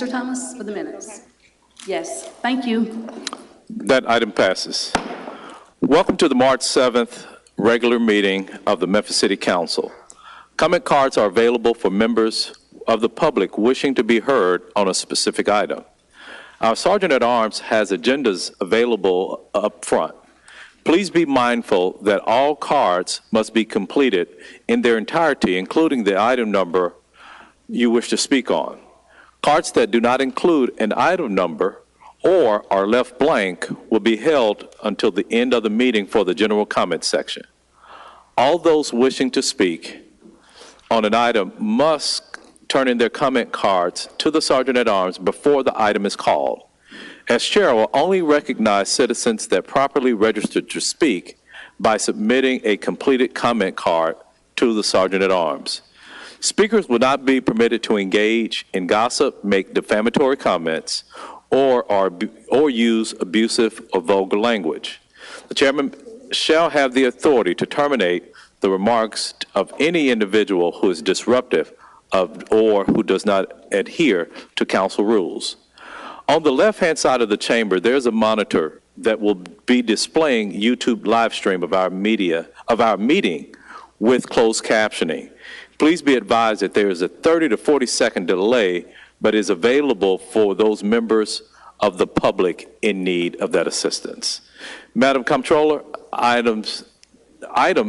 Mr. Thomas, for the minutes. Yes, thank you. That item passes. Welcome to the March 7th regular meeting of the Memphis City Council. Comment cards are available for members of the public wishing to be heard on a specific item. Our Sergeant at Arms has agendas available up front. Please be mindful that all cards must be completed in their entirety, including the item number you wish to speak on. Cards that do not include an item number or are left blank will be held until the end of the meeting for the general comment section. All those wishing to speak on an item must turn in their comment cards to the Sergeant at Arms before the item is called. As chair, I will only recognize citizens that properly registered to speak by submitting a completed comment card to the Sergeant at Arms. Speakers will not be permitted to engage in gossip, make defamatory comments, or use abusive or vulgar language. The chairman shall have the authority to terminate the remarks of any individual who is disruptive or who does not adhere to council rules. On the left-hand side of the chamber, there's a monitor that will be displaying YouTube live stream of our meeting with closed captioning. Please be advised that there is a 30 to 40-second delay, but is available for those members of the public in need of that assistance. Madam Comptroller, item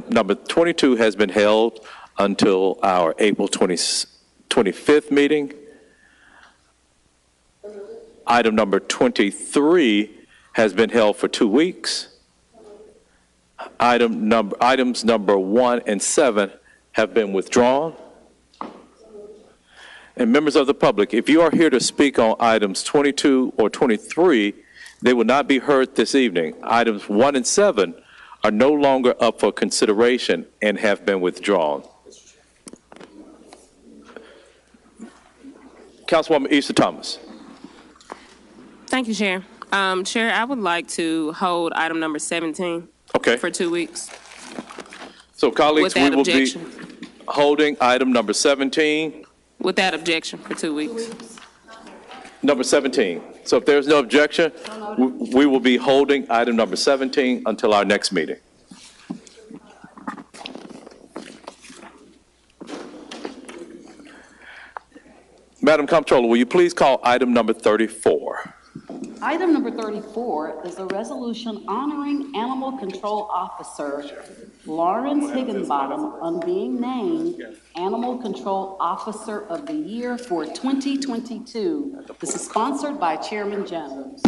number 22 has been held until our April 25th meeting. Item number 23 has been held for 2 weeks. Items number 1 and 7 have been withdrawn. And members of the public, if you are here to speak on items 22 or 23, they will not be heard this evening. Items 1 and 7 are no longer up for consideration and have been withdrawn. Councilwoman Easter Thomas. Thank you, Chair. Chair, I would like to hold item number 17 for 2 weeks. So, colleagues, we will objection. be holding item number 17. Without objection for 2 weeks. Number 17. So if there's no objection, we will be holding item number 17 until our next meeting. Madam Comptroller, will you please call item number 34? Item number 34 is a resolution honoring Animal Control Officer Lawrence Higginbottom on being named Animal Control Officer of the Year for 2022. This is sponsored by Chairman Jones.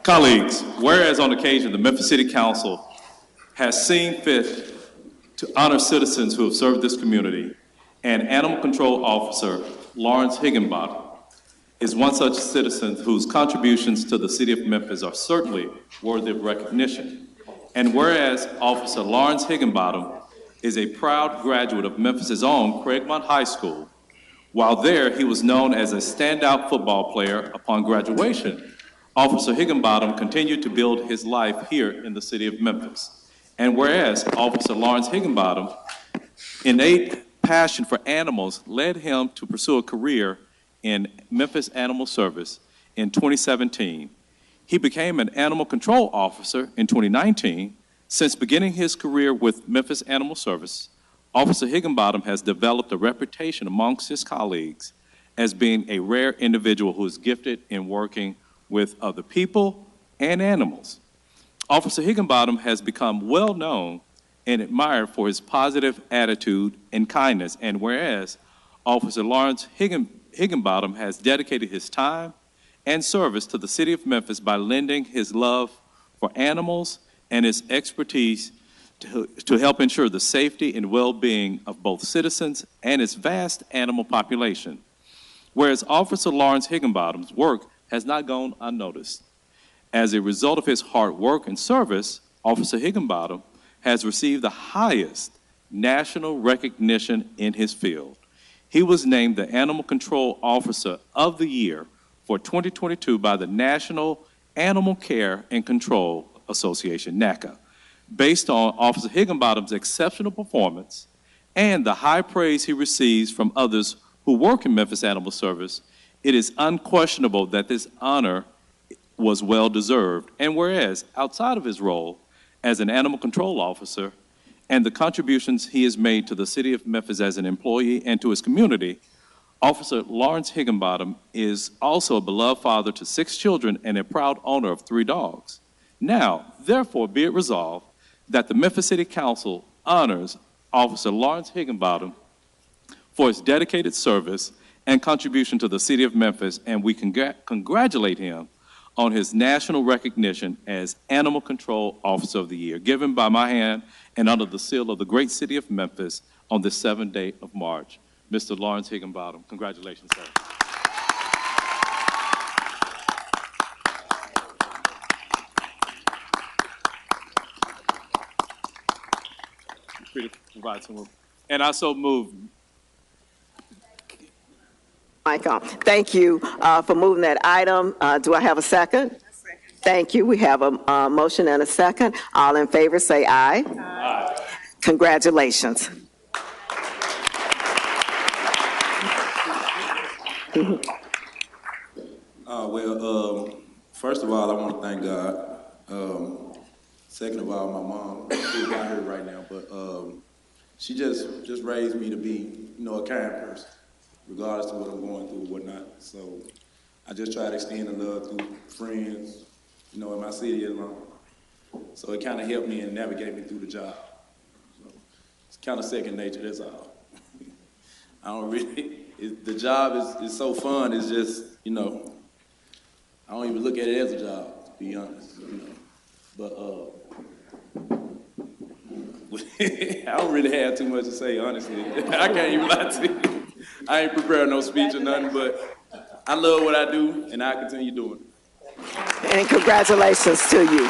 Colleagues, whereas on occasion the Memphis City Council has seen fit to honor citizens who have served this community, and Animal Control Officer Lawrence Higginbottom is one such citizen whose contributions to the city of Memphis are certainly worthy of recognition. And whereas Officer Lawrence Higginbottom is a proud graduate of Memphis' own Craigmont High School, while there he was known as a standout football player. Upon graduation, Officer Higginbottom continued to build his life here in the city of Memphis. And whereas Officer Lawrence Higginbottom, innate passion for animals led him to pursue a career in Memphis Animal Service in 2017. He became an animal control officer in 2019. Since beginning his career with Memphis Animal Service, Officer Higginbottom has developed a reputation amongst his colleagues as being a rare individual who is gifted in working with other people and animals. Officer Higginbottom has become well known and admired for his positive attitude and kindness. And whereas Officer Lawrence Higginbottom has dedicated his time and service to the city of Memphis by lending his love for animals and his expertise to help ensure the safety and well-being of both citizens and its vast animal population. Whereas Officer Lawrence Higginbottom's work has not gone unnoticed. As a result of his hard work and service, Officer Higginbottom has received the highest national recognition in his field. He was named the Animal Control Officer of the Year for 2022 by the National Animal Care and Control Association, NACA. Based on Officer Higginbottom's exceptional performance and the high praise he receives from others who work in Memphis Animal Service, it is unquestionable that this honor was well-deserved. And whereas, outside of his role as an animal control officer and the contributions he has made to the city of Memphis as an employee and to his community, Officer Lawrence Higginbottom is also a beloved father to 6 children and a proud owner of 3 dogs. Now, therefore, be it resolved that the Memphis City Council honors Officer Lawrence Higginbottom for his dedicated service and contribution to the city of Memphis, and we congratulate him on his national recognition as Animal Control Officer of the Year, given by my hand and under the seal of the great city of Memphis on the 7th day of March. Mr. Lawrence Higginbottom, congratulations, sir. Free to provide some room. And I so move. Michael, thank you for moving that item. Do I have a second? Thank you. We have a motion and a second. All in favor say aye. Aye. Congratulations. First of all, I want to thank God. Second of all, my mom, who's not here right now, but she just raised me to be, a kind person, regardless of what I'm going through and whatnot. So I just try to extend the love through friends, in my city alone. So it kind of helped me and navigate me through the job. So it's kind of second nature, that's all. I don't really, the job is so fun, it's just, I don't even look at it as a job, to be honest, But I don't really have too much to say, honestly. I can't even lie to you. I ain't prepared no speech or nothing, but I love what I do, and I continue doing it. And congratulations to you.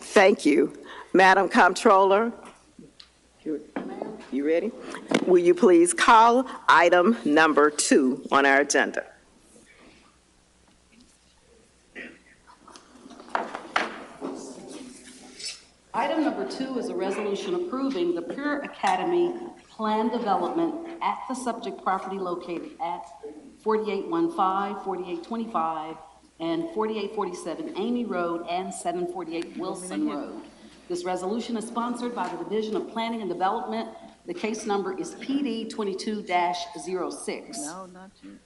Thank you. Madam Comptroller, you ready? Will you please call item number 2 on our agenda? Item number 2 is a resolution approving the Pure Academy plan development at the subject property located at 4815, 4825, and 4847 Amy Road and 748 Wilson Road. This resolution is sponsored by the Division of Planning and Development. The case number is PD 22-06. No, not you.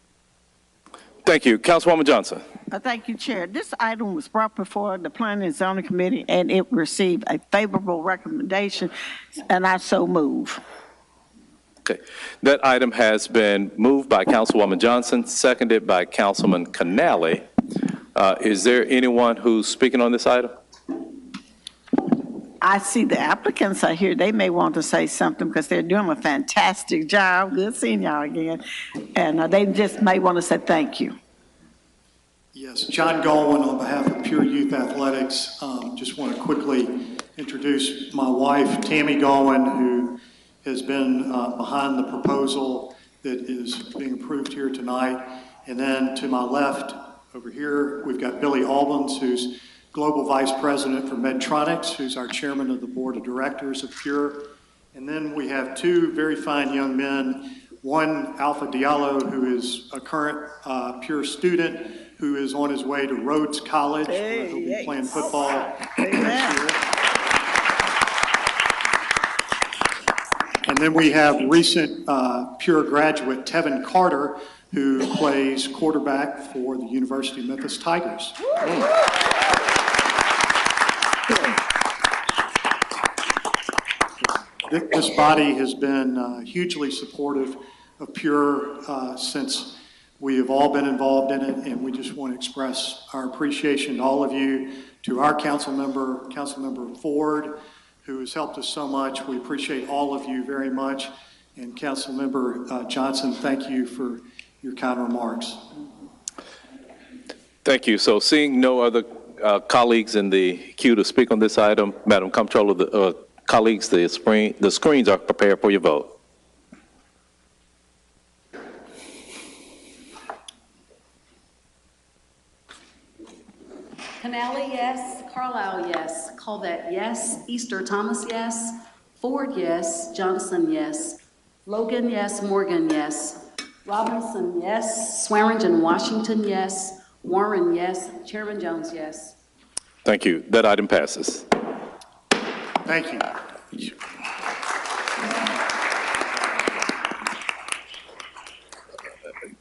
Thank you. Councilwoman Johnson. Thank you, Chair. This item was brought before the Planning and Zoning Committee, and it received a favorable recommendation, and I so move. Okay. That item has been moved by Councilwoman Johnson, seconded by Councilman Canale. Is there anyone who's speaking on this item? I see the applicants are here. They may want to say something because they're doing a fantastic job. Good seeing y'all again. And they just may want to say thank you. Yes, John Galwin on behalf of Pure Youth Athletics. Just want to quickly introduce my wife, Tammy Galwin, who has been behind the proposal that is being approved here tonight. And then to my left over here, we've got Billy Albans, who's Global Vice President for Medtronics, who's our Chairman of the Board of Directors of Pure. And then we have 2 very fine young men, one Alpha Diallo, who is a current Pure student, who is on his way to Rhodes College, where he'll be playing football next year. And then we have recent Pure graduate Tevin Carter, who plays quarterback for the University of Memphis Tigers. This body has been hugely supportive of Pure since we have all been involved in it, and we just want to express our appreciation to all of you, to our Councilmember Ford, who has helped us so much. We appreciate all of you very much. And Councilmember Johnson, thank you for your kind remarks. Thank you. So seeing no other colleagues in the queue to speak on this item, Madam Comptroller, the colleagues, the screens are prepared for your vote. Canali, yes. Carlisle, yes. Colvett, yes. Easter Thomas, yes. Ford, yes. Johnson, yes. Logan, yes. Morgan, yes. Robinson, yes. Swearingen, Washington, yes. Warren, yes. Chairman Jones, yes. Thank you. That item passes. Thank you.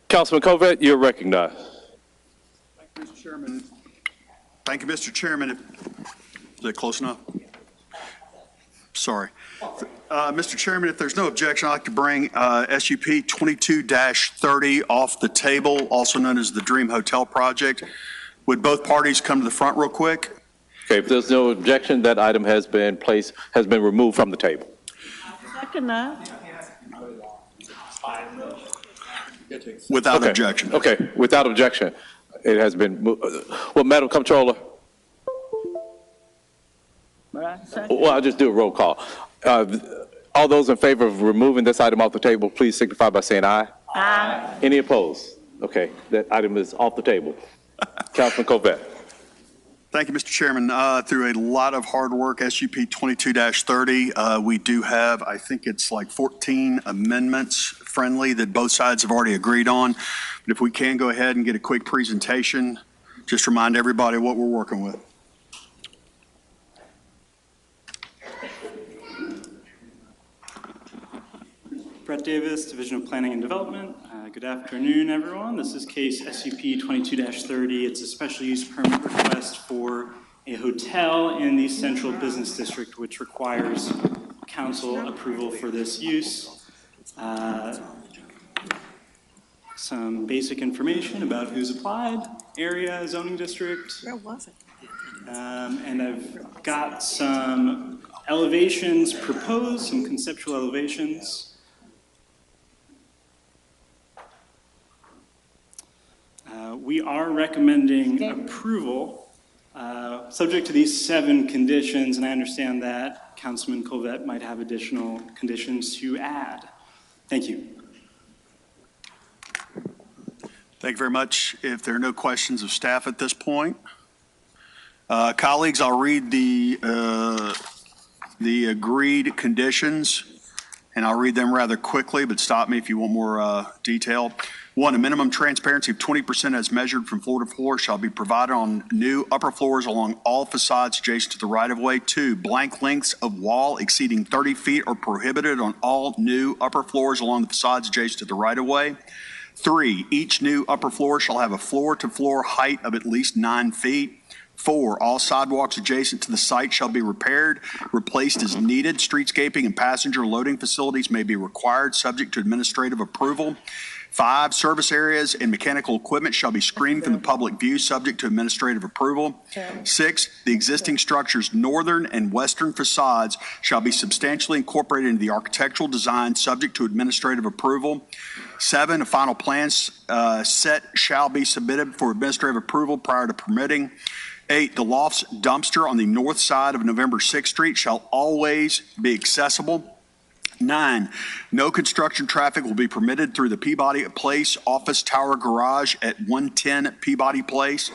Councilman Covett, you're recognized. Thank you, Mr. Chairman. Thank you, Mr. Chairman. Is that close enough? Sorry. Mr. Chairman, if there's no objection, I'd like to bring SUP 22-30 off the table, also known as the Dream Hotel Project. Would both parties come to the front real quick? Okay, if there's no objection, that item has been removed from the table. Second that. Without objection. Okay, without objection, it has been moved. Well, Madam Comptroller, well, I'll just do a roll call. All those in favor of removing this item off the table, please signify by saying aye. Aye. Any opposed? Okay, that item is off the table. Councilman Covett. Thank you, Mr. Chairman. Through a lot of hard work, SUP 22-30, we do have, I think it's like 14 amendments friendly that both sides have already agreed on. But if we can go ahead and get a quick presentation, just remind everybody what we're working with. Brett Davis, Division of Planning and Development. Good afternoon, everyone. This is case SUP 22-30. It's a special use permit request for a hotel in the Central Business District, which requires council approval for this use. Some basic information about who's applied, area, zoning district. Where was it? And I've got some elevations proposed, some conceptual elevations. We are recommending approval, subject to these 7 conditions, and I understand that Councilman Colvett might have additional conditions to add. Thank you. Thank you very much. If there are no questions of staff at this point, colleagues, I'll read the agreed conditions, and I'll read them rather quickly, but stop me if you want more detail. 1, a minimum transparency of 20% as measured from floor to floor shall be provided on new upper floors along all facades adjacent to the right-of-way. 2, blank lengths of wall exceeding 30 feet are prohibited on all new upper floors along the facades adjacent to the right-of-way. 3, each new upper floor shall have a floor-to-floor height of at least 9 feet. 4, all sidewalks adjacent to the site shall be repaired, replaced as needed. Streetscaping and passenger loading facilities may be required, subject to administrative approval. 5, service areas and mechanical equipment shall be screened from the public view, subject to administrative approval. 6, the existing structure's northern and western facades shall be substantially incorporated into the architectural design, subject to administrative approval. 7, a final plan set shall be submitted for administrative approval prior to permitting. 8, the loft's dumpster on the north side of November 6th Street shall always be accessible. 9, no construction traffic will be permitted through the Peabody Place office tower garage at 110 Peabody Place.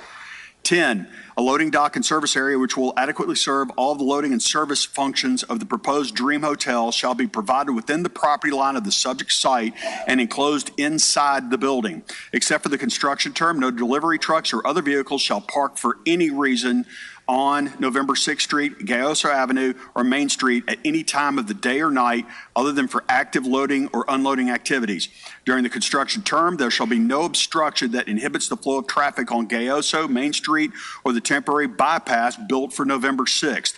10, a loading dock and service area which will adequately serve all of the loading and service functions of the proposed Dream Hotel shall be provided within the property line of the subject site and enclosed inside the building. Except for the construction term, no delivery trucks or other vehicles shall park for any reason on November 6th Street, Gayoso Avenue, or Main Street at any time of the day or night other than for active loading or unloading activities. During the construction term, there shall be no obstruction that inhibits the flow of traffic on Gayoso, Main Street, or the temporary bypass built for November 6th.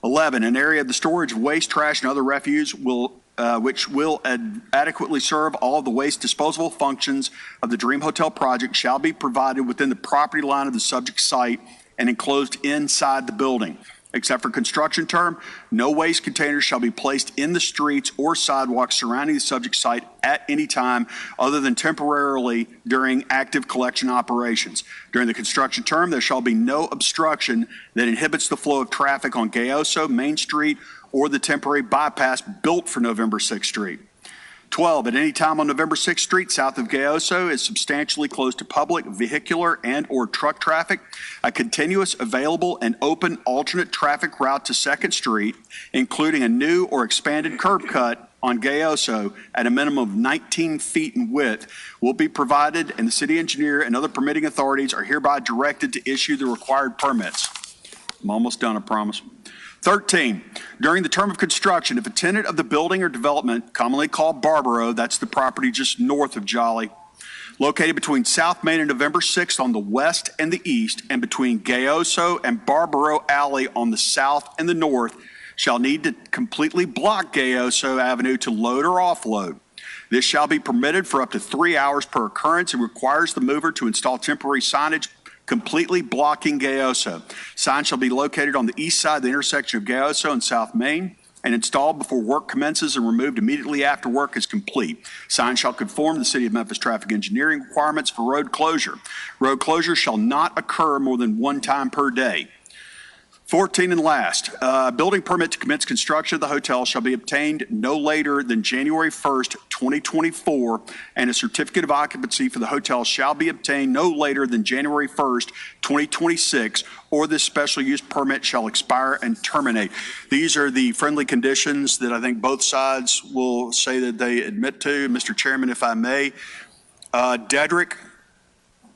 11, an area of the storage of waste, trash, and other refuse which will adequately serve all of the waste disposable functions of the Dream Hotel project shall be provided within the property line of the subject site and enclosed inside the building. Except for construction term, no waste containers shall be placed in the streets or sidewalks surrounding the subject site at any time other than temporarily during active collection operations. During the construction term, there shall be no obstruction that inhibits the flow of traffic on Gayoso, Main Street, or the temporary bypass built for November 6th Street. 12, at any time on November 6th Street south of Gayoso is substantially closed to public, vehicular, and/or truck traffic. A continuous, available, and open alternate traffic route to 2nd Street, including a new or expanded curb cut on Gayoso at a minimum of 19 feet in width, will be provided, and the city engineer and other permitting authorities are hereby directed to issue the required permits. I'm almost done, I promise. 13, during the term of construction, if a tenant of the building or development, commonly called Barbaro, that's the property just north of Jolly, located between South Main and November 6th on the west and the east, and between Gayoso and Barbaro Alley on the south and the north, shall need to completely block Gayoso Avenue to load or offload. This shall be permitted for up to 3 hours per occurrence and requires the mover to install temporary signage completely blocking Gayoso. Signs shall be located on the east side of the intersection of Gayoso and South Main and installed before work commences and removed immediately after work is complete. Signs shall conform to the City of Memphis traffic engineering requirements for road closure. Road closure shall not occur more than one time per day. 14 and last, a building permit to commence construction of the hotel shall be obtained no later than January 1st, 2024, and a certificate of occupancy for the hotel shall be obtained no later than January 1st, 2026, or this special use permit shall expire and terminate. These are the friendly conditions that I think both sides will say that they admit to. Mr. Chairman, if I may, Dedrick,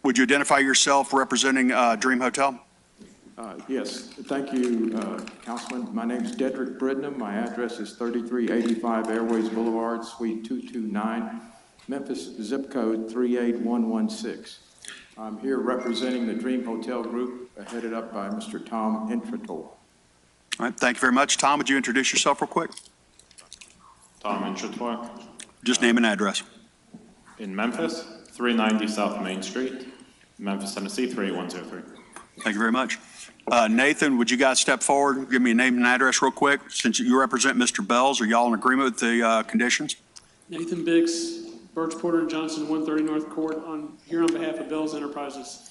would you identify yourself representing Dream Hotel? Yes, thank you, Councilman. My name is Dedrick Bridnam. My address is 3385 Airways Boulevard, Suite 229, Memphis, zip code 38116. I'm here representing the Dream Hotel Group, headed up by Mr. Tom Intrator. All right, thank you very much. Tom, would you introduce yourself real quick? Tom Intrator. Just name and address. In Memphis, 390 South Main Street, Memphis, Tennessee, 38103. Thank you very much. Nathan, would you guys step forward, give me a name and address real quick? Since you represent Mr. Bells, are y'all in agreement with the conditions? Nathan Bix, Birch Porter and Johnson, 130 North Court, here on behalf of Bells Enterprises.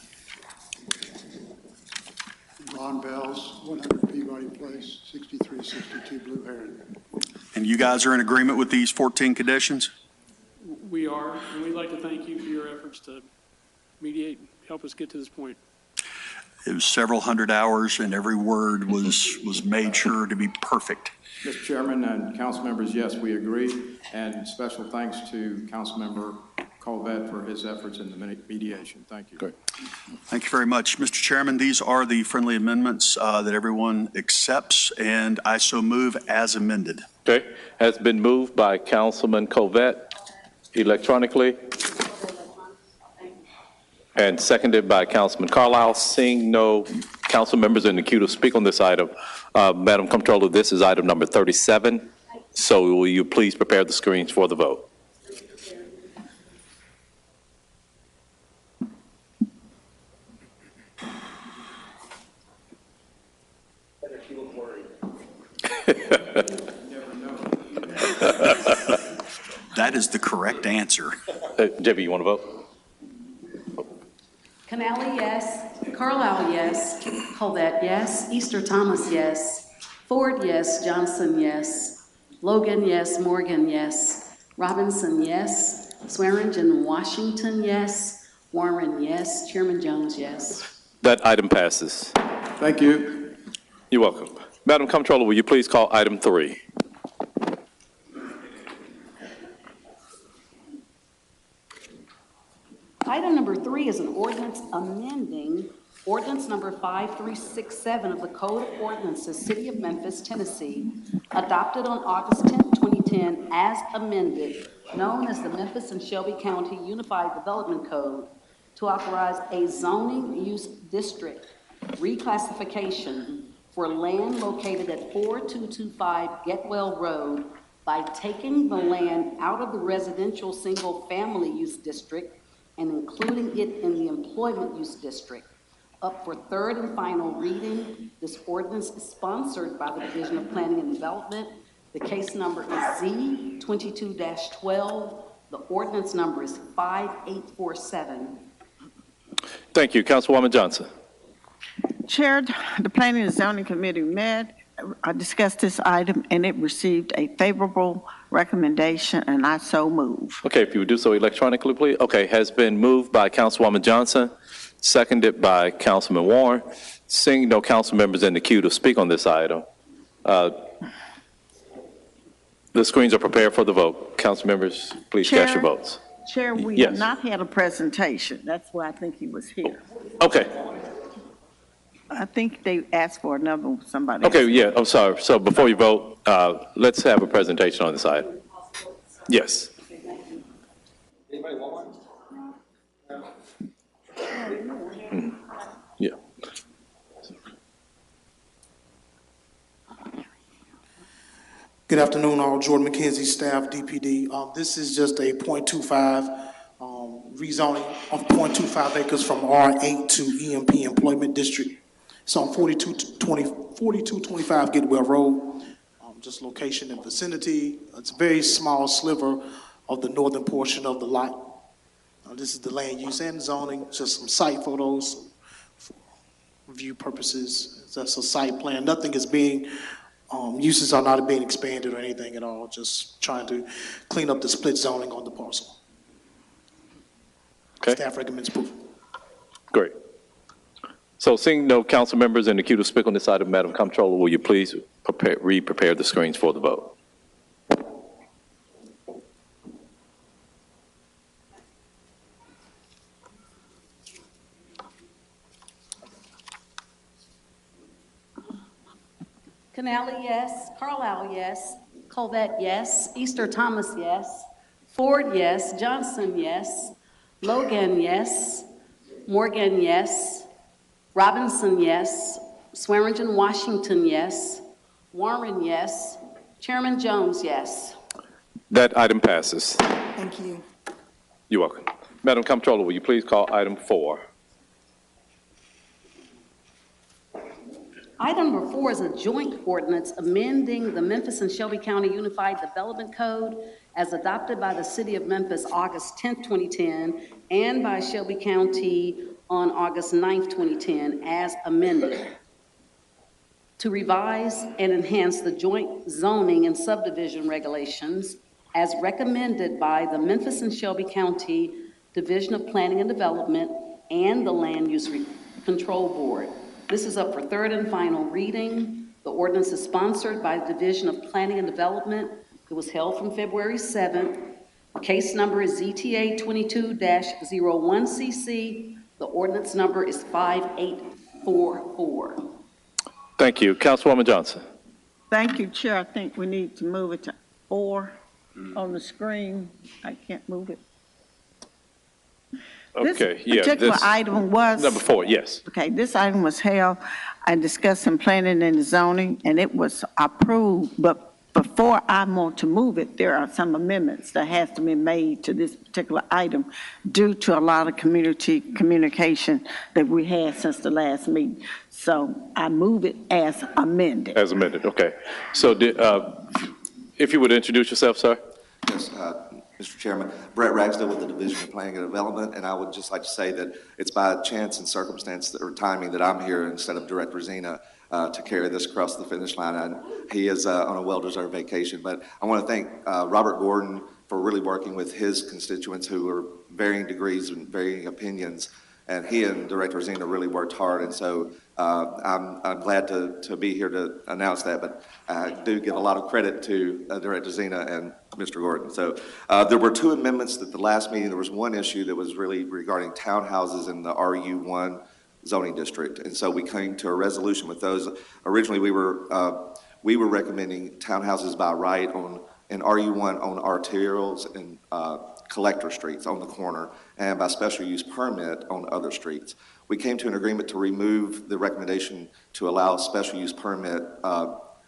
Ron Bells, 100 Peabody Place, 6362 Blue Heron. And you guys are in agreement with these 14 conditions? We are, and we'd like to thank you for your efforts to mediate, help us get to this point. It was several hundred hours, and every word was made sure to be perfect. Mr. Chairman and council members, yes, we agree. And special thanks to Councilmember Colvett for his efforts in the mediation. Thank you. Great. Thank you very much. Mr. Chairman, these are the friendly amendments that everyone accepts, and I so move as amended. Okay. Has been moved by Councilman Colvett electronically and seconded by Councilman Carlisle. Seeing no council members in the queue to speak on this item, Madam Comptroller, this is item number 37. So will you please prepare the screens for the vote? That is the correct answer. JB, you want to vote? Canale, yes. Carlisle, yes. Colvett, yes. Easter Thomas, yes. Ford, yes. Johnson, yes. Logan, yes. Morgan, yes. Robinson, yes. Swearingen, Washington, yes. Warren, yes. Chairman Jones, yes. That item passes. Thank you. You're welcome. Madam Comptroller, will you please call item 3? Item number 3 is an ordinance amending ordinance number 5367 of the Code of Ordinances, City of Memphis, Tennessee, adopted on August 10, 2010, as amended, known as the Memphis and Shelby County Unified Development Code, to authorize a zoning use district reclassification for land located at 4225 Getwell Road by taking the land out of the residential single-family use district and including it in the employment use district. up for third and final reading. This ordinance is sponsored by the Division of Planning and Development. The case number is Z 22-12. The ordinance number is 5847. Thank you. Councilwoman Johnson. Chair, the Planning and Zoning Committee met, discussed this item, and it received a favorable recommendation, and I so move. Okay, if you would do so electronically, please. Okay, has been moved by Councilwoman Johnson, seconded by Councilman Warren. Seeing no council members in the queue to speak on this item, the screens are prepared for the vote. Council members, please cast your votes. Chair, we Yes. have not had a presentation. That's why I think he was here. Okay. I think they asked for another somebody. Okay, yeah, I'm sorry. So before you vote, let's have a presentation on this item. Yes. Anybody want one? Yeah. Good afternoon, all. Jordan McKenzie, staff, DPD. This is just a .25 rezoning of .25 acres from R8 to EMP Employment District. It's on 4225 Getwell Road, just location and vicinity. It's a very small sliver of the northern portion of the lot. This is the land use and zoning, just some site photos for review purposes. That's a site plan. Nothing is being, uses are not being expanded or anything at all, just trying to clean up the split zoning on the parcel. Okay. Staff recommends approval. Great. So seeing no council members in the queue to speak on this item, Madam Comptroller, will you please re-prepare the screens for the vote? Canali, yes. Carlisle, yes. Colvette, yes. Easter Thomas, yes. Ford, yes. Johnson, yes. Logan, yes. Morgan, yes. Robinson, yes. Swearingen, Washington, yes. Warren, yes. Chairman Jones, yes. That item passes. Thank you. You're welcome. Madam Comptroller, will you please call item 4? Item number 4 is a joint ordinance amending the Memphis and Shelby County Unified Development Code as adopted by the City of Memphis August 10th, 2010, and by Shelby County on August 9th, 2010, as amended, to revise and enhance the joint zoning and subdivision regulations as recommended by the Memphis and Shelby County Division of Planning and Development and the Land Use Control Board. This is up for third and final reading. The ordinance is sponsored by the Division of Planning and Development. It was held from February 7th. Case number is ZTA 22-01CC. The ordinance number is 5844. Thank you. Councilwoman Johnson. Thank you, Chair. I think we need to move it to 4 on the screen. I can't move it. Okay, This particular item was. Number 4, yes. Okay, this item was held and discussed in planning and zoning, and it was approved, but before I want to move it, there are some amendments that has to be made to this particular item due to a lot of community communication that we had since the last meeting. So I move it as amended. As amended, okay. So if you would introduce yourself, sir. Yes, Mr. Chairman, Brett Ragsdale with the Division of Planning and Development, and I would just like to say that it's by chance and circumstance or timing that I'm here instead of Director Zena to carry this across the finish line. And he is on a well-deserved vacation, but I want to thank Robert Gordon for really working with his constituents who are varying degrees and varying opinions, and he and Director Zena really worked hard, and so I'm glad to be here to announce that, but I do give a lot of credit to Director Zena and Mr. Gordon. So there were 2 amendments at the last meeting. There was one issue that was really regarding townhouses in the RU1 zoning district, and so we came to a resolution with those. Originally, we were recommending townhouses by right in RU1 on arterials and collector streets on the corner, and by special use permit on other streets. We came to an agreement to remove the recommendation to allow special use permit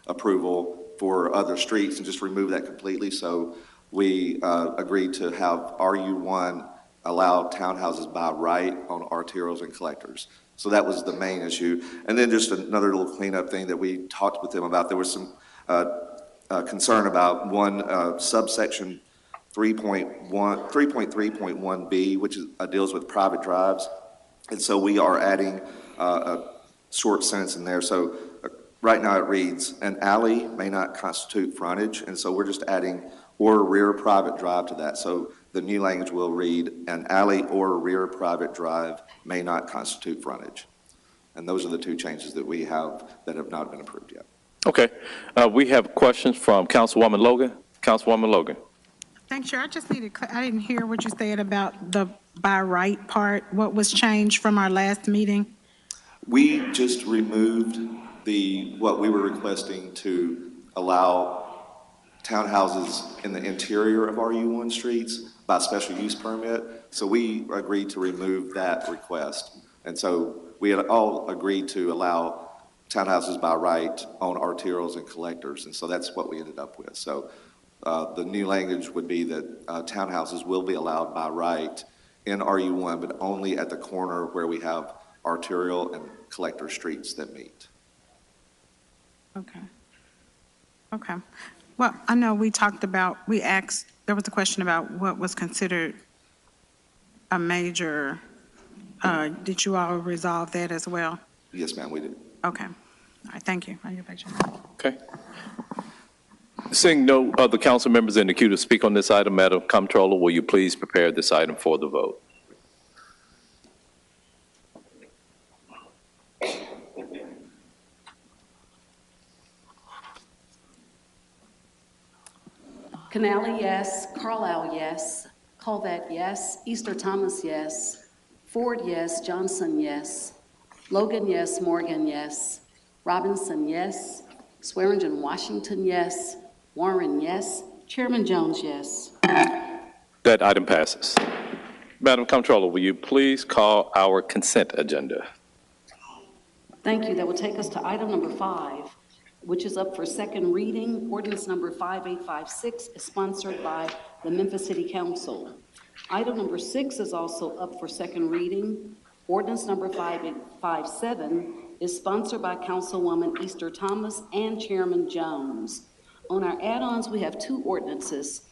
approval for other streets and just remove that completely. So we agreed to have RU1 allow townhouses by right on arterials and collectors. So that was the main issue. And then just another little cleanup thing that we talked with them about. There was some concern about one subsection 3.3.1B, which deals with private drives. And so we are adding a short sentence in there. So right now it reads, an alley may not constitute frontage. And so we're just adding or rear private drive to that. So the new language will read, an alley or rear private drive may not constitute frontage. And those are the two changes that we have that have not been approved yet. Okay. We have questions from Councilwoman Logan. Councilwoman Logan. Thanks, Chair. I just needed, I didn't hear what you said about the by right part. What was changed from our last meeting? We just removed what we were requesting to allow townhouses in the interior of RU1 streets by special use permit. So we agreed to remove that request. And so we had all agreed to allow townhouses by right on arterials and collectors. And so that's what we ended up with. So the new language would be that townhouses will be allowed by right in RU1, but only at the corner where we have arterial and collector streets that meet. Okay. Okay. Well, I know we talked about, there was a question about what was considered a major, did you all resolve that as well? Yes, ma'am, we did. Okay. All right, thank you. I'll get back to you. Okay. Seeing no other council members in the queue to speak on this item, Madam Comptroller, will you please prepare this item for the vote? Canali, yes. Carlisle, yes. Colvett, yes. Easter Thomas, yes. Ford, yes. Johnson, yes. Logan, yes. Morgan, yes. Robinson, yes. Swearingen, Washington, yes. Warren, yes. Chairman Jones, yes. That item passes. Madam Comptroller, will you please call our consent agenda? Thank you. That will take us to item number 5, which is up for second reading. Ordinance number 5856 is sponsored by the Memphis City Council. Item number 6 is also up for second reading. Ordinance number 5857 is sponsored by Councilwoman Easter Thomas and Chairman Jones. On our add-ons, we have 2 ordinances.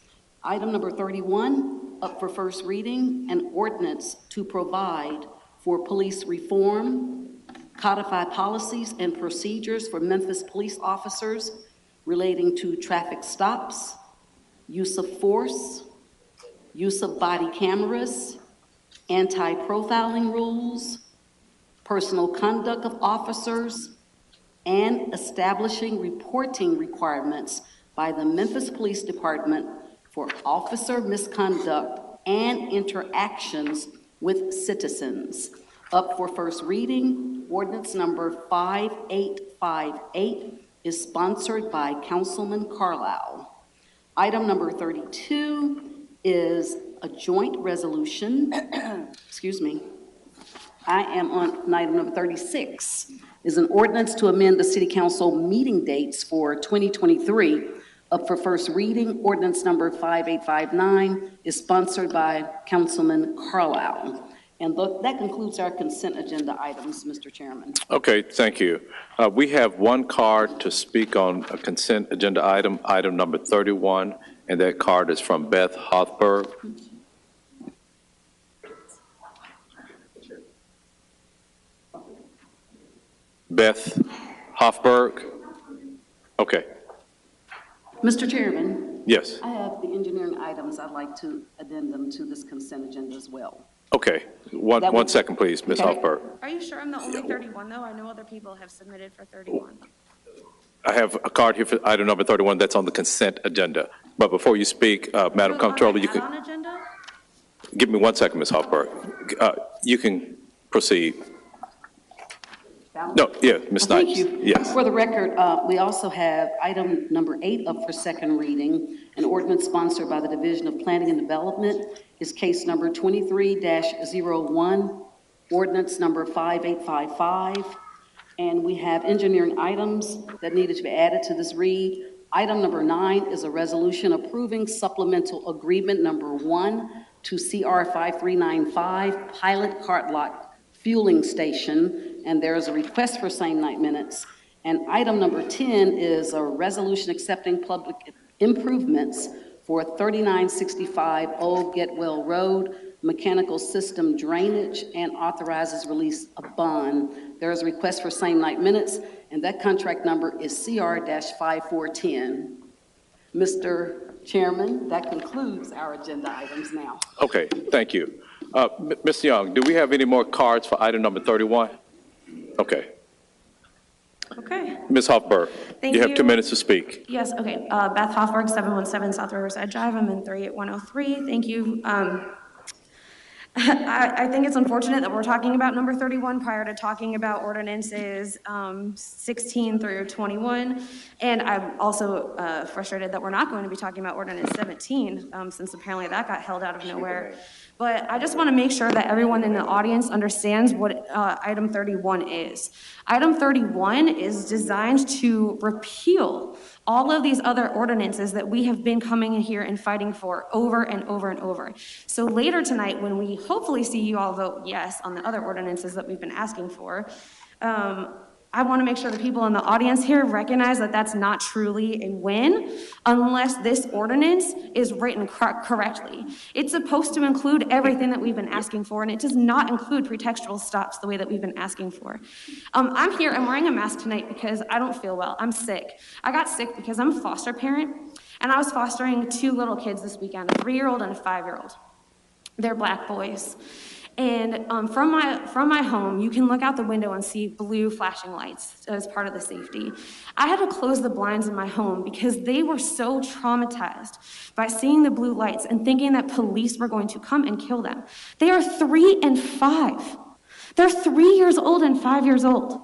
Item number 31, up for first reading, an ordinance to provide for police reform, codify policies and procedures for Memphis police officers relating to traffic stops, use of force, use of body cameras, anti-profiling rules, personal conduct of officers, and establishing reporting requirements by the Memphis Police Department for officer misconduct and interactions with citizens. Up for first reading, ordinance number 5858 is sponsored by Councilman Carlisle. Item number 32 is a joint resolution. Excuse me. I am on item number 36, is an ordinance to amend the City Council meeting dates for 2023. Up for first reading, ordinance number 5859 is sponsored by Councilman Carlisle. And that concludes our consent agenda items, Mr. Chairman. Okay, thank you. We have one card to speak on a consent agenda item, item number 31, and that card is from Beth Hothberg. Beth Hoffberg? Okay. Mr. Chairman. Yes. I have the engineering items I'd like to addendum to this consent agenda as well. Okay. One second, please, Ms. Hoffberg. Are you sure I'm the only 31, though? I know other people have submitted for 31. I have a card here for item number 31 that's on the consent agenda. But before you speak, Madam Comptroller, you can... Agenda? Give me 1 second, Ms. Hoffberg. You can proceed. No, yeah, Ms. Well, Knight. thank you. Yes. For the record, we also have item number 8 up for second reading. An ordinance sponsored by the Division of Planning and Development is case number 23-01, ordinance number 5855. And we have engineering items that needed to be added to this read. Item number 9 is a resolution approving supplemental agreement number 1 to CR 5395 Pilot Cart Lot fueling station, and there is a request for same night minutes. And item number 10 is a resolution accepting public improvements for 3965 Old Getwell Road, mechanical system drainage, and authorizes release of bond. There is a request for same night minutes, and that contract number is CR-5410. Mr. Chairman, that concludes our agenda items now. Okay, thank you. Ms. Young, do we have any more cards for item number 31? Okay. Okay. Ms. Hoffberg, Thank you have you. 2 minutes to speak. Yes, okay. Beth Hoffberg, 717 South Riverside Drive. I'm in 38103. Thank you. I think it's unfortunate that we're talking about number 31 prior to talking about ordinances 16 through 21. And I'm also frustrated that we're not going to be talking about ordinance 17 since apparently that got held out of nowhere. But I just want to make sure that everyone in the audience understands what item 31 is. Item 31 is designed to repeal all of these other ordinances that we have been coming in here and fighting for over and over and over. So later tonight, when we hopefully see you all vote yes on the other ordinances that we've been asking for, I want to make sure the people in the audience here recognize that that's not truly a win unless this ordinance is written correctly. It's supposed to include everything that we've been asking for, and it does not include pretextual stops the way that we've been asking for. I'm here, I'm wearing a mask tonight because I don't feel well. I'm sick. I got sick because I'm a foster parent, and I was fostering 2 little kids this weekend, a 3-year-old and a 5-year-old. They're black boys. And from my home, you can look out the window and see blue flashing lights as part of the safety. I had to close the blinds in my home because they were so traumatized by seeing the blue lights and thinking that police were going to come and kill them. They are 3 and 5. They're 3 years old and 5 years old.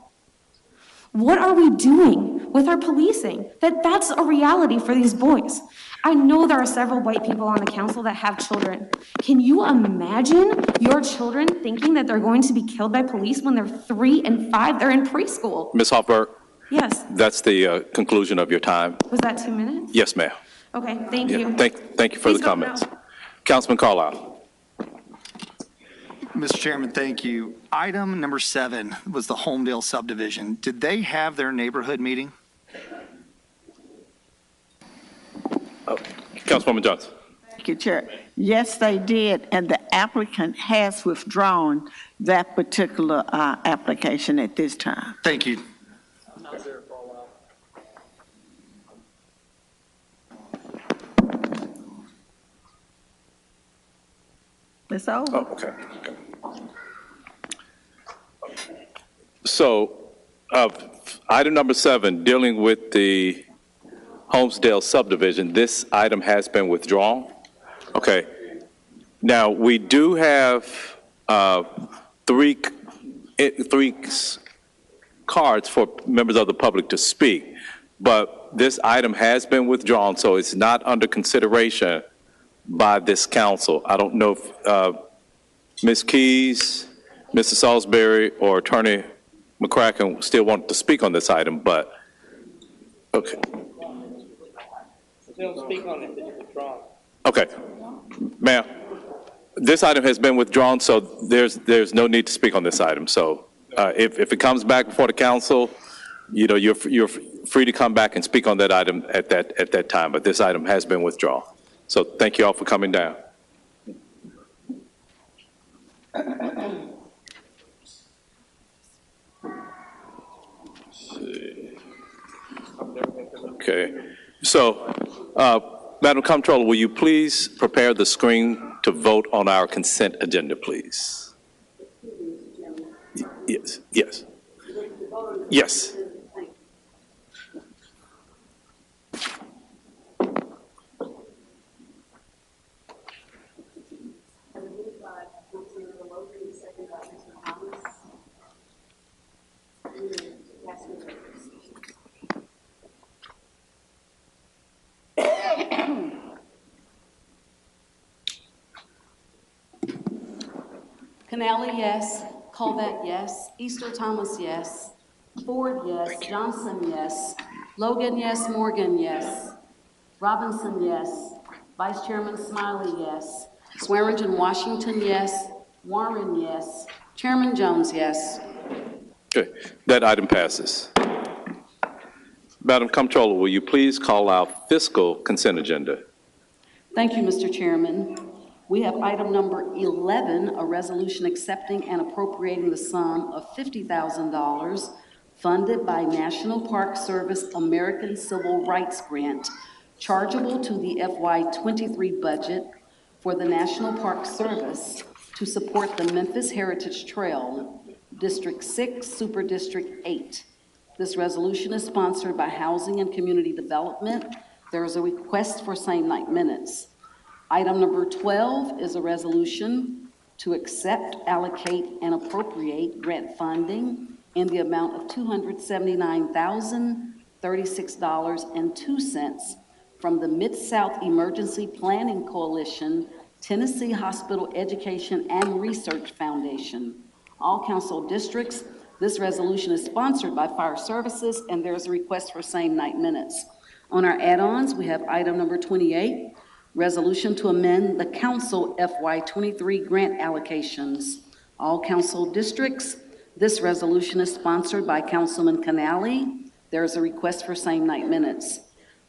What are we doing with our policing? That's a reality for these boys. I know there are several white people on the council that have children. Can you imagine your children thinking that they're going to be killed by police when they're 3 and 5? They're in preschool. Ms. Hoffberg? Yes. That's the conclusion of your time. Was that 2 minutes? Yes, ma'am. Okay, thank you. Thank you for Please the vote comments. no. Councilman Carlisle. Mr. Chairman, thank you. Item number 7 was the Homedale subdivision. Did they have their neighborhood meeting? Councilwoman Johnson. Thank you, Chair. Yes, they did, and the applicant has withdrawn that particular application at this time. Thank you. It's over. Oh, okay. So, item number 7, dealing with the Homesdale subdivision, this item has been withdrawn. Okay. Now, we do have three cards for members of the public to speak, but this item has been withdrawn, so it's not under consideration by this council. I don't know if Ms. Keys, Mr. Salisbury, or Attorney McCracken still want to speak on this item, but, okay. They don't speak on it, it's withdrawn. Okay. Ma'am, this item has been withdrawn, so there's no need to speak on this item. So if it comes back before the council, you know, you're free to come back and speak on that item at that time, but this item has been withdrawn. So thank you all for coming down. Okay. So, Madam Comptroller, will you please prepare the screen to vote on our consent agenda, please? Yes, yes. Yes. Canali, yes. Colvett, yes. Easter Thomas, yes. Ford, yes. Johnson, yes. Logan, yes. Morgan, yes. Robinson, yes. Vice Chairman Smiley, yes. Swearingen, Washington, yes. Warren, yes. Chairman Jones, yes. Okay, that item passes. Madam Comptroller, will you please call our fiscal consent agenda? Thank you, Mr. Chairman. We have item number 11, a resolution accepting and appropriating the sum of $50,000 funded by National Park Service American Civil Rights Grant chargeable to the FY23 budget for the National Park Service to support the Memphis Heritage Trail, District 6, Super District 8. This resolution is sponsored by Housing and Community Development. There is a request for same night minutes. Item number 12 is a resolution to accept, allocate, and appropriate grant funding in the amount of $279,036.02 from the Mid-South Emergency Planning Coalition, Tennessee Hospital Education and Research Foundation. All council districts, this resolution is sponsored by Fire Services, and there's a request for same night minutes. On our add-ons, we have item number 28, resolution to amend the council FY23 grant allocations. All council districts, this resolution is sponsored by Councilman Canali. There is a request for same night minutes.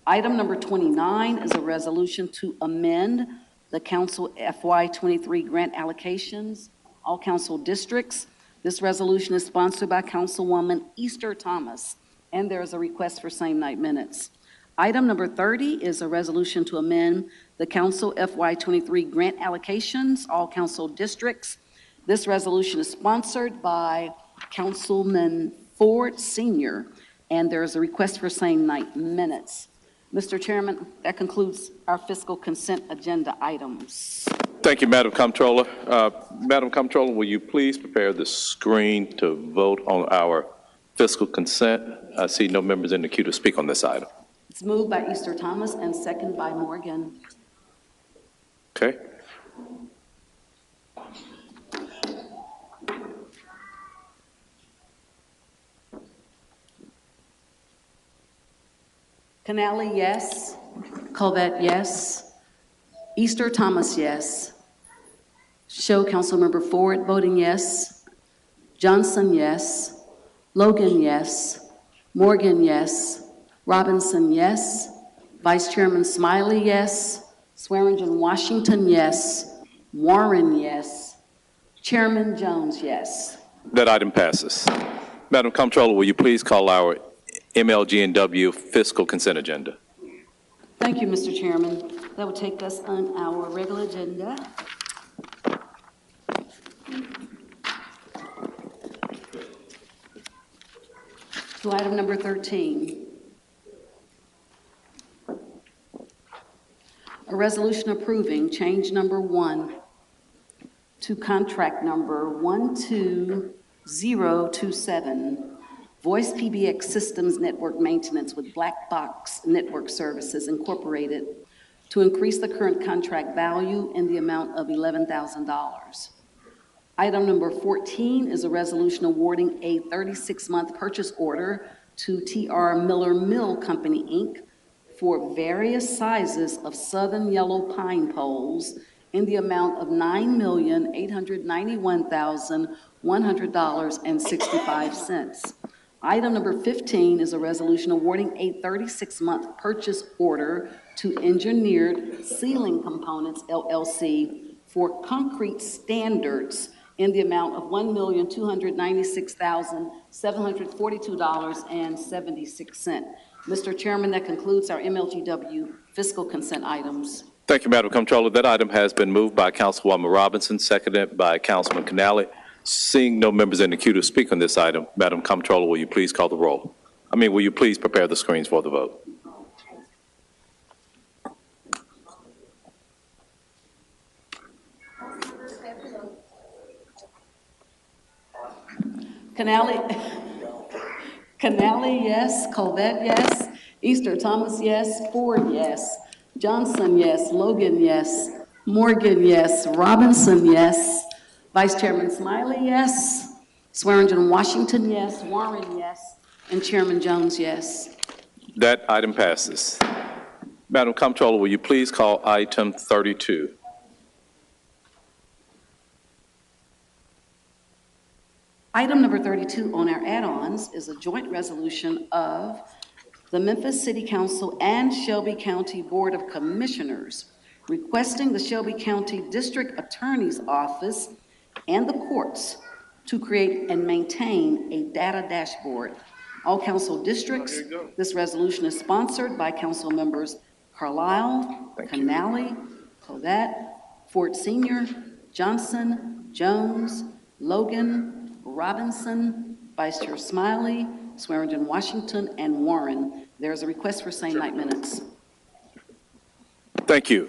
Item number 29 is a resolution to amend the council FY23 grant allocations. All council districts, this resolution is sponsored by Councilwoman Easter Thomas, and there is a request for same night minutes. Item number 30 is a resolution to amend the council FY23 grant allocations, all council districts. This resolution is sponsored by Councilman Ford Sr., and there is a request for same night minutes. Mr. Chairman, that concludes our fiscal consent agenda items. Thank you, Madam Comptroller. Madam Comptroller, will you please prepare the screen to vote on our fiscal consent? I see no members in the queue to speak on this item. It's moved by Easter Thomas and second by Morgan. Okay. Canali, yes. Colvett, yes. Easter Thomas, yes. Show Councilmember Ford voting yes. Johnson, yes. Logan, yes. Morgan, yes. Robinson, yes. Vice Chairman Smiley, yes. Swearingen Washington, yes. Warren, yes. Chairman Jones, yes. That item passes. Madam Comptroller, will you please call our MLGW fiscal consent agenda? Thank you, Mr. Chairman. That will take us on our regular agenda. To item number 13. A resolution approving change number 1 to contract number 12027, Voice PBX Systems Network Maintenance with Black Box Network Services Incorporated, to increase the current contract value in the amount of $11,000. Item number 14 is a resolution awarding a 36-month purchase order to TR Miller Mill Company, Inc. for various sizes of southern yellow pine poles in the amount of $9,891,100.65. Item number 15 is a resolution awarding a 36-month purchase order to Engineered Ceiling Components, LLC, for concrete standards in the amount of $1,296,742.76. Mr. Chairman, that concludes our MLGW fiscal consent items. Thank you, Madam Comptroller. That item has been moved by Councilwoman Robinson, seconded by Councilman Canali. Seeing no members in the queue to speak on this item, Madam Comptroller, will you please call the roll? Will you please prepare the screens for the vote? Canali, yes. Colvett, yes. Easter Thomas, yes. Ford, yes. Johnson, yes. Logan, yes. Morgan, yes. Robinson, yes. Vice Chairman Smiley, yes. Swearingen Washington, yes. Warren, yes. And Chairman Jones, yes. That item passes. Madam Comptroller, will you please call item 32? Item number 32 on our add-ons is a joint resolution of the Memphis City Council and Shelby County Board of Commissioners requesting the Shelby County District Attorney's Office and the courts to create and maintain a data dashboard. All council districts, this resolution is sponsored by council members Carlisle, Canale, Covett, Fort Senior, Johnson, Jones, Logan, Robinson, Vice Chair Smiley, Swearingen, Washington, and Warren. There is a request for same night minutes. Thank you.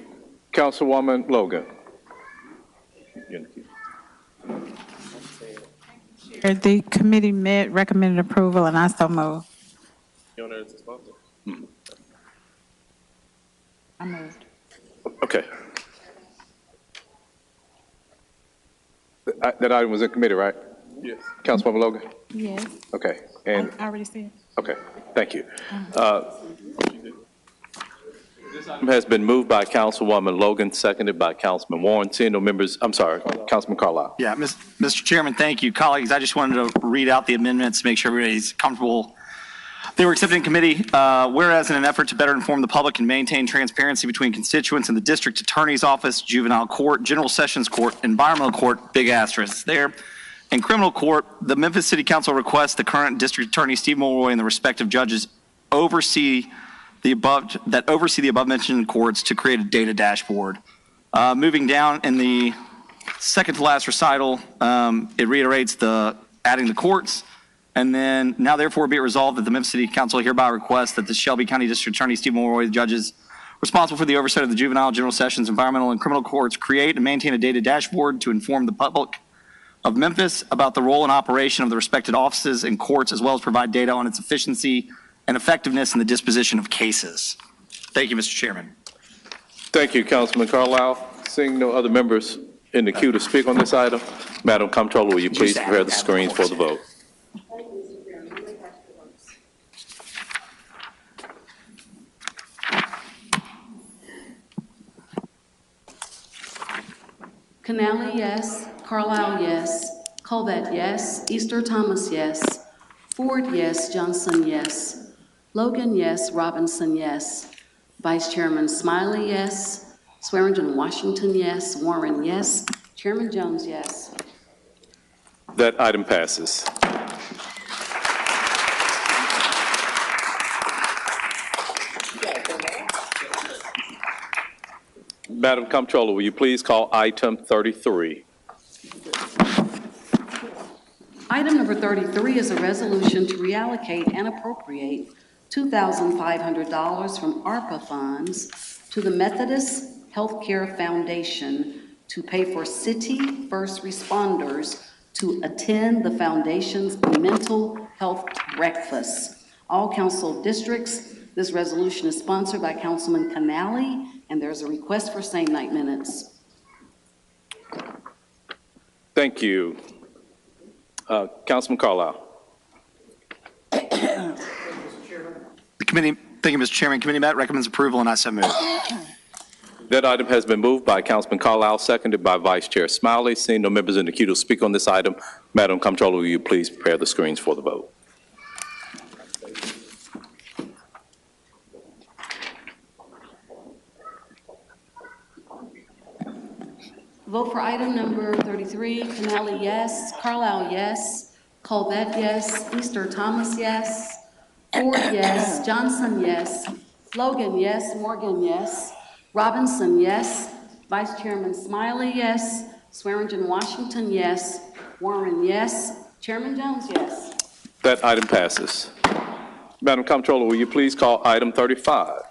Councilwoman Logan. The committee met, recommended approval, and I so move. I moved. Okay. That item was in committee, right? Yes. Councilwoman Logan? Yes. Okay. And I already said. okay, thank you. This item has been moved by Councilwoman Logan, seconded by Councilman Warren. Seeing no members, I'm sorry, Councilman Carlisle. Yeah, Mr. Chairman, thank you. Colleagues, I just wanted to read out the amendments to make sure everybody's comfortable. They were accepted in committee. Whereas in an effort to better inform the public and maintain transparency between constituents in the district attorney's office, juvenile court, general sessions court, environmental court, big asterisks there, and criminal court, the Memphis City Council requests the current district attorney, Steve Mulroy, and the respective judges oversee the above mentioned courts to create a data dashboard. Moving down in the second to last recital, it reiterates adding the courts. And then now therefore be it resolved that the Memphis City Council hereby requests that the Shelby County District Attorney Steve Mulroy, the judges responsible for the oversight of the juvenile, general sessions, environmental, and criminal courts create and maintain a data dashboard to inform the public of Memphis about the role and operation of the respected offices and courts, as well as provide data on its efficiency and effectiveness in the disposition of cases. Thank you, Mr. Chairman. Thank you, Councilman Carlisle. Seeing no other members in the queue to speak on this item, Madam Comptroller, will you please prepare the screens for the vote? Canale, yes. Carlisle, yes. Covett, yes. Easter Thomas, yes. Ford, yes. Johnson, yes. Logan, yes. Robinson, yes. Vice Chairman Smiley, yes. Swearingen, Washington, yes. Warren, yes. Chairman Jones, yes. That item passes. Madam Comptroller, will you please call item 33? Item number 33 is a resolution to reallocate and appropriate $2,500 from ARPA funds to the Methodist Healthcare Foundation to pay for city first responders to attend the foundation's mental health breakfast. All council districts, this resolution is sponsored by Councilman Canale, and there's a request for same night minutes. Thank you. Councilman Carlisle. The committee, thank you, Mr. Chairman. Committee met, recommends approval, and I so move. That item has been moved by Councilman Carlisle, seconded by Vice Chair Smiley. Seeing no members in the queue to speak on this item, Madam Comptroller, will you please prepare the screens for the vote? Vote for item number 33. Canale, yes. Carlisle, yes. Covett, yes. Easter Thomas, yes. Ford, yes. Johnson, yes. Logan, yes. Morgan, yes. Robinson, yes. Vice Chairman Smiley, yes. Swearingen, Washington, yes. Warren, yes. Chairman Jones, yes. That item passes. Madam Comptroller, will you please call item 35?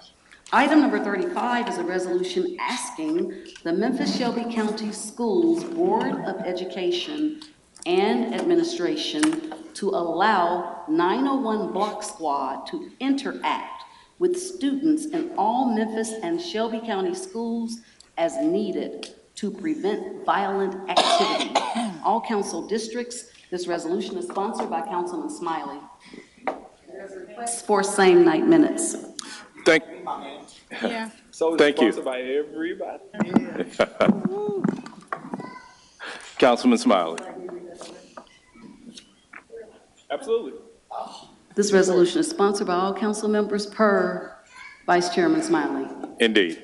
Item number 35 is a resolution asking the Memphis Shelby County Schools Board of Education and Administration to allow 901 Block Squad to interact with students in all Memphis and Shelby County schools as needed to prevent violent activity. All council districts, this resolution is sponsored by Councilman Smiley. There's a request for same night minutes. Thank So it's Thank you. sponsored by everybody. Councilman Smiley. Absolutely. This resolution is sponsored by all council members per Vice Chairman Smiley. Indeed.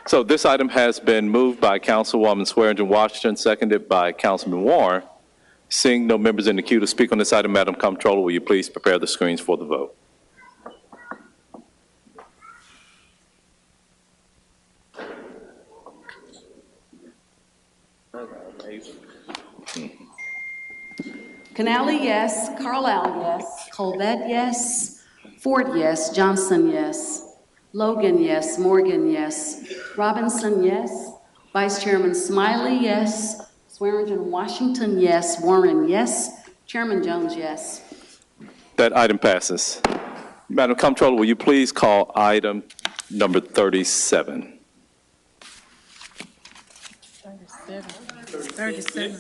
So this item has been moved by Councilwoman Swearingen Washington, seconded by Councilman Warren. Seeing no members in the queue to speak on this item, Madam Comptroller, will you please prepare the screens for the vote? Canali, yes. Carlisle, yes. Colvett, yes. Ford, yes. Johnson, yes. Logan, yes. Morgan, yes. Robinson, yes. Vice Chairman Smiley, yes. Swearingen Washington, yes. Warren, yes. Chairman Jones, yes. That item passes. Madam Comptroller, will you please call item number 37? 37.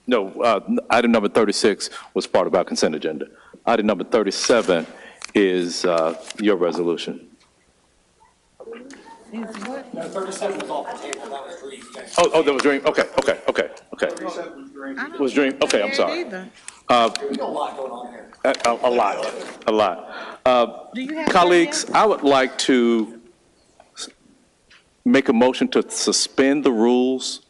No, item number 36 was part of our consent agenda. Item number 37 is your resolution. No, 37 was off the table, that was Dream. Oh, that was Dream? Okay. Was Dream? Okay, I'm sorry. There's a lot going on here. A lot. Colleagues, I would like to make a motion to suspend the rules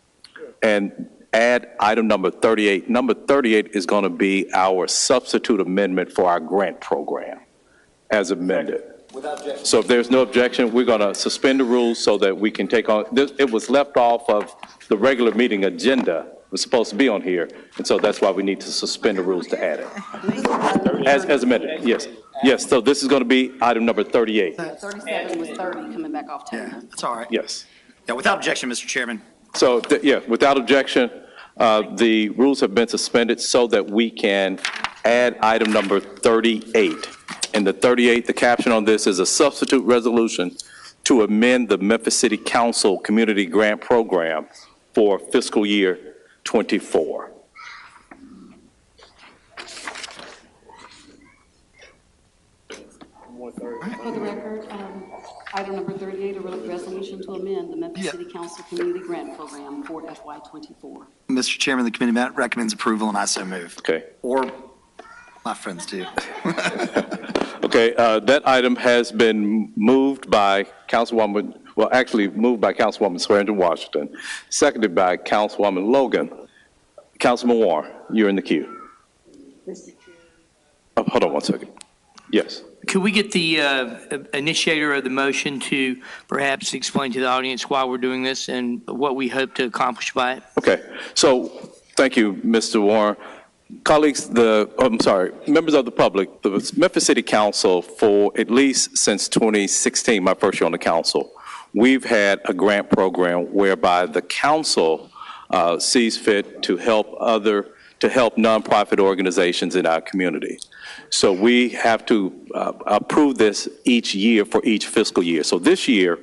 and add item number 38. Number 38 is going to be our substitute amendment for our grant program as amended. Without objection. So if there's no objection, we're going to suspend the rules so that we can take on, it was left off of the regular meeting agenda. It was supposed to be on here, and so that's why we need to suspend the rules to add it. As amended, yes. Yes, so this is going to be item number 38. 37 was 30 coming back off table. Yeah, that's all right. Yes. Yeah, without objection, Mr. Chairman. So, without objection, the rules have been suspended so that we can add item number 38. And the 38, the caption on this is a substitute resolution to amend the Memphis City Council Community Grant Program for fiscal year 24. For the record, item number 38, a resolution to amend the Memphis City Council Community Grant Program for FY24. Mr. Chairman, the committee recommends approval, and I so move. Okay. Or my friends do. Okay, that item has been moved by Councilwoman, well, actually moved by Councilwoman Swearingen Washington, seconded by Councilwoman Logan. Councilman Warren, you're in the queue. Oh, hold on one second. Yes. Could we get the initiator of the motion to perhaps explain to the audience why we're doing this and what we hope to accomplish by it? Okay, so thank you, Mr. Warren. Colleagues, members of the public, the Memphis City Council, for at least since 2016, my first year on the council, we've had a grant program whereby the council sees fit to help nonprofit organizations in our community. So we have to approve this each year for each fiscal year. So this year,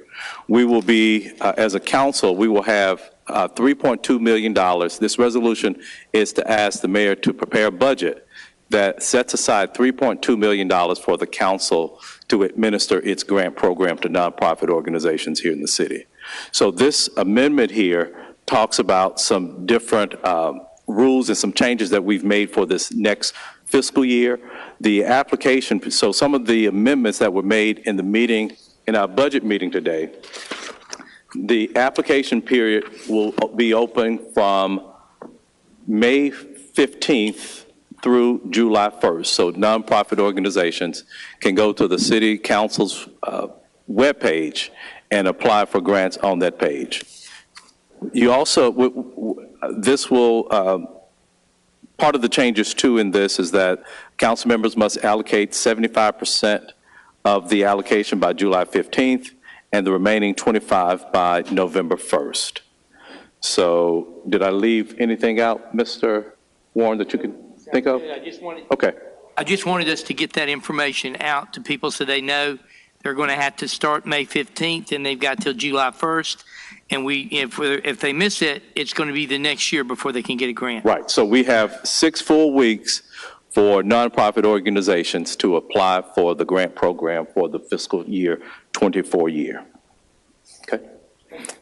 we will be, as a council, we will have $3.2 million. This resolution is to ask the mayor to prepare a budget that sets aside $3.2 million for the council to administer its grant program to nonprofit organizations here in the city. So this amendment here talks about some different rules and some changes that we've made for this next fiscal year. The application, so some of the amendments that were made in the meeting, in our budget meeting today, the application period will be open from May 15th through July 1st. So nonprofit organizations can go to the City Council's webpage and apply for grants on that page. You also, this will, part of the changes too in this is that council members must allocate 75% of the allocation by July 15th and the remaining 25 by November 1st. So did I leave anything out, Mr. Warren, that you can think of? Okay. I just wanted us to get that information out to people so they know they're going to have to start May 15th and they've got till July 1st. And if they miss it, it's going to be the next year before they can get a grant. Right. So we have 6 full weeks for nonprofit organizations to apply for the grant program for the fiscal year 24 year. Okay.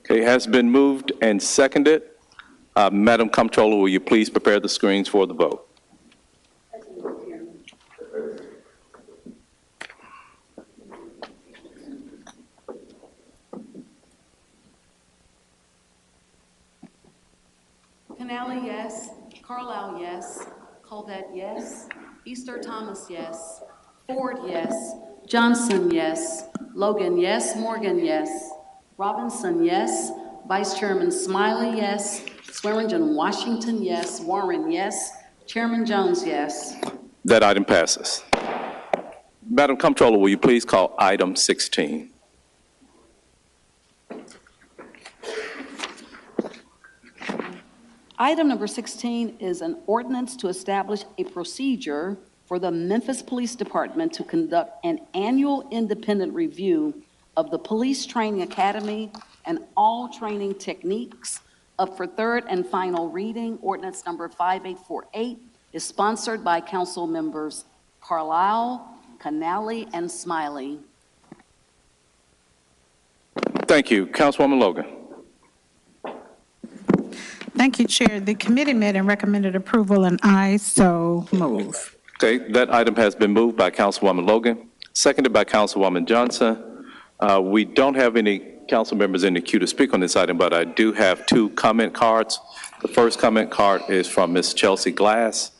Okay. It has been moved and seconded. Madam Comptroller, will you please prepare the screens for the vote? Canali, yes. Carlisle, yes. Colvette, yes. Easter Thomas, yes. Ford, yes. Johnson, yes. Logan, yes. Morgan, yes. Robinson, yes. Vice Chairman Smiley, yes. Swearingen Washington, yes. Warren, yes. Chairman Jones, yes. That item passes. Madam Comptroller, will you please call item 16? Item number 16 is an ordinance to establish a procedure for the Memphis Police Department to conduct an annual independent review of the Police Training Academy and all training techniques. Up for third and final reading, ordinance number 5848 is sponsored by Council members Carlisle, Canali, and Smiley. Thank you. Councilwoman Logan. Thank you, Chair. The committee met and recommended approval, and I so move. Okay, that item has been moved by Councilwoman Logan, seconded by Councilwoman Johnson. We don't have any council members in the queue to speak on this item, but I do have two comment cards. The first comment card is from Ms. Chelsea Glass,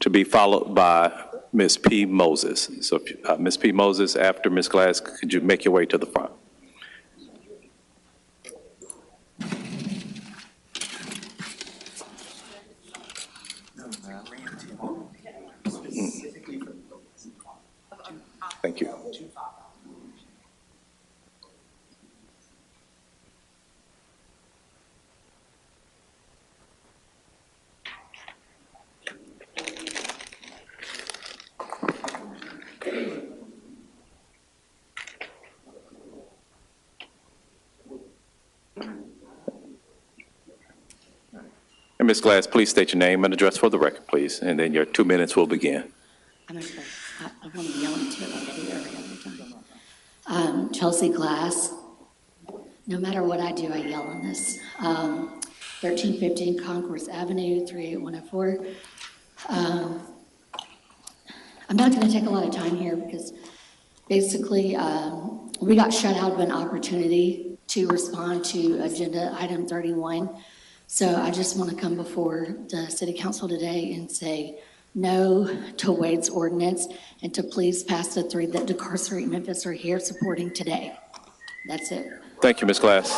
to be followed by Ms. P. Moses. So, Ms. P. Moses, after Ms. Glass, could you make your way to the front? Thank you. And Ms. Glass, please state your name and address for the record, please, and then your 2 minutes will begin. I'm sorry. I want to yell into it like I do every other time. Chelsea Glass. No matter what I do, I yell on this. 1315 Concourse Avenue, 38104. I'm not going to take a lot of time here because basically we got shut out of an opportunity to respond to agenda item 31. So I just want to come before the City Council today and say no to Wade's ordinance and to please pass the three that Decarcerate Memphis are here supporting today. That's it. Thank you, Ms. Glass.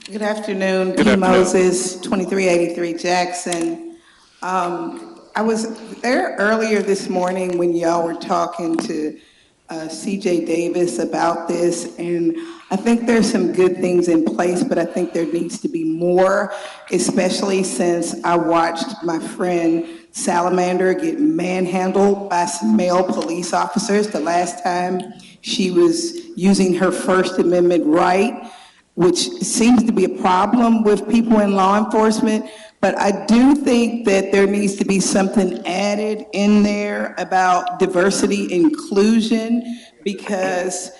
Good afternoon, Good P. afternoon. Moses, 2383 Jackson. I was there earlier this morning when y'all were talking to CJ Davis about this, and I think there's some good things in place, but I think there needs to be more, especially since I watched my friend Salamander get manhandled by some male police officers the last time she was using her First Amendment right, which seems to be a problem with people in law enforcement. But I do think that there needs to be something added in there about diversity inclusion, because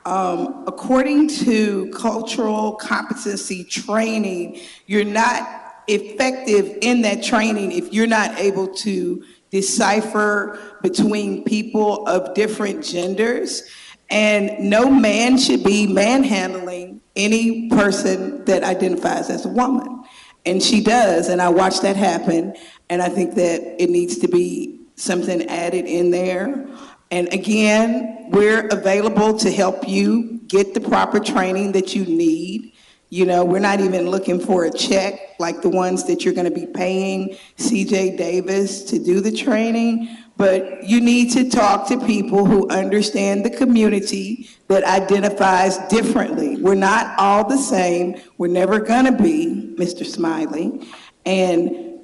according to cultural competency training, you're not effective in that training if you're not able to decipher between people of different genders. And no man should be manhandling any person that identifies as a woman. And she does, and I watched that happen, and I think that it needs to be something added in there. And again, we're available to help you get the proper training that you need. You know, we're not even looking for a check like the ones that you're gonna be paying CJ Davis to do the training, but you need to talk to people who understand the community that identifies differently. We're not all the same. We're never gonna be, Mr. Smiley. And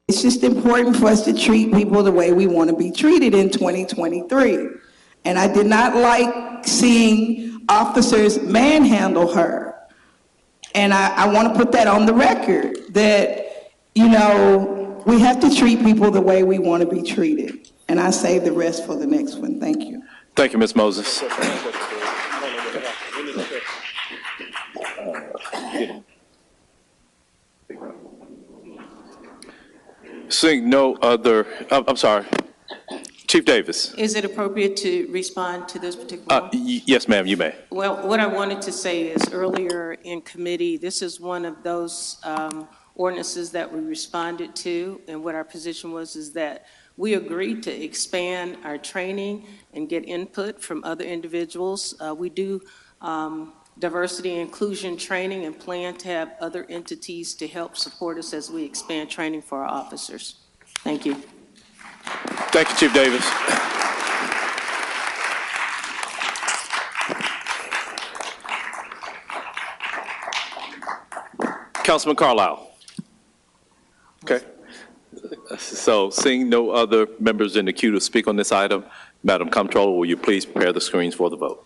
it's just important for us to treat people the way we want to be treated in 2023. And I did not like seeing officers manhandle her. And I want to put that on the record, that, you know, we have to treat people the way we want to be treated. And I save the rest for the next one. Thank you. Thank you, Ms. Moses. Seeing no other, I'm sorry, Chief Davis. Is it appropriate to respond to this particular one? Yes, ma'am, you may. Well, what I wanted to say is earlier in committee, this is one of those ordinances that we responded to, and what our position was is that we agreed to expand our training and get input from other individuals. We do diversity and inclusion training and plan to have other entities to help support us as we expand training for our officers. Thank you. Thank you, Chief Davis. Councilman Carlisle. Okay. So seeing no other members in the queue to speak on this item, Madam Comptroller, will you please prepare the screens for the vote?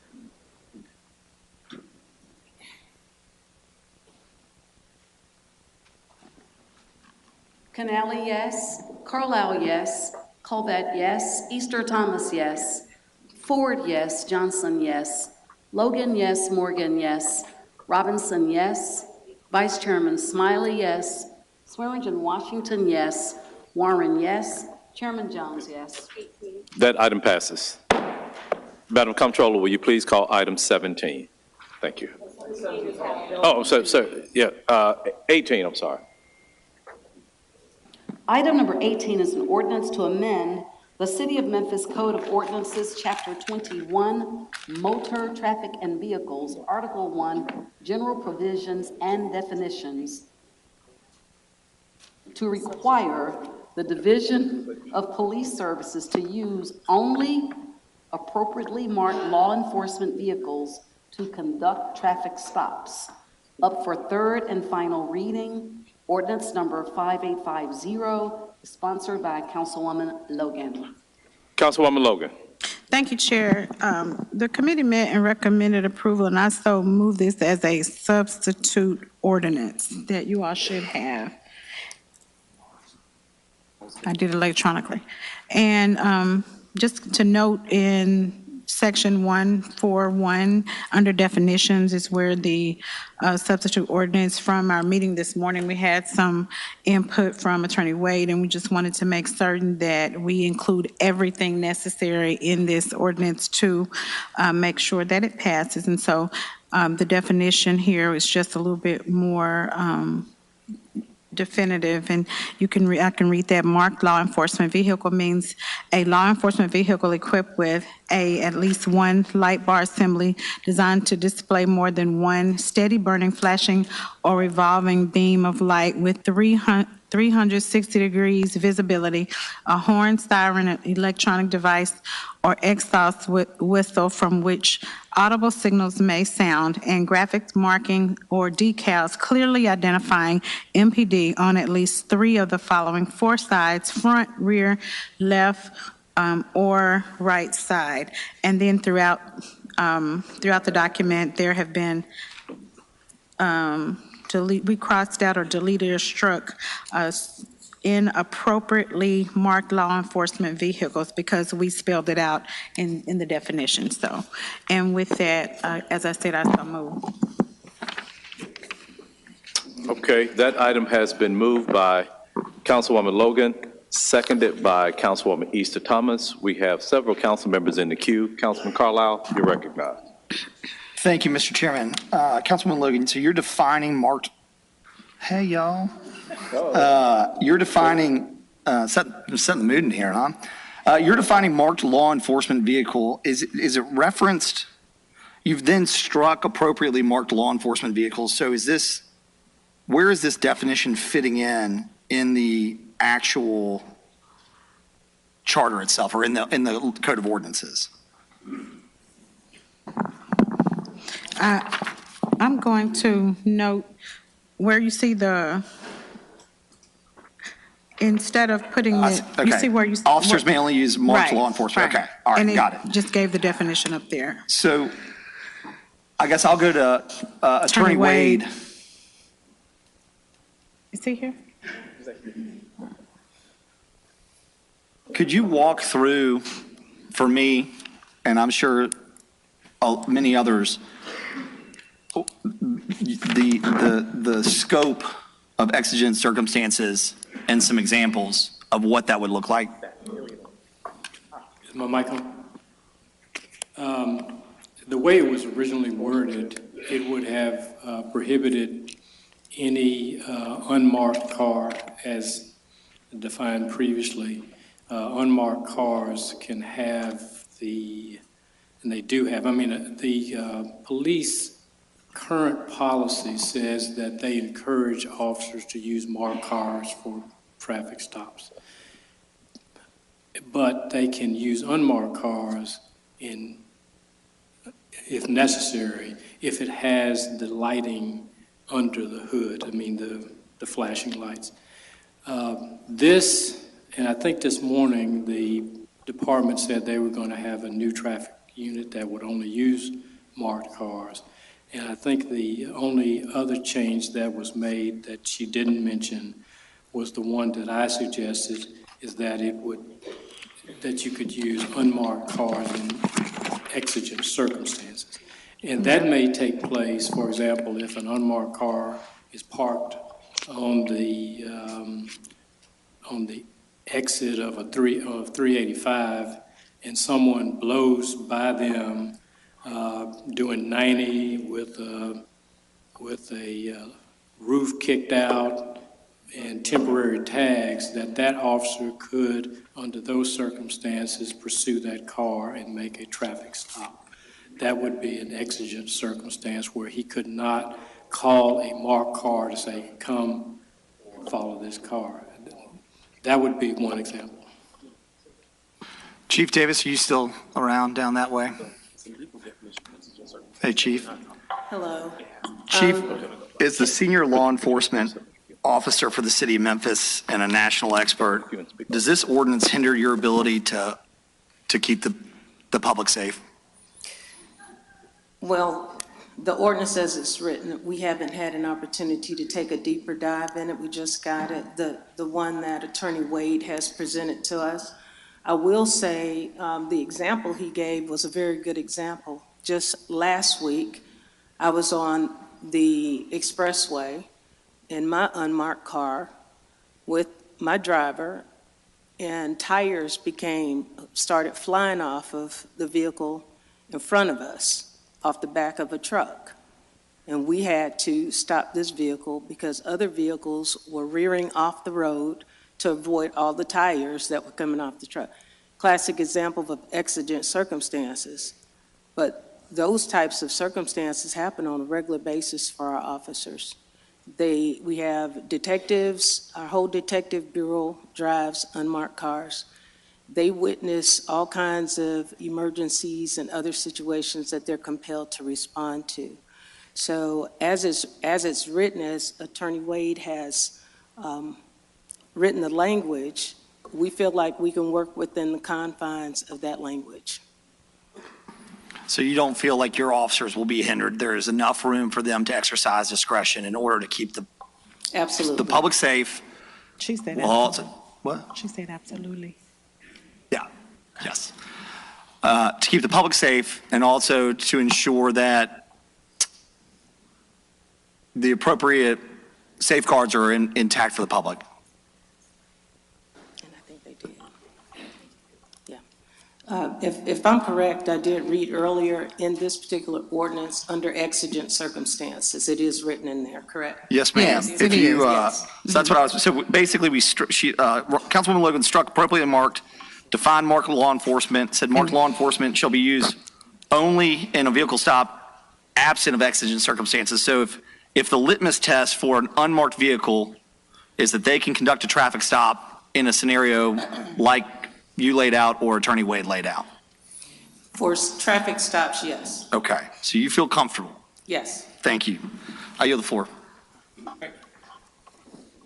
Canali, yes. Carlisle, yes. Colvett, yes. Easter Thomas, yes. Ford, yes. Johnson, yes. Logan, yes. Morgan, yes. Robinson, yes. Vice Chairman Smiley, yes. Swearingen Washington, yes. Warren, yes. Chairman Jones, yes. That item passes. Madam Comptroller, will you please call item 17? Thank you. Oh, yeah, 18, I'm sorry. Item number 18 is an ordinance to amend the City of Memphis Code of Ordinances, Chapter 21, Motor, Traffic, and Vehicles, Article 1, General Provisions and Definitions, to require the Division of Police Services to use only appropriately marked law enforcement vehicles to conduct traffic stops. Up for third and final reading, ordinance number 5850, sponsored by Councilwoman Logan. Councilwoman Logan. Thank you, Chair. The committee met and recommended approval, and I so move this as a substitute ordinance that you all should have. I did it electronically. And just to note, in Section 141, under definitions, is where the substitute ordinance from our meeting this morning, we had some input from Attorney Wade, and we just wanted to make certain that we include everything necessary in this ordinance to make sure that it passes. And so the definition here is just a little bit more definitive, and I can read that. Marked law enforcement vehicle means a law enforcement vehicle equipped with at least one light bar assembly designed to display more than one steady burning, flashing, or revolving beam of light with 360 degrees visibility, a horn, siren, an electronic device, or exhaust whistle from which audible signals may sound, and graphics marking or decals clearly identifying MPD on at least 3 of the following 4 sides: front, rear, left, or right side. And then throughout the document, there have been we crossed out or deleted or struck inappropriately marked law enforcement vehicles because we spelled it out in the definition. So, and with that, as I said, I so move. Okay, that item has been moved by Councilwoman Logan, seconded by Councilwoman Easter Thomas. We have several council members in the queue. Councilman Carlisle, you're recognized. Thank you, Mr. Chairman. Councilman Logan, so you're defining marked, hey, y'all. You're defining, setting the mood in here, huh? You're defining marked law enforcement vehicle. Is it referenced? You've then struck appropriately marked law enforcement vehicles. So where is this definition fitting in the actual charter itself, or in the Code of Ordinances? I'm going to note where you see instead of putting it, okay. You see where you... Officers may only use marked law enforcement. Right. Okay, all right, got it. Just gave the definition up there. So I guess I'll go to Attorney Wade. Is he here? Could you walk through, for me, and I'm sure many others, the scope of exigent circumstances and some examples of what that would look like? Is my mic on? The way it was originally worded, it would have prohibited any unmarked car as defined previously. Unmarked cars can have and they do have, the police current policy says that they encourage officers to use marked cars for traffic stops. But they can use unmarked cars if necessary, if it has the lighting under the hood, the flashing lights. And I think this morning, the department said they were going to have a new traffic unit that would only use marked cars. And I think the only other change that was made that she didn't mention was the one that I suggested, is that that you could use unmarked cars in exigent circumstances. And that may take place, for example, if an unmarked car is parked on the exit of 385 and someone blows by them doing 90 with a roof kicked out and temporary tags, that officer could, under those circumstances, pursue that car and make a traffic stop. That would be an exigent circumstance where he could not call a marked car to say, come follow this car. That would be one example. Chief Davis, are you still around down that way? Hey, Chief. Hello. Chief, is the senior law enforcement officer for the city of Memphis and a national expert, does this ordinance hinder your ability to keep the public safe? Well, the ordinance as it's written, we haven't had an opportunity to take a deeper dive in it. We just got it, the one that Attorney Wade has presented to us. I will say the example he gave was a very good example. Just last week, I was on the expressway in my unmarked car with my driver, and tires started flying off of the vehicle in front of us, off the back of a truck. And we had to stop this vehicle because other vehicles were rearing off the road to avoid all the tires that were coming off the truck. Classic example of exigent circumstances. But those types of circumstances happen on a regular basis for our officers. We have detectives, our whole detective bureau drives unmarked cars. They witness all kinds of emergencies and other situations that they're compelled to respond to. So as it's written, as Attorney Wade has written the language, we feel like we can work within the confines of that language. So you don't feel like your officers will be hindered? There is enough room for them to exercise discretion in order to keep the public safe? She said absolutely. What? She said absolutely. Yeah, yes. To keep the public safe and also to ensure that the appropriate safeguards are intact for the public. And I think they did. Yeah. If I'm correct, I did read earlier in this particular ordinance under exigent circumstances. It is written in there, correct? Yes, ma'am. Yes, it is, yes. So that's what I was. So basically, Councilwoman Logan struck appropriately marked, defined marked law enforcement, said marked law enforcement shall be used only in a vehicle stop absent of exigent circumstances. So if the litmus test for an unmarked vehicle is that they can conduct a traffic stop in a scenario like you laid out or Attorney Wade laid out? For traffic stops, yes. Okay, so you feel comfortable? Yes. Thank you. I yield the floor.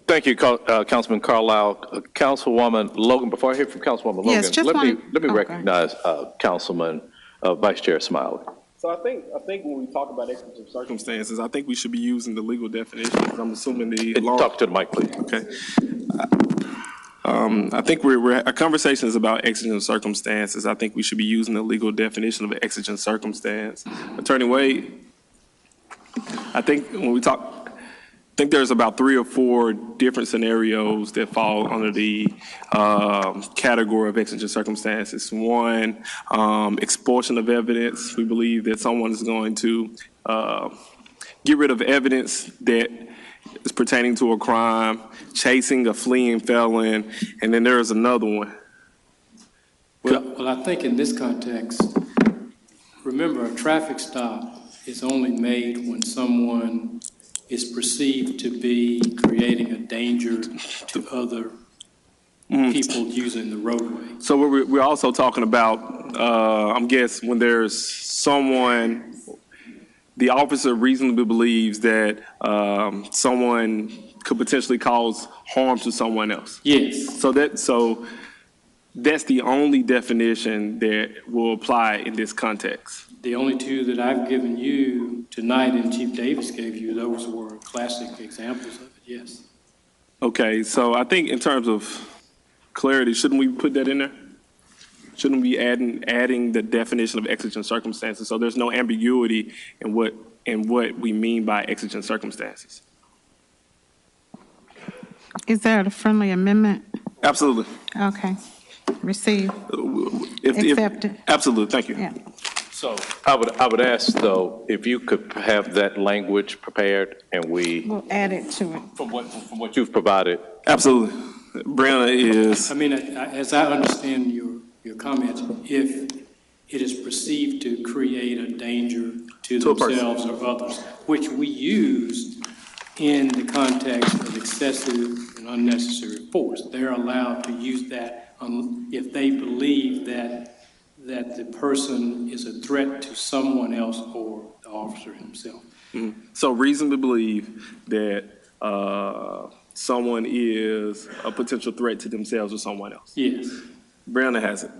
Thank you, Councilman Carlisle. Councilwoman Logan, before I hear from Councilwoman Logan, Yes, let me recognize Councilman Vice Chair Smiley. So I think when we talk about exigent circumstances, I think we should be using the legal definition, because I'm assuming the law. Talk to the mic, please. Okay. I think our conversation is about exigent circumstances. I think we should be using the legal definition of an exigent circumstance. Attorney Wade, I think when we talk, think there's about 3 or 4 different scenarios that fall under the category of exigent circumstances. One, expulsion of evidence. We believe that someone is going to get rid of evidence that is pertaining to a crime, chasing a fleeing felon, and then there is another one. Well, I think in this context, remember, a traffic stop is only made when someone is perceived to be creating a danger to other people using the roadway. So we're also talking about, I'm guessing, when there's someone, the officer reasonably believes that someone could potentially cause harm to someone else. Yes. So that's the only definition that will apply in this context. The only two that I've given you tonight and Chief Davis gave you, those were classic examples of it, yes. Okay, so I think in terms of clarity, shouldn't we put that in there? Shouldn't we be adding the definition of exigent circumstances so there's no ambiguity in what we mean by exigent circumstances? Is there a friendly amendment? Absolutely. Okay. Receive. If Accepted. Absolutely, thank you. Yeah. So I would ask, though, if you could have that language prepared and We'll add it to it. from what you've provided. Absolutely. Brianna is. I mean, as I understand your comments, if it is perceived to create a danger to themselves or others, which we use in the context of excessive and unnecessary force, they're allowed to use that if they believe that the person is a threat to someone else or the officer himself. Mm-hmm. So reason to believe that someone is a potential threat to themselves or someone else. Yes. Brianna has it.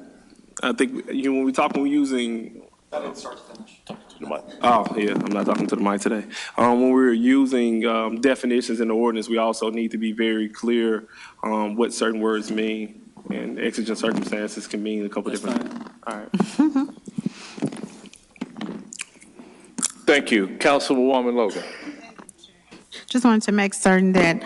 I think when we're using. Oh, yeah, I'm not talking to the mic today. When we're using definitions in the ordinance, we also need to be very clear on what certain words mean. And exigent circumstances can mean a couple different. All right. Thank you. Councilwoman Logan. Just wanted to make certain that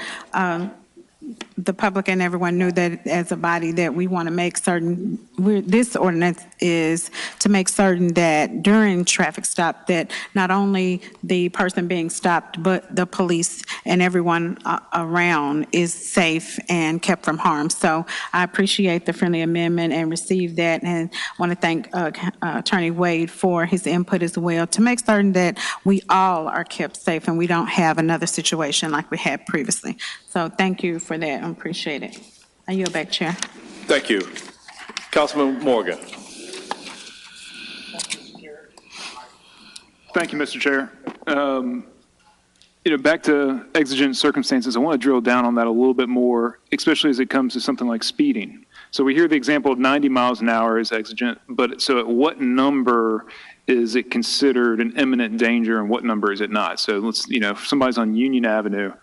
the public and everyone knew that as a body that we want to make certain, this ordinance is to make certain that during traffic stop that not only the person being stopped, but the police and everyone around is safe and kept from harm. So I appreciate the friendly amendment and receive that, and want to thank Attorney Wade for his input as well to make certain that we all are kept safe and we don't have another situation like we had previously. So thank you for that. I appreciate it. I yield back, Chair. Thank you. Councilman Morgan. Thank you, Mr. Chair. Back to exigent circumstances, I want to drill down on that a little bit more, especially as it comes to something like speeding. So we hear the example of 90 miles an hour is exigent, but so at what number is it considered an imminent danger and what number is it not? So let's, if somebody's on Union Avenue,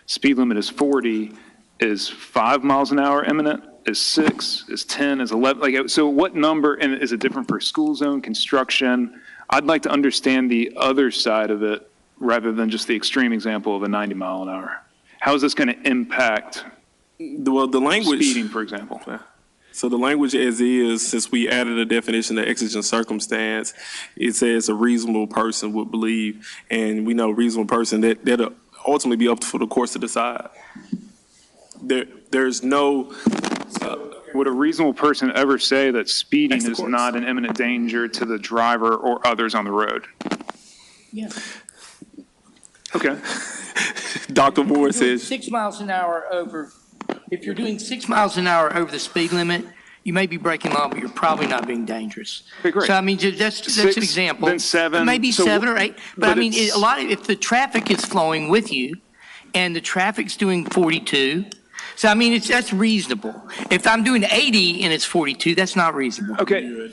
speed limit is 40, is 5 miles an hour imminent? Is 6? Is 10? Is 11? So what number, and is it different for school zone, construction? I'd like to understand the other side of it rather than just the extreme example of a 90 mile an hour. How is this going to impact the language, speeding, for example? So the language as is, since we added a definition of exigent circumstance, it says a reasonable person would believe, and we know reasonable person that'll ultimately be up for the courts to decide. There's no. Would a reasonable person ever say that speeding is not an imminent danger to the driver or others on the road? Yeah. Okay. Dr. Moore says 6 miles an hour over. If you're doing 6 miles an hour over the speed limit, you may be breaking law, but you're probably not being dangerous. Okay, great. So I mean, that's an example. Then 7. Maybe so 7 or 8. But I mean, if the traffic is flowing with you, and the traffic's doing 42. So, I mean, that's reasonable. If I'm doing 80 and it's 42, that's not reasonable. Okay.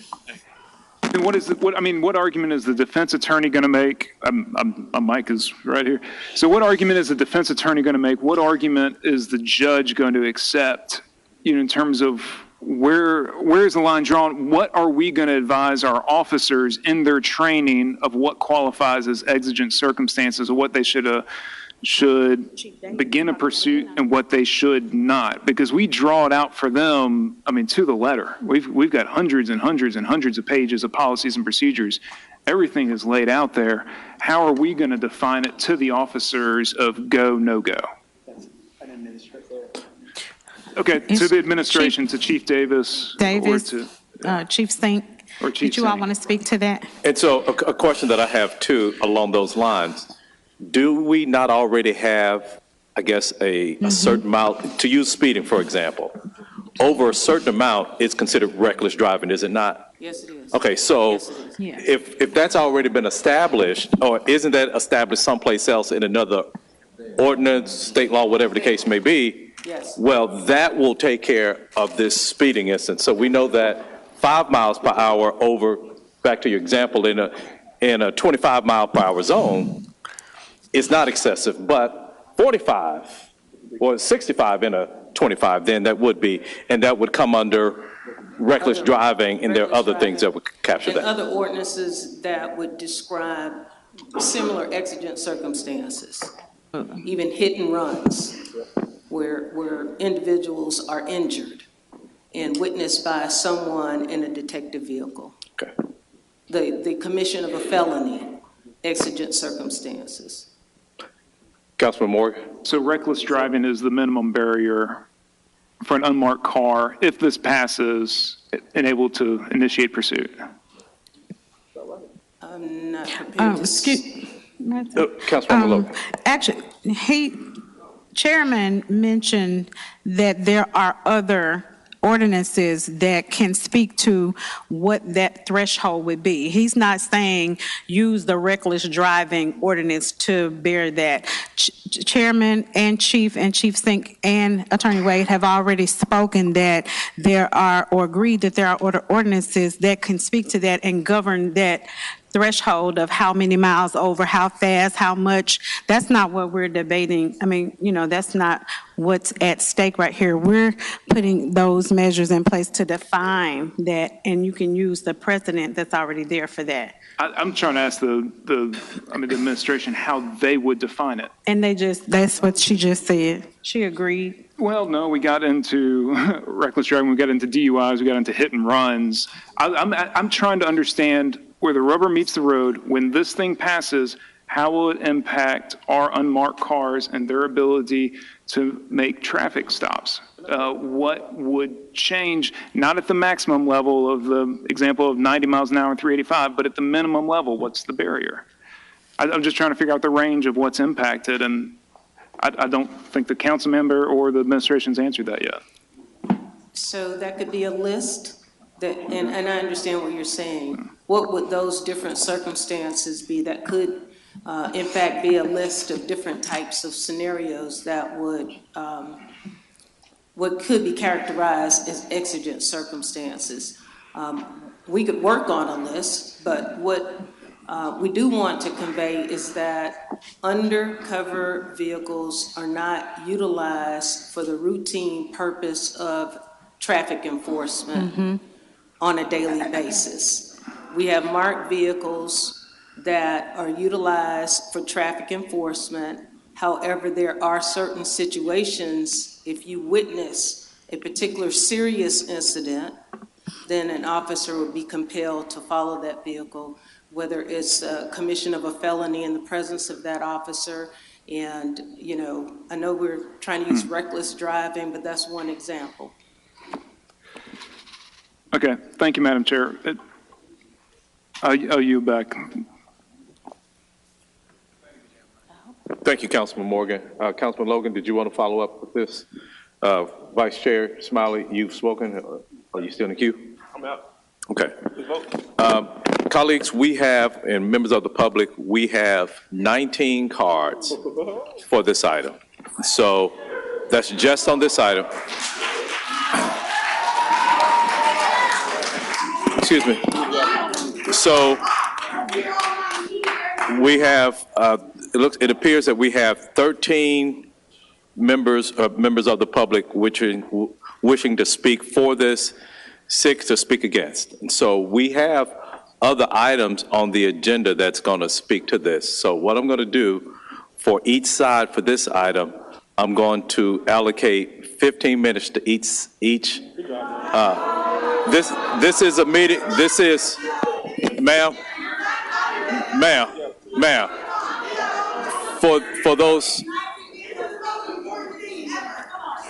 And what argument is the defense attorney going to make? My mic is right here. So what argument is the defense attorney going to make? What argument is the judge going to accept, in terms of where is the line drawn? What are we going to advise our officers in their training of what qualifies as exigent circumstances or what they should should begin a pursuit and what they should not, because we draw it out for them, I mean, to the letter. We've got hundreds and hundreds and hundreds of pages of policies and procedures. Everything is laid out there. How are we going to define it to the officers of go, no go? Okay, to the administration, to Chief Davis. Davis, or to, Chief Sink, or Chief did you all Sink. want to speak to that? And so a question that I have too along those lines, do we not already have, I guess, a certain amount, to use speeding, for example, over a certain amount, it's considered reckless driving, is it not? Yes, it is. Okay, so Yes, it is. if that's already been established, or isn't that established someplace else in another ordinance, state law, whatever the case may be? Yes. Well, that will take care of this speeding instance. So we know that 5 miles per hour over, back to your example, in a 25 mile per hour zone is not excessive, but 45 or 65 in a 25, then that would be, and that would come under reckless driving, and there are other things that would capture And that. other ordinances that would describe similar exigent circumstances, even hit and runs, where individuals are injured and witnessed by someone in a detective vehicle. Okay. The commission of a felony, exigent circumstances. Councilman Morgan? So reckless driving is the minimum barrier for an unmarked car, if this passes, and able to initiate pursuit. I'm not prepared to. Councilman Logan. Actually, Chairman mentioned that there are other ordinances that can speak to what that threshold would be. He's not saying use the reckless driving ordinance to bear that. Chairman and Chief Sink and Attorney Wade have already spoken that there are, or agreed that there are ordinances that can speak to that and govern that threshold of how many miles over, how fast, how much. That's not what we're debating. I mean, that's not what's at stake right here. We're putting those measures in place to define that, and you can use the precedent that's already there for that. I'm trying to ask the administration how they would define it. And that's what she just said. She agreed. Well, no, we got into reckless driving, we got into DUIs, we got into hit and runs. I'm trying to understand where the rubber meets the road. When this thing passes, how will it impact our unmarked cars and their ability to make traffic stops? What would change, not at the maximum level of the example of 90 miles an hour and 385, but at the minimum level, what's the barrier? I'm just trying to figure out the range of what's impacted, and I don't think the council member or the administration's answered that yet. So that could be a list that, and I understand what you're saying. What would those different circumstances be that could, in fact, be a list of different types of scenarios that would, what could be characterized as exigent circumstances? We could work on a list, but what we do want to convey is that undercover vehicles are not utilized for the routine purpose of traffic enforcement on a daily basis. We have marked vehicles that are utilized for traffic enforcement. However, there are certain situations, if you witness a particular serious incident, then an officer would be compelled to follow that vehicle, whether it's a commission of a felony in the presence of that officer. And, I know we're trying to use reckless driving, but that's one example. Okay, thank you, Madam Chair. You back. Thank you, Councilman Morgan. Councilman Logan, did you want to follow up with this? Vice Chair Smiley, you've spoken. Are you still in the queue? I'm out. Okay. Colleagues, we have, and members of the public, we have 19 cards for this item. So that's just on this item. Excuse me. So we have, it appears that we have 13 members of the public wishing to speak for this, 6 to speak against. And so we have other items on the agenda that's going to speak to this. So what I'm going to do, for each side for this item, I'm going to allocate 15 minutes to each. This is a meeting. This is, ma'am, for those.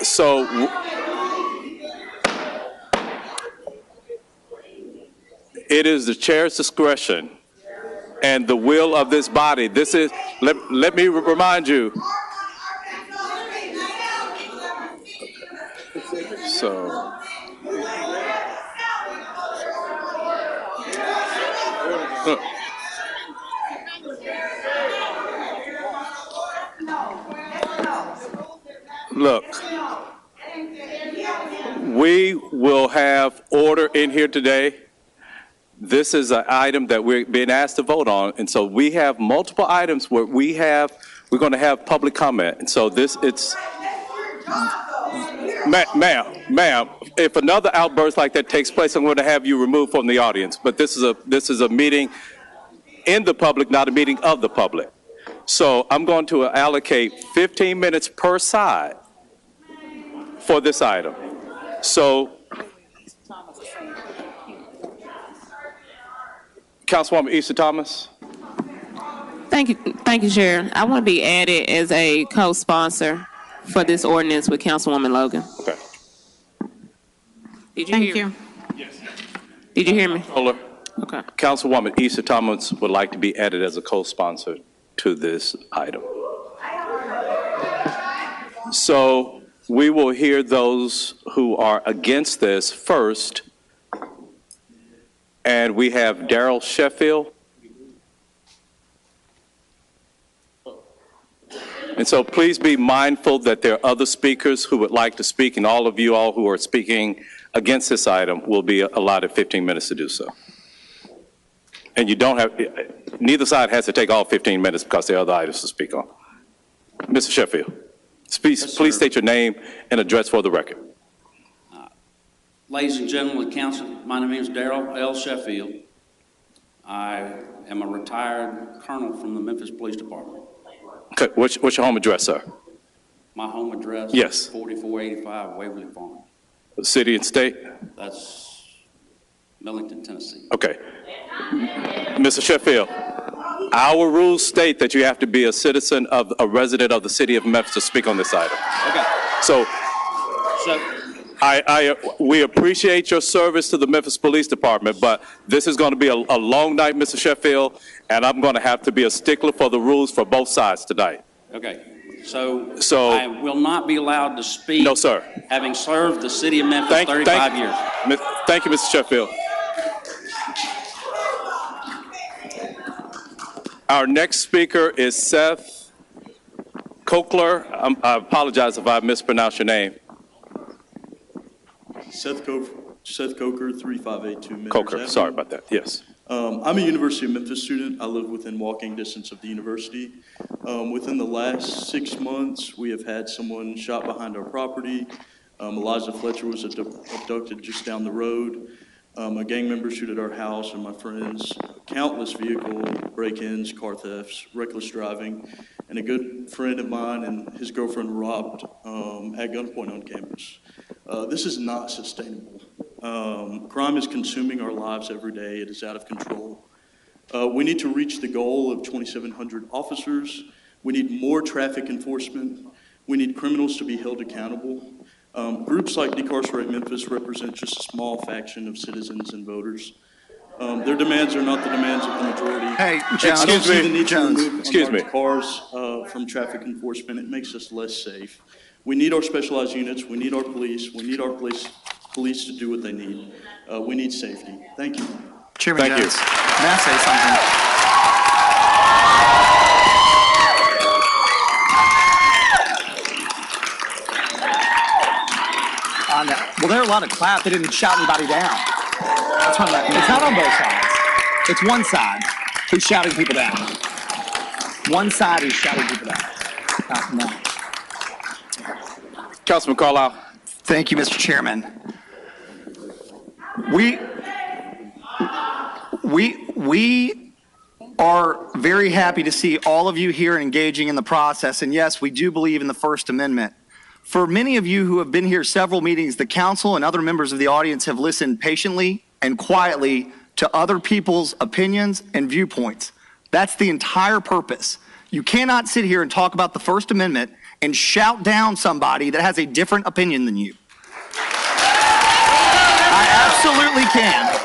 So. It is the chair's discretion and the will of this body. This is, let me remind you. So. Look, we will have order in here today. This is an item that we're being asked to vote on, and so we have multiple items where we're going to have public comment, and so ma'am, if another outburst like that takes place, I'm going to have you removed from the audience. But this is a meeting in the public, not a meeting of the public. So I'm going to allocate 15 minutes per side for this item. So. Councilwoman Easter Thomas. Thank you, Chair. I want to be added as a co-sponsor for this ordinance with Councilwoman Logan. Okay. Thank you. Yes. Did you hear me? Okay. Councilwoman Easter Thomas would like to be added as a co-sponsor to this item. So we will hear those who are against this first. And we have Daryl Sheffield. And so please be mindful that there are other speakers who would like to speak, and all of you all who are speaking against this item will be allotted 15 minutes to do so. And you don't have, neither side has to take all 15 minutes because there are other items to speak on. Mr. Sheffield, please state your name and address for the record. Ladies and gentlemen of the council, my name is Daryl L. Sheffield. I am a retired colonel from the Memphis Police Department. Okay, what's your home address, sir? My home address yes. is 4485 Waverly Farm. City and state? That's Millington, Tennessee. Okay. Mr. Sheffield, our rules state that you have to be a citizen of a resident of the city of Memphis to speak on this item. Okay. So we appreciate your service to the Memphis Police Department, but this is going to be a long night, Mr. Sheffield, and I'm going to have to be a stickler for the rules for both sides tonight. Okay. So I will not be allowed to speak. No, sir. Having served the city of Memphis 35 years. Thank you, Mr. Sheffield. Our next speaker is Seth Cochler. I apologize if I mispronounced your name. Seth Coker, 3582 Manners Coker, Avenue. sorry about that, yes. I'm a University of Memphis student. I live within walking distance of the university. Within the last 6 months, we have had someone shot behind our property. Eliza Fletcher was abducted just down the road. A gang member shoot at our house and my friends. Countless vehicle break-ins, car thefts, reckless driving, and a good friend of mine and his girlfriend robbed at gunpoint on campus. This is not sustainable. Crime is consuming our lives every day. It is out of control. We need to reach the goal of 2,700 officers. We need more traffic enforcement. We need criminals to be held accountable. Groups like Decarcerate Memphis represent just a small faction of citizens and voters. Their demands are not the demands of the majority. Hey, Jones, excuse me. Cars from traffic enforcement. It makes us less safe. We need our specialized units. We need our police. We need our police to do what they need. We need safety. Thank you. Chairman Thank Jones, you. may I say something? Well, there are a lot of claps. They didn't shout anybody down. That's what it's not on both sides. It's one side who's shouting people down. One side is shouting people down. No. Councilman Carlisle. Thank you, Mr. Chairman. We are very happy to see all of you here engaging in the process. And yes, we do believe in the First Amendment. For many of you who have been here several meetings, the council and other members of the audience have listened patiently and quietly to other people's opinions and viewpoints. That's the entire purpose. You cannot sit here and talk about the First Amendment and shout down somebody that has a different opinion than you. I absolutely can.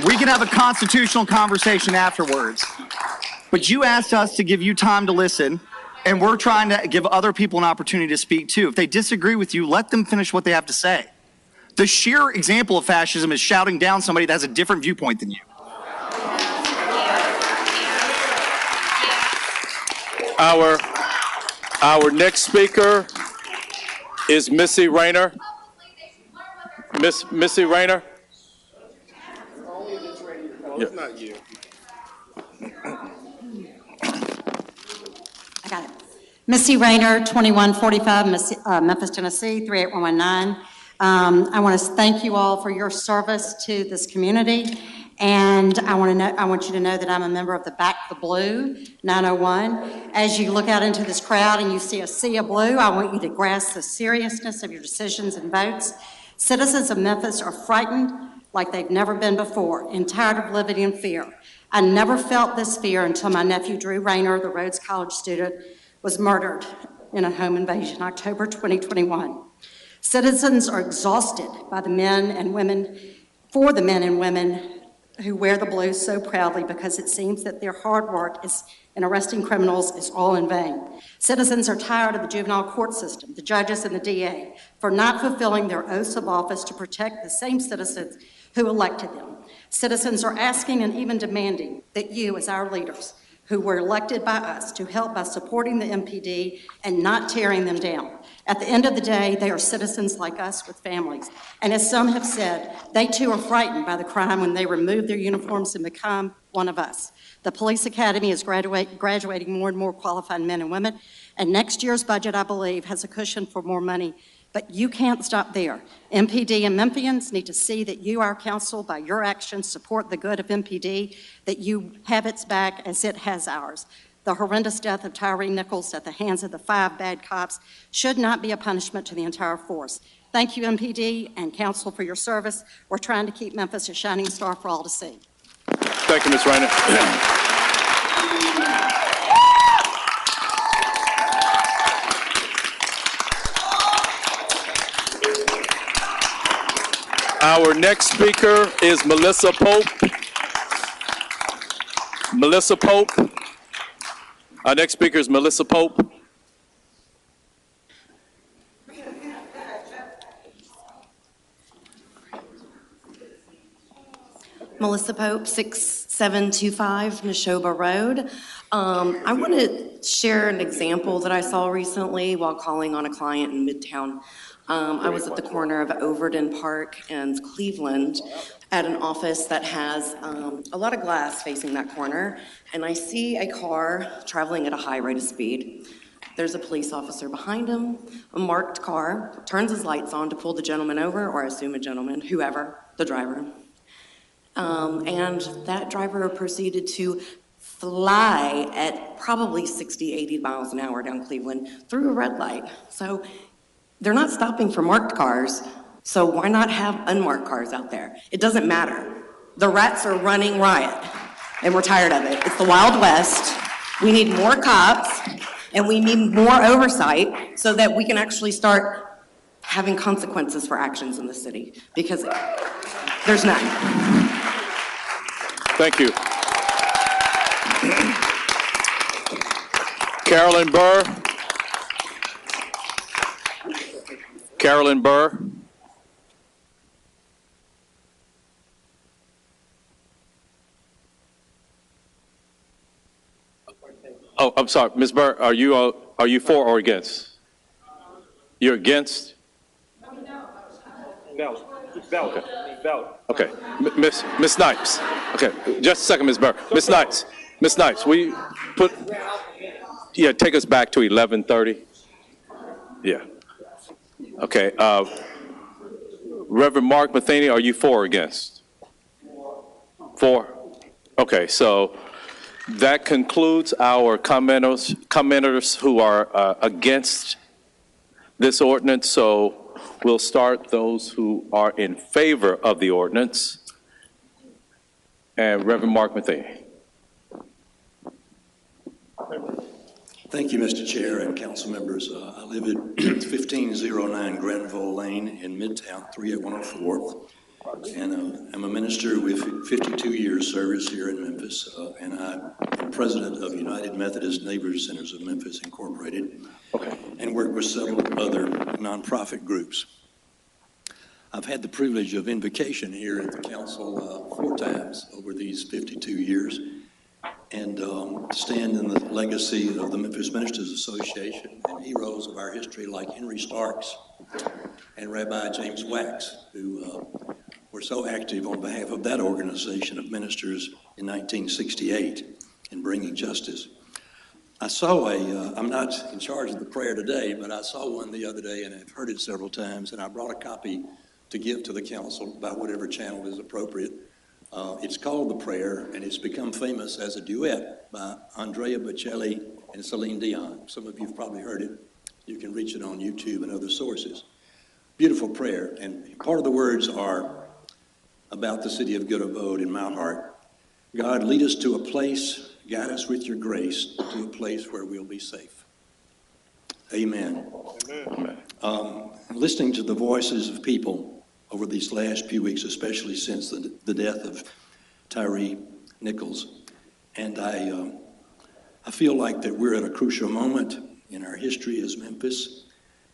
We can have a constitutional conversation afterwards, but you asked us to give you time to listen, and we're trying to give other people an opportunity to speak too. If they disagree with you, let them finish what they have to say. The sheer example of fascism is shouting down somebody that has a different viewpoint than you. Our next speaker is Missy Rayner. Missy Rayner. No, it's not you. I got it. Missy Rayner, 2145 Memphis, Tennessee, 38119. I want to thank you all for your service to this community. And I want you to know that I'm a member of the Back the Blue 901. As you look out into this crowd and you see a sea of blue, I want you to grasp the seriousness of your decisions and votes. Citizens of Memphis are frightened like they've never been before and tired of living in fear. I never felt this fear until my nephew Drew Rayner, the Rhodes College student, was murdered in a home invasion, October 2021. Citizens are exhausted by the men and women, for the men and women who wear the blue so proudly, because it seems that their hard work in arresting criminals is all in vain. Citizens are tired of the juvenile court system, the judges and the DA, for not fulfilling their oaths of office to protect the same citizens who elected them. Citizens are asking and even demanding that you, as our leaders, who were elected by us, to help by supporting the MPD and not tearing them down. At the end of the day, they are citizens like us with families. And as some have said, they too are frightened by the crime when they remove their uniforms and become one of us. The police academy is graduating more and more qualified men and women. And next year's budget, I believe, has a cushion for more money. But you can't stop there. MPD and Memphians need to see that you, our council, by your actions, support the good of MPD, that you have its back as it has ours. The horrendous death of Tyre Nichols at the hands of the 5 bad cops should not be a punishment to the entire force. Thank you, MPD and council, for your service. We're trying to keep Memphis a shining star for all to see. Thank you, Ms. Rayner. Our next speaker is Melissa Pope. Melissa Pope. Our next speaker is Melissa Pope. Melissa Pope, 6725 Neshoba Road. I want to share an example that I saw recently while calling on a client in Midtown. I was at the corner of Overton Park and Cleveland at an office that has a lot of glass facing that corner, and I see a car traveling at a high rate of speed. There's a police officer behind him, a marked car, turns his lights on to pull the gentleman over, or I assume a gentleman, whoever, the driver. And that driver proceeded to fly at probably 60, 80 miles an hour down Cleveland through a red light. So they're not stopping for marked cars, so why not have unmarked cars out there? It doesn't matter. The rats are running riot, and we're tired of it. It's the Wild West. We need more cops, and we need more oversight so that we can actually start having consequences for actions in the city, because there's none. Thank you. Carolyn Burr. Carolyn Burr. Oh, I'm sorry, Ms. Burr, are you for or against? You're against? No, it's valid. It's valid. Okay, Miss Snipes. Okay, just a second, Ms. Burr. Miss Snipes. Miss Snipes, we put, yeah, take us back to 11:30. Yeah. Okay. Reverend Mark Matheny, are you for or against? For? Okay, so that concludes our commenters who are against this ordinance. So we'll start those who are in favor of the ordinance. And Reverend Mark Matheny. Thank you, Mr. Chair and council members. I live at 1509 Granville Lane in Midtown, 38104. And I'm a minister with 52 years service here in Memphis. And I'm president of United Methodist Neighbors Centers of Memphis Incorporated. Okay. And work with several other nonprofit groups. I've had the privilege of invocation here at the council 4 times over these 52 years. And stand in the legacy of the Memphis Ministers Association and heroes of our history like Henry Starks and Rabbi James Wax, who were so active on behalf of that organization of ministers in 1968 in bringing justice. I saw I'm not in charge of the prayer today, but I saw one the other day and I've heard it several times, and I brought a copy to give to the council by whatever channel is appropriate. It's called The Prayer, and it's become famous as a duet by Andrea Bocelli and Celine Dion. Some of you have probably heard it. You can reach it on YouTube and other sources. Beautiful prayer, and part of the words are about the city of Good Abode in my heart. God, lead us to a place, guide us with your grace to a place where we'll be safe. Amen. Amen. Listening to the voices of people over these last few weeks, especially since the death of Tyre Nichols. And I feel like that we're at a crucial moment in our history as Memphis.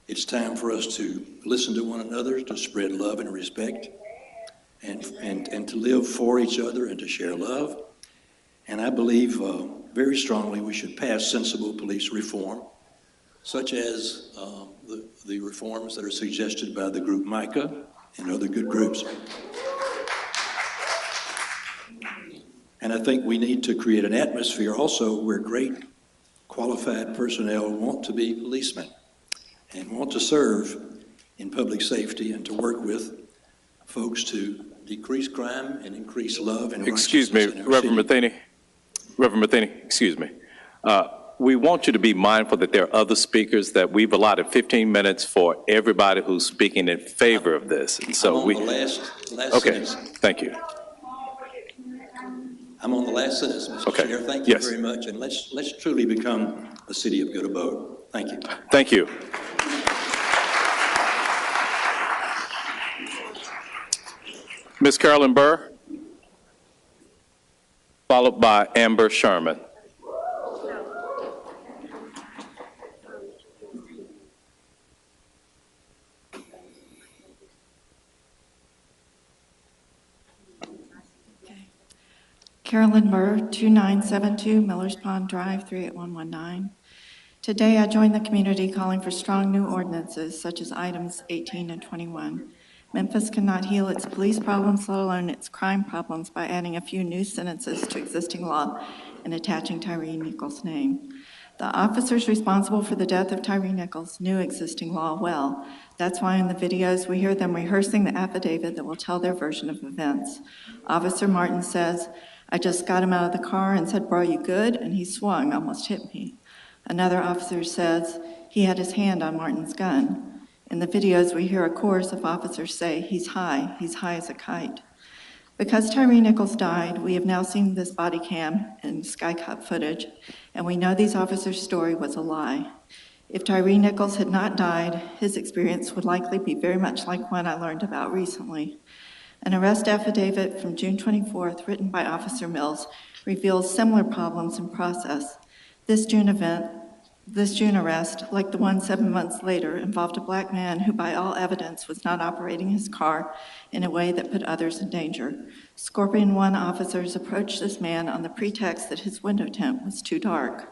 It's time for us to listen to one another, to spread love and respect, and to live for each other and to share love. And I believe very strongly we should pass sensible police reform, such as the reforms that are suggested by the group Micah and other good groups. And I think we need to create an atmosphere also where great qualified personnel want to be policemen and want to serve in public safety and to work with folks to decrease crime and increase love and Excuse me, righteousness in our Reverend city. Matheny. Reverend Matheny, excuse me. We want you to be mindful that there are other speakers, that we've allotted 15 minutes for everybody who's speaking in favor of this. And so I'm on the last okay, sentence. thank you. I'm on the last sentence, Mr. Chair. Thank you very much, and let's truly become a city of good abode. Thank you. Thank you. Ms. Carolyn Burr, followed by Amber Sherman. Carolyn Burr, 2972 Millers Pond Drive, 38119. Today, I join the community calling for strong new ordinances such as items 18 and 21. Memphis cannot heal its police problems, let alone its crime problems, by adding a few new sentences to existing law and attaching Tyre Nichols' name. The officers responsible for the death of Tyre Nichols knew existing law well. That's why in the videos we hear them rehearsing the affidavit that will tell their version of events. Officer Martin says, "I just got him out of the car and said, 'Bro, you good?' And he swung, almost hit me." Another officer says he had his hand on Martin's gun. In the videos, we hear a chorus of officers say, he's high as a kite." Because Tyre Nichols died, we have now seen this body cam and skycop footage, and we know these officers' story was a lie. If Tyre Nichols had not died, his experience would likely be very much like one I learned about recently. An arrest affidavit from June 24th, written by Officer Mills, reveals similar problems in process. This June arrest, like the one 7 months later, involved a black man who, by all evidence, was not operating his car in a way that put others in danger. Scorpion 1 officers approached this man on the pretext that his window tint was too dark.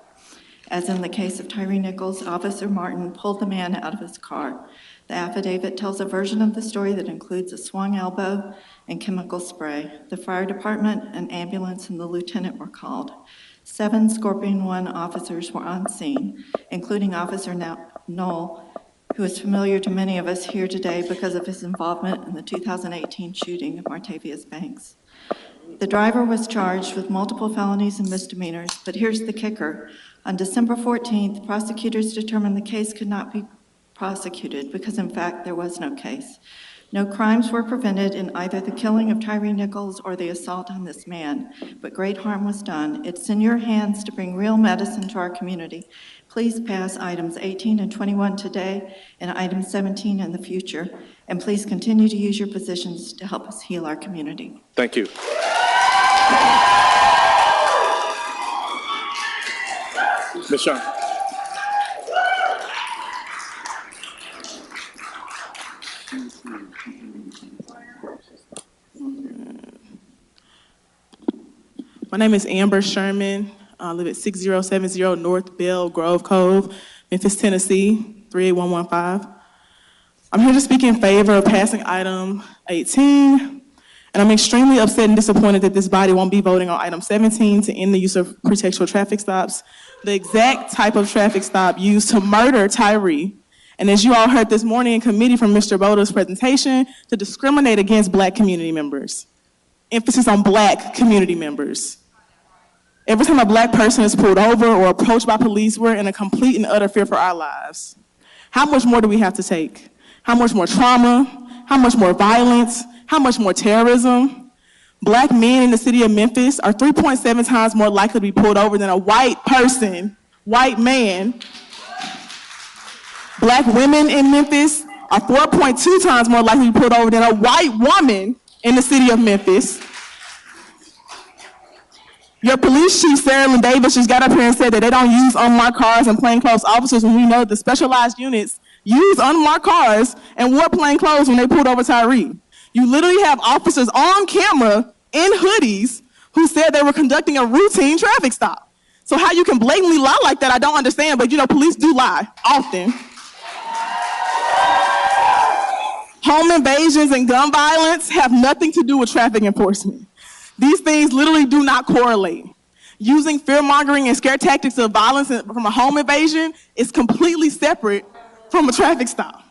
As in the case of Tyre Nichols, Officer Martin pulled the man out of his car. The affidavit tells a version of the story that includes a swung elbow and chemical spray. The fire department, an ambulance, and the lieutenant were called. 7 Scorpion 1 officers were on scene, including Officer Knoll, who is familiar to many of us here today because of his involvement in the 2018 shooting of Martavius Banks. The driver was charged with multiple felonies and misdemeanors, but here's the kicker. On December 14th, prosecutors determined the case could not be prosecuted because, in fact, there was no case. No crimes were prevented in either the killing of Tyre Nichols or the assault on this man, but great harm was done. It's in your hands to bring real medicine to our community. Please pass items 18 and 21 today and item 17 in the future, and please continue to use your positions to help us heal our community. Thank you. Ms. Sharp. My name is Amber Sherman. I live at 6070 North Bell Grove Cove, Memphis, Tennessee, 38115. I'm here to speak in favor of passing item 18, and I'm extremely upset and disappointed that this body won't be voting on item 17 to end the use of pretextual traffic stops, the exact type of traffic stop used to murder Tyre. And as you all heard this morning in committee from Mr. Boda's presentation, to discriminate against Black community members. Emphasis on Black community members. Every time a Black person is pulled over or approached by police, we're in a complete and utter fear for our lives. How much more do we have to take? How much more trauma? How much more violence? How much more terrorism? Black men in the city of Memphis are 3.7 times more likely to be pulled over than a white person, white man. Black women in Memphis are 4.2 times more likely to be pulled over than a white woman in the city of Memphis. Your police chief, Sarah Lynn Davis, just got up here and said that they don't use unmarked cars and plainclothes officers, when we know the specialized units use unmarked cars and wore plainclothes when they pulled over Tyre. You literally have officers on camera in hoodies who said they were conducting a routine traffic stop. So how you can blatantly lie like that, I don't understand, but you know, police do lie often. Home invasions and gun violence have nothing to do with traffic enforcement. These things literally do not correlate. Using fear-mongering and scare tactics of violence from a home invasion is completely separate from a traffic stop.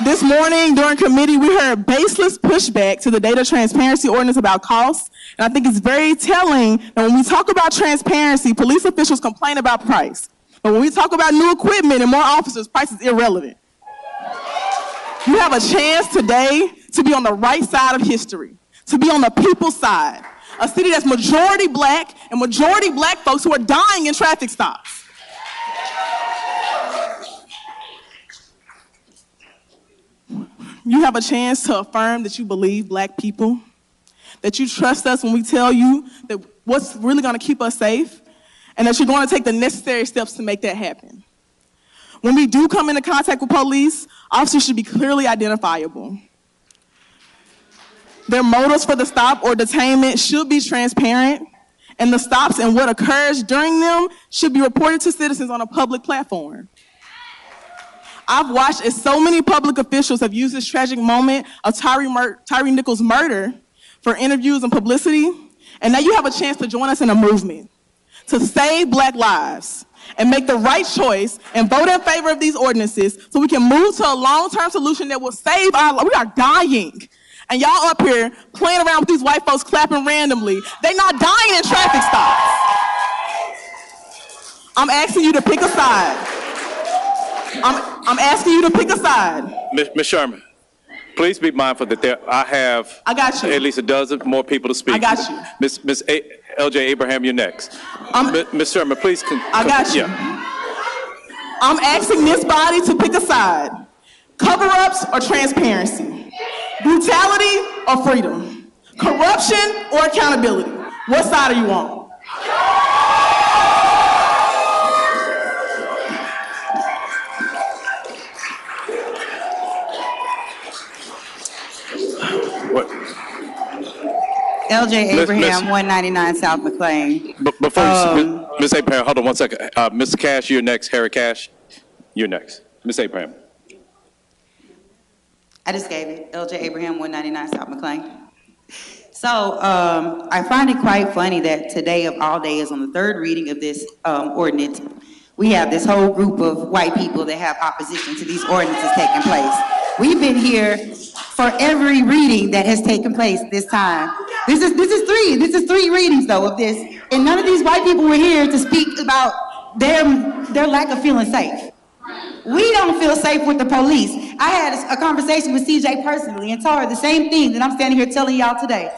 This morning during committee, we heard baseless pushback to the data transparency ordinance about costs. And I think it's very telling that when we talk about transparency, police officials complain about price. But when we talk about new equipment and more officers, price is irrelevant. You have a chance today to be on the right side of history, to be on the people's side. A city that's majority Black and majority Black folks who are dying in traffic stops. You have a chance to affirm that you believe Black people, that you trust us when we tell you that what's really going to keep us safe, and that you're going to take the necessary steps to make that happen. When we do come into contact with police, officers should be clearly identifiable. Their motives for the stop or detainment should be transparent, and the stops and what occurs during them should be reported to citizens on a public platform. I've watched as so many public officials have used this tragic moment of Tyre Nichols' murder for interviews and publicity, and now you have a chance to join us in a movement to save Black lives and make the right choice and vote in favor of these ordinances so we can move to a long-term solution that will save our lives. We are dying. And y'all up here playing around with these white folks clapping randomly. They're not dying in traffic stops. I'm asking you to pick a side. I'm asking you to pick a side. Ms. Sherman, please be mindful that I have at least a dozen more people to speak. I got you. Ms. LJ Abraham, you're next. Ms. Sherman, please. I got you. I'm asking this body to pick a side. Cover-ups or transparency? Brutality or freedom? Corruption or accountability? What side are you on? What? LJ Abraham, 199 South McLean. Before Ms. Abraham, hold on one second. Mr. Cash, you're next. Harry Cash, you're next. Ms. Abraham. I just gave it. LJ Abraham, 199 South McLean. So I find it quite funny that today of all days on the third reading of this ordinance, we have this whole group of white people that have opposition to these ordinances taking place. We've been here for every reading that has taken place this time. This is three readings though of this, and none of these white people were here to speak about their lack of feeling safe. We don't feel safe with the police. I had a conversation with CJ personally and told her the same thing that I'm standing here telling y'all today.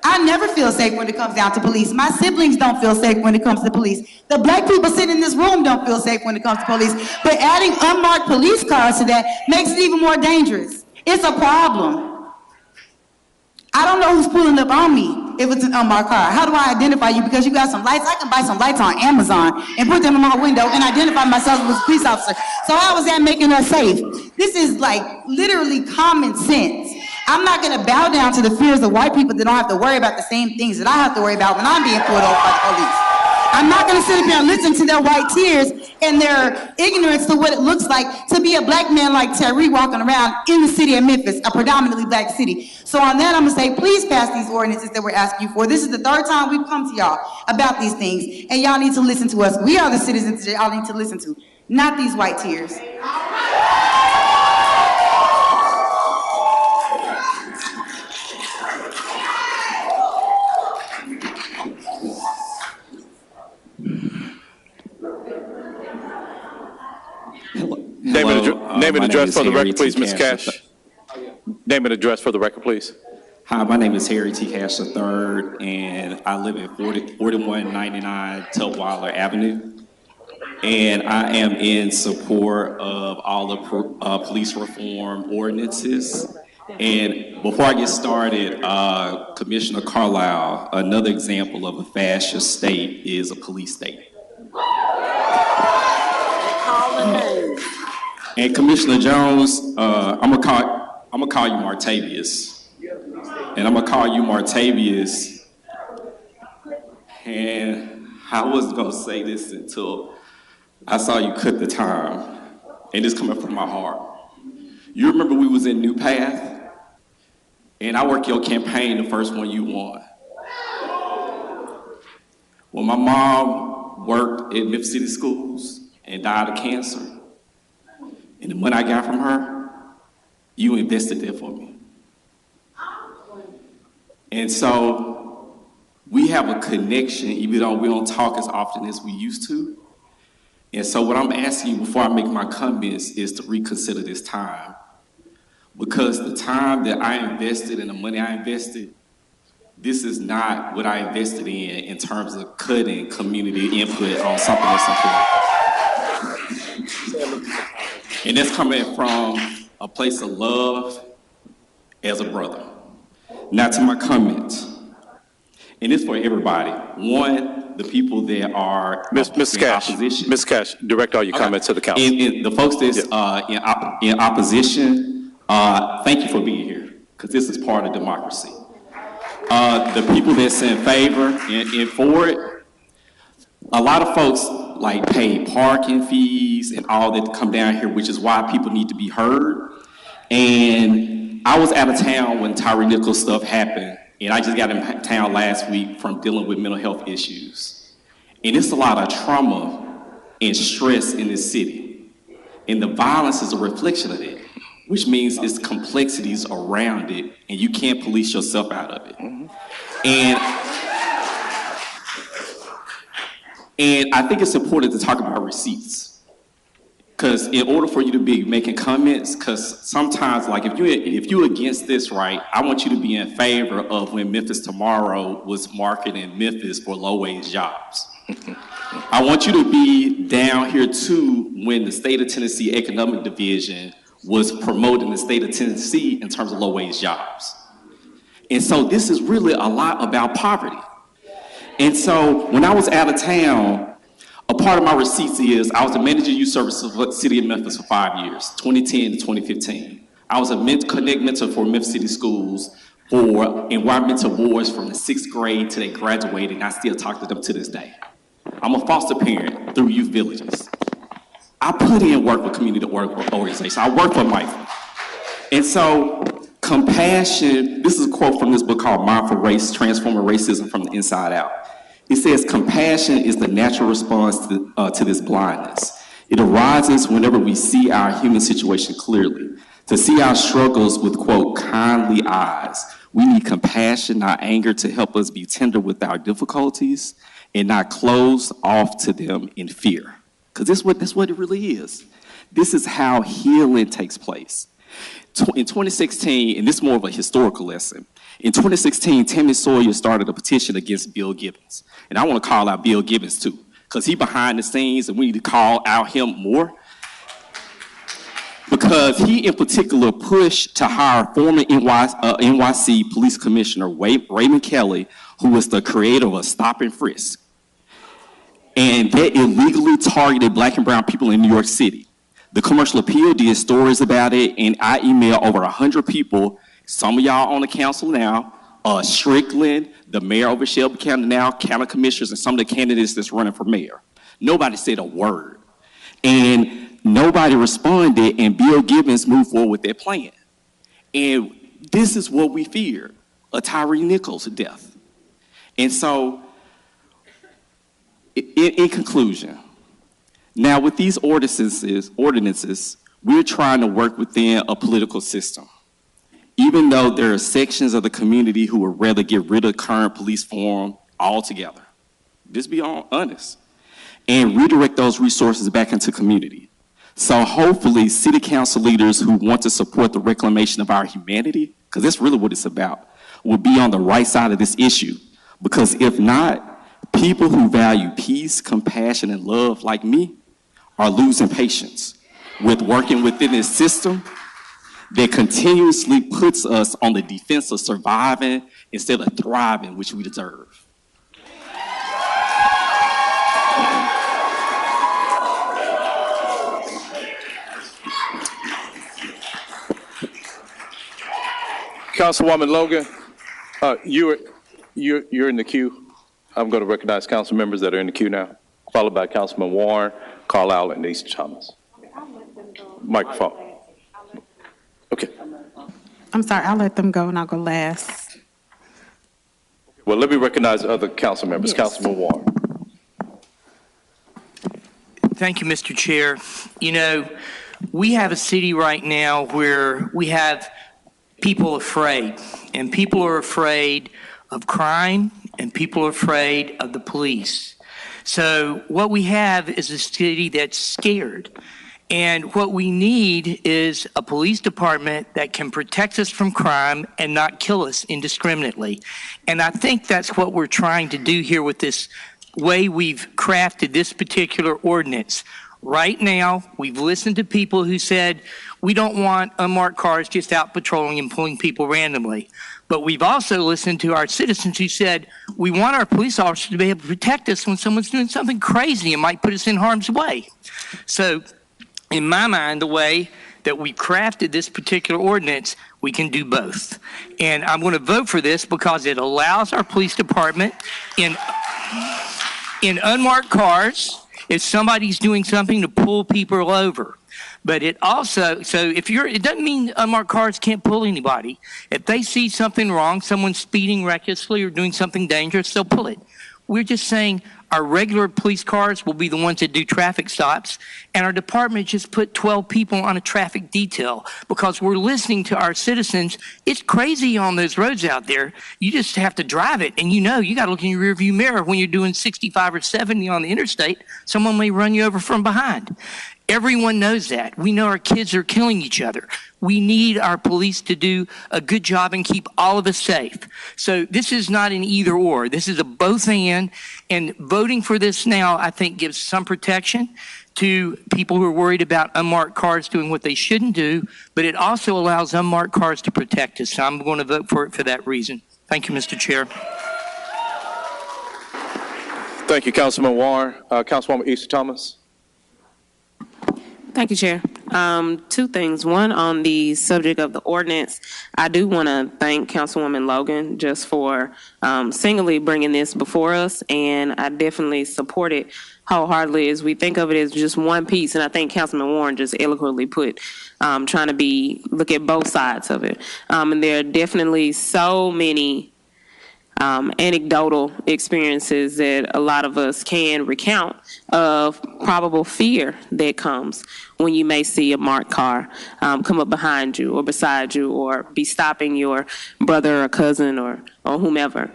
I never feel safe when it comes down to police. My siblings don't feel safe when it comes to police. The black people sitting in this room don't feel safe when it comes to police. But adding unmarked police cars to that makes it even more dangerous. It's a problem. I don't know who's pulling up on me if it's an unmarked car. How do I identify you? Because you got some lights. I can buy some lights on Amazon and put them in my window and identify myself as a police officer. So how is that making us safe? This is like literally common sense. I'm not going to bow down to the fears of white people that don't have to worry about the same things that I have to worry about when I'm being pulled over by the police. I'm not going to sit up here and listen to their white tears and their ignorance to what it looks like to be a black man like Tyre walking around in the city of Memphis, a predominantly black city. So on that, I'm going to say, please pass these ordinances that we're asking you for. This is the third time we've come to y'all about these things, and y'all need to listen to us. We are the citizens that y'all need to listen to, not these white tears. Name and address for the record, please, Ms. Cash. Name and address for the record, please. Hi, my name is Harry T. Cash III, and I live at 4199 Tutwiler Avenue. And I am in support of all the police reform ordinances. And before I get started, Commissioner Carlisle, another example of a fascist state is a police state. And Commissioner Jones, I'm gonna call you Martavius, and I'm gonna call you Martavius. And I wasn't gonna say this until I saw you cut the time, and it's coming from my heart. You remember we was in New Path, and I worked your campaign, the first one you won. When my mom worked at Memphis City Schools and died of cancer, and the money I got from her, you invested there for me. And so we have a connection, even though we don't talk as often as we used to. And so what I'm asking you before I make my comments is to reconsider this time. Because the time that I invested and the money I invested, this is not what I invested in terms of cutting community input on something that's important. And that's coming from a place of love as a brother. Now to my comments. And it's for everybody. One, the people that are Ms. in opposition. Ms. Cash, direct all your comments to the council. And the folks that's in opposition, thank you for being here, because this is part of democracy. The people that's in favor and for it, a lot of folks like pay parking fees and all that to come down here, which is why people need to be heard. And I was out of town when Tyre Nichols stuff happened, and I just got in town last week from dealing with mental health issues. And it's a lot of trauma and stress in this city. And the violence is a reflection of it, which means it's complexities around it, and you can't police yourself out of it. And I think it's important to talk about receipts. Because in order for you to be making comments, because sometimes, like if you're against this, right, I want you to be in favor of when Memphis Tomorrow was marketing Memphis for low-wage jobs. I want you to be down here too when the State of Tennessee Economic Division was promoting the state of Tennessee in terms of low-wage jobs. And so this is really a lot about poverty. And so when I was out of town, a part of my receipts is I was the manager of youth services for the city of Memphis for 5 years, 2010 to 2015. I was a Connect mentor for Memphis City Schools for environmental awards from the 6th grade till they graduated, and I still talk to them to this day. I'm a foster parent through youth villages. I put in work with community organizations. I work for Mike. And so compassion, this is a quote from this book called Mindful Race, Transforming Racism from the Inside Out. It says compassion is the natural response to this blindness. It arises whenever we see our human situation clearly. To see our struggles with, quote, kindly eyes. We need compassion, not anger, to help us be tender with our difficulties and not close off to them in fear. Because that's what it really is. This is how healing takes place. In 2016, and this is more of a historical lesson, in 2016, Tammy Sawyer started a petition against Bill Gibbons. And I want to call out Bill Gibbons too, because he's behind the scenes and we need to call out him more. Because he in particular pushed to hire former NYC Police Commissioner Raymond Kelly, who was the creator of Stop and Frisk. And that illegally targeted Black and brown people in New York City. The Commercial Appeal did stories about it, and I emailed over 100 people, some of y'all on the council now, Strickland, the mayor over Shelby County now, county commissioners, and some of the candidates that's running for mayor. Nobody said a word. And nobody responded, and Bill Gibbons moved forward with their plan. And this is what we feared, a Tyre Nichols death. And so, in conclusion, now with these ordinances, we're trying to work within a political system. Even though there are sections of the community who would rather get rid of current police form altogether. Just be honest. And redirect those resources back into community. So hopefully city council leaders who want to support the reclamation of our humanity, because that's really what it's about, will be on the right side of this issue. Because if not, people who value peace, compassion, and love like me are losing patience with working within this system that continuously puts us on the defense of surviving instead of thriving, which we deserve. Councilwoman Logan, you're in the queue. I'm going to recognize council members that are in the queue now, followed by Councilman Warren, Carlisle, and East Thomas. Microphone. Okay. I'm sorry, I'll let them go and I'll go last. Well, let me recognize the other council members. Yes. Councilman Warren. Thank you, Mr. Chair. You know, we have a city right now where we have people afraid, and people are afraid of crime, and people are afraid of the police. So what we have is a city that's scared. And what we need is a police department that can protect us from crime and not kill us indiscriminately. And I think that's what we're trying to do here with this way we've crafted this particular ordinance. Right now, we've listened to people who said, we don't want unmarked cars just out patrolling and pulling people randomly. But we've also listened to our citizens who said, we want our police officers to be able to protect us when someone's doing something crazy and might put us in harm's way. So, in my mind, the way that we crafted this particular ordinance, we can do both. And I'm going to vote for this because it allows our police department in unmarked cars, if somebody's doing something, to pull people over. But it also, it doesn't mean unmarked cars can't pull anybody. If they see something wrong, someone speeding recklessly or doing something dangerous, they'll pull it. We're just saying our regular police cars will be the ones that do traffic stops, and our department just put 12 people on a traffic detail because we're listening to our citizens. It's crazy on those roads out there. You just have to drive it, and you got to look in your rearview mirror when you're doing 65 or 70 on the interstate. Someone may run you over from behind. Everyone knows that. We know our kids are killing each other. We need our police to do a good job and keep all of us safe. So this is not an either or. This is a both and voting for this now, I think, gives some protection to people who are worried about unmarked cars doing what they shouldn't do, but it also allows unmarked cars to protect us. So I'm going to vote for it for that reason. Thank you, Mr. Chair. Thank you, Councilman Warren. Councilwoman East Thomas. Thank you, Chair. Two things. One, on the subject of the ordinance, I do want to thank Councilwoman Logan just for singly bringing this before us, and I definitely support it wholeheartedly as we think of it as just one piece, and I think Councilman Warren just eloquently put, trying to look at both sides of it. And there are definitely so many anecdotal experiences that a lot of us can recount of probable fear that comes when you may see a marked car come up behind you or beside you or be stopping your brother or cousin or whomever.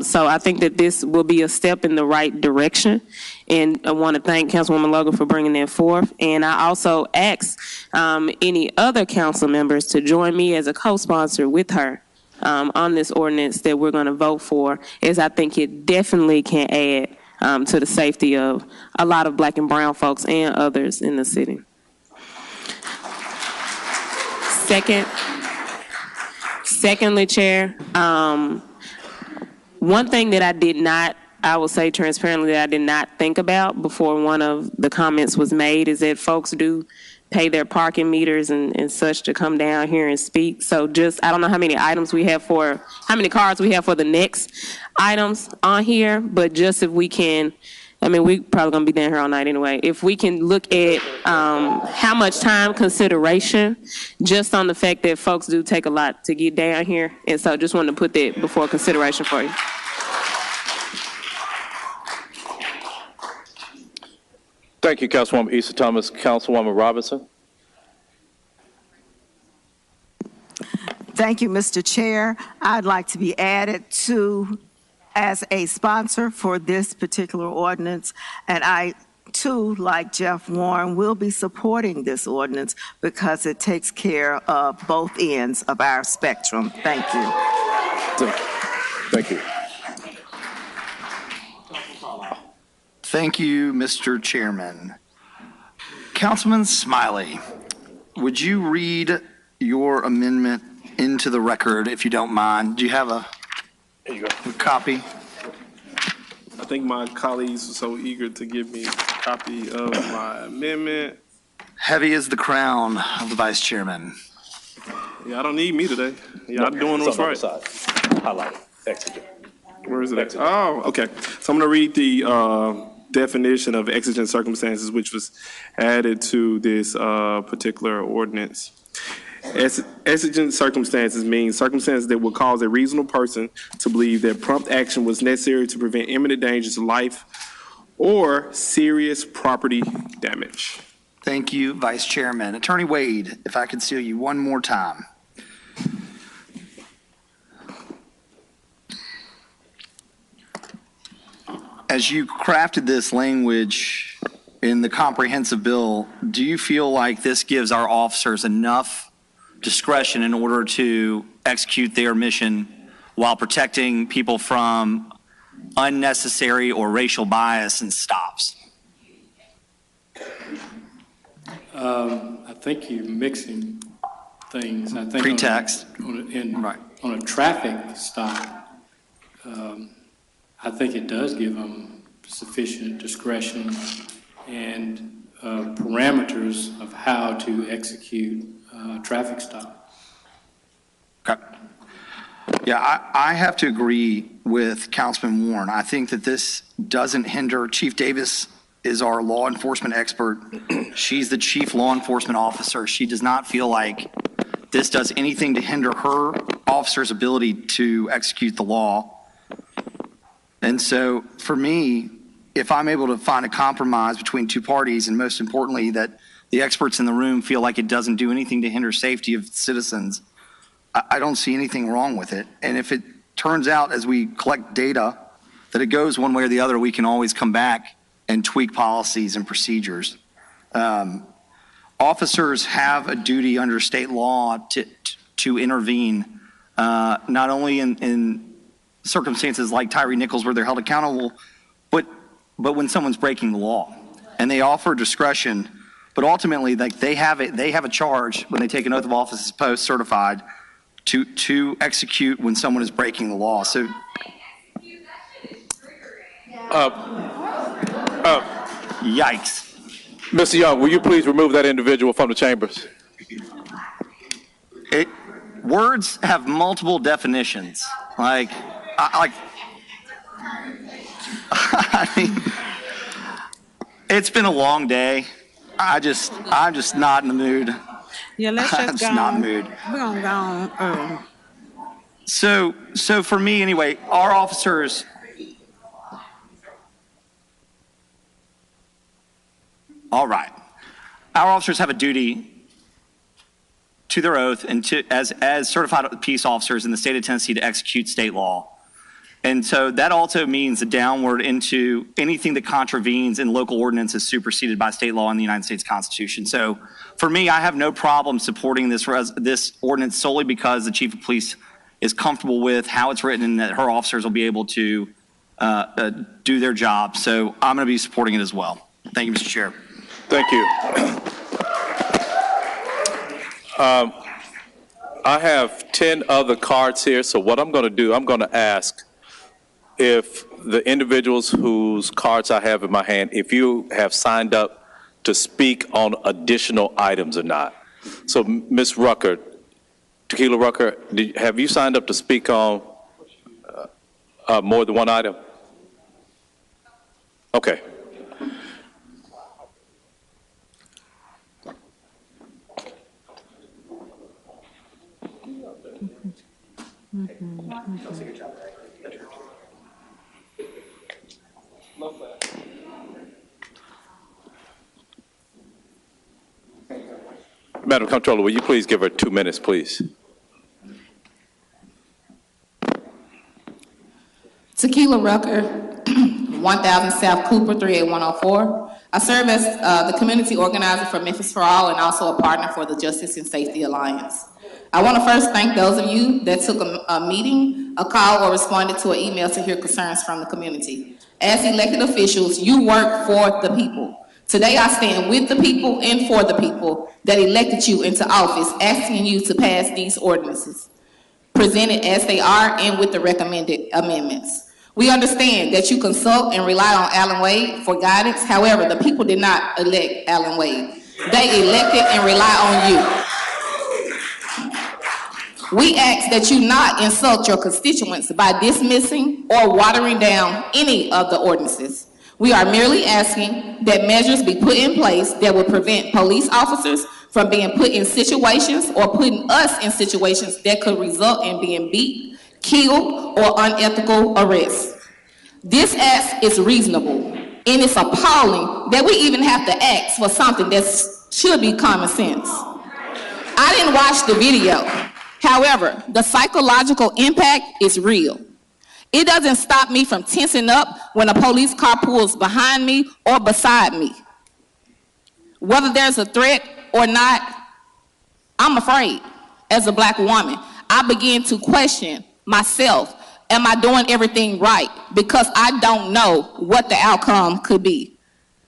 So I think that this will be a step in the right direction. And I want to thank Councilwoman Logan for bringing that forth. And I also ask any other council members to join me as a co-sponsor with her on this ordinance that we're going to vote for, as I think it definitely can add to the safety of a lot of black and brown folks and others in the city. Secondly, Chair, one thing that I will say transparently that I did not think about before one of the comments was made is that folks do pay their parking meters and such to come down here and speak. So I don't know how many cars we have for the next items on here, but just if we can, we probably gonna be down here all night anyway. If we can look at how much time consideration, just on the fact that folks do take a lot to get down here. And so just wanted to put that before consideration for you. Thank you, Councilwoman Issa Thomas. Councilwoman Robinson. Thank you, Mr. Chair. I'd like to be added as a sponsor for this particular ordinance, and I too, like Jeff Warren, will be supporting this ordinance because it takes care of both ends of our spectrum. Thank you. Thank you. Thank you, Mr. Chairman. Councilman Smiley, would you read your amendment into the record if you don't mind? Do you have a copy? I think my colleagues were so eager to give me a copy of my amendment. Heavy is the crown of the Vice Chairman. Yeah, I don't need me today. Yeah, I'm doing what's right. Highlight it. Exegete. Where is it? Oh, okay. So I'm going to read the definition of exigent circumstances, which was added to this particular ordinance. Exigent circumstances means circumstances that would cause a reasonable person to believe that prompt action was necessary to prevent imminent danger to life or serious property damage. Thank you, Vice Chairman. Attorney Wade, if I could steal you one more time. As you crafted this language in the comprehensive bill, do you feel like this gives our officers enough discretion in order to execute their mission while protecting people from unnecessary or racial bias and stops? I think you're mixing things. I think Pretext. On a traffic stop, I think it does give them sufficient discretion and parameters of how to execute a traffic stop. Okay. Yeah, I have to agree with Councilman Warren. I think that this doesn't hinder. Chief Davis is our law enforcement expert. She's the chief law enforcement officer. She does not feel like this does anything to hinder her officer's ability to execute the law. And so for me, if I'm able to find a compromise between two parties, and most importantly, that the experts in the room feel like it doesn't do anything to hinder safety of citizens, I don't see anything wrong with it. And if it turns out as we collect data that it goes one way or the other, we can always come back and tweak policies and procedures. Officers have a duty under state law to intervene, not only in circumstances like Tyre Nichols where they're held accountable, but when someone's breaking the law. And they offer discretion, but ultimately they have a charge when they take an oath of office as post certified to execute when someone is breaking the law. So yikes. Mr. Young, will you please remove that individual from the chambers? Words have multiple definitions. I mean, it's been a long day. I'm just not in the mood. Yeah, let's just I'm just not in the mood. We're gonna go on. So for me anyway, our officers, all right, our officers have a duty to their oath and as certified peace officers in the state of Tennessee to execute state law. And so that also means a downward into anything that contravenes in local ordinances superseded by state law in the United States Constitution. So for me, I have no problem supporting this ordinance solely because the chief of police is comfortable with how it's written and that her officers will be able to do their job. So I'm going to be supporting it as well. Thank you, Mr. Chair. Thank you. I have 10 other cards here, so what I'm going to do, I'm going to ask if the individuals whose cards I have in my hand, if you have signed up to speak on additional items or not. So, Ms. Rucker, Tequila Rucker, have you signed up to speak on more than one item? Okay. Madam Comptroller, will you please give her 2 minutes, please? Tequila Rucker, 1000 South Cooper, 38104. I serve as the community organizer for Memphis for All and also a partner for the Justice and Safety Alliance. I want to first thank those of you that took a meeting, a call, or responded to an email to hear concerns from the community. As elected officials, you work for the people. Today, I stand with the people and for the people that elected you into office, asking you to pass these ordinances, presented as they are and with the recommended amendments. We understand that you consult and rely on Alan Wade for guidance. However, the people did not elect Alan Wade. They elected and rely on you. We ask that you not insult your constituents by dismissing or watering down any of the ordinances. We are merely asking that measures be put in place that will prevent police officers from being put in situations or putting us in situations that could result in being beat, killed, or unethical arrests. This ask is reasonable, and it's appalling that we even have to ask for something that should be common sense. I didn't watch the video. However, the psychological impact is real. It doesn't stop me from tensing up when a police car pulls behind me or beside me. Whether there's a threat or not, I'm afraid. As a black woman, I begin to question myself. Am I doing everything right? Because I don't know what the outcome could be.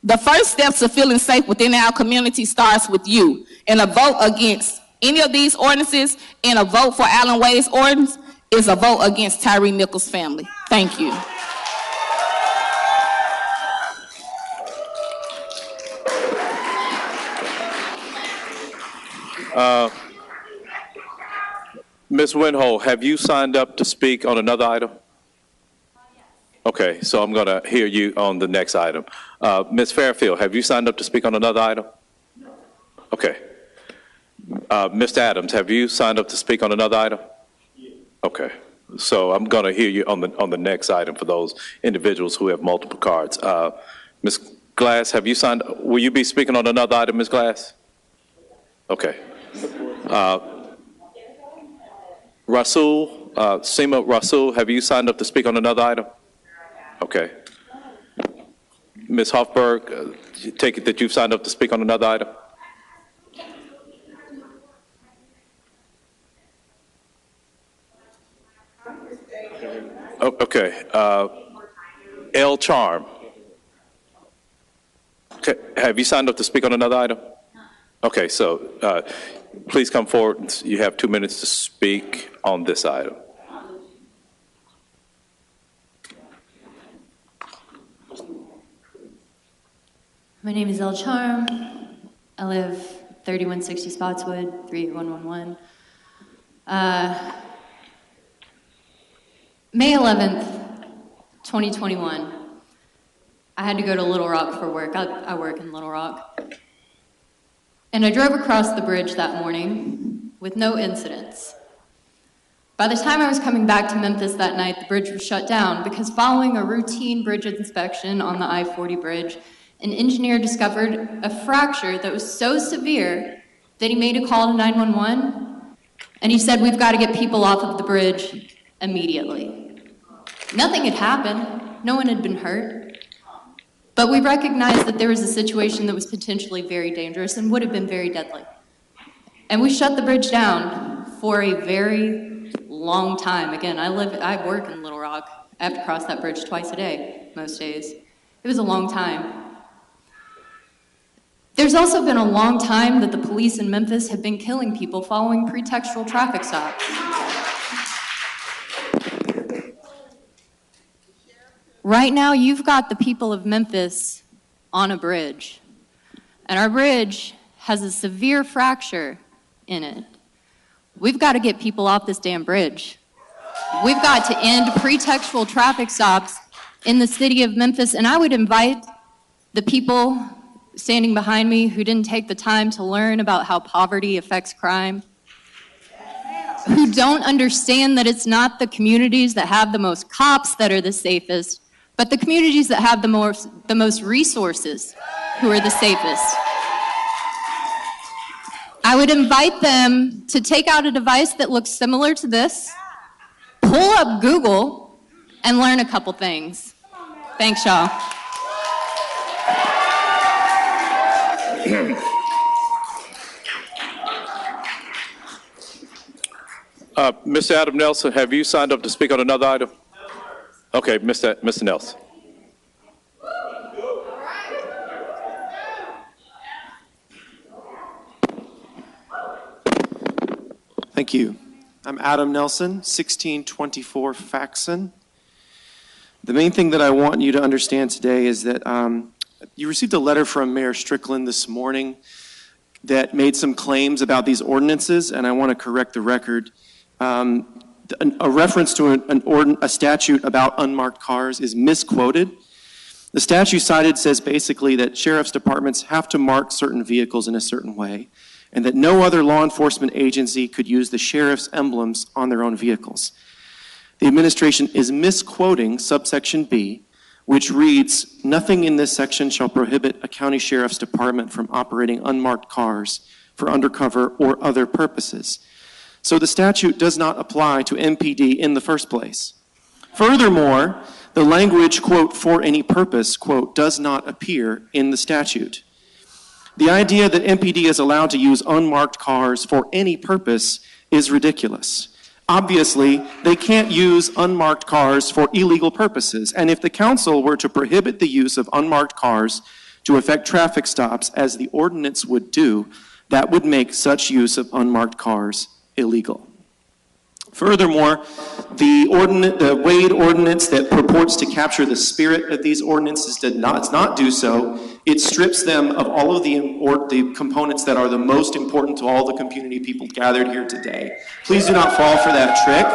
The first steps to feeling safe within our community starts with you. And a vote against any of these ordinances and a vote for Alan Wade's ordinance is a vote against Tyre Nichols' family. Thank you. Ms. Winhole, have you signed up to speak on another item? Okay, so I'm going to hear you on the next item. Ms. Fairfield, have you signed up to speak on another item? Okay. Mr. Adams, have you signed up to speak on another item? Okay. So I'm going to hear you on the next item for those individuals who have multiple cards. Ms. Glass, have you signed? Will you be speaking on another item, Ms. Glass? Okay. Rasul, Seema Rasul, have you signed up to speak on another item? Okay. Ms. Hoffberg, take it that you've signed up to speak on another item? Oh, okay. L. Charm. Okay. Have you signed up to speak on another item? Okay, so please come forward. You have 2 minutes to speak on this item. My name is El Charm. I live 3160 Spotswood, 38111. May 11th, 2021, I had to go to Little Rock for work. I work in Little Rock. And I drove across the bridge that morning with no incidents. By the time I was coming back to Memphis that night, the bridge was shut down because following a routine bridge inspection on the I-40 bridge, an engineer discovered a fracture that was so severe that he made a call to 911, and he said, "We've got to get people off of the bridge immediately." Nothing had happened. No one had been hurt. But we recognized that there was a situation that was potentially very dangerous and would have been very deadly. And we shut the bridge down for a very long time. Again, I work in Little Rock. I have to cross that bridge twice a day, most days. It was a long time. There's also been a long time that the police in Memphis have been killing people following pretextual traffic stops. Right now, you've got the people of Memphis on a bridge, and our bridge has a severe fracture in it. We've got to get people off this damn bridge. We've got to end pretextual traffic stops in the city of Memphis, and I would invite the people standing behind me who didn't take the time to learn about how poverty affects crime, who don't understand that it's not the communities that have the most cops that are the safest, but the communities that have the most resources who are the safest. I would invite them to take out a device that looks similar to this, pull up Google, and learn a couple things. Thanks, y'all. Mr. Adam Nelson, have you signed up to speak on another item? Okay, Mr. Nelson. Thank you. I'm Adam Nelson, 1624 Faxon. The main thing that I want you to understand today is that you received a letter from Mayor Strickland this morning that made some claims about these ordinances, and I want to correct the record. A reference to a statute about unmarked cars is misquoted. The statute cited says basically that sheriff's departments have to mark certain vehicles in a certain way, and that no other law enforcement agency could use the sheriff's emblems on their own vehicles. The administration is misquoting subsection B, which reads, "Nothing in this section shall prohibit a county sheriff's department from operating unmarked cars for undercover or other purposes." So the statute does not apply to MPD in the first place. Furthermore, the language, quote, "for any purpose," quote, does not appear in the statute. The idea that MPD is allowed to use unmarked cars for any purpose is ridiculous. Obviously, they can't use unmarked cars for illegal purposes, and if the council were to prohibit the use of unmarked cars to effect traffic stops, as the ordinance would do, that would make such use of unmarked cars illegal. Furthermore, the Wade ordinance that purports to capture the spirit of these ordinances does not do so. It strips them of all of the components that are the most important to all the community people gathered here today. Please do not fall for that trick.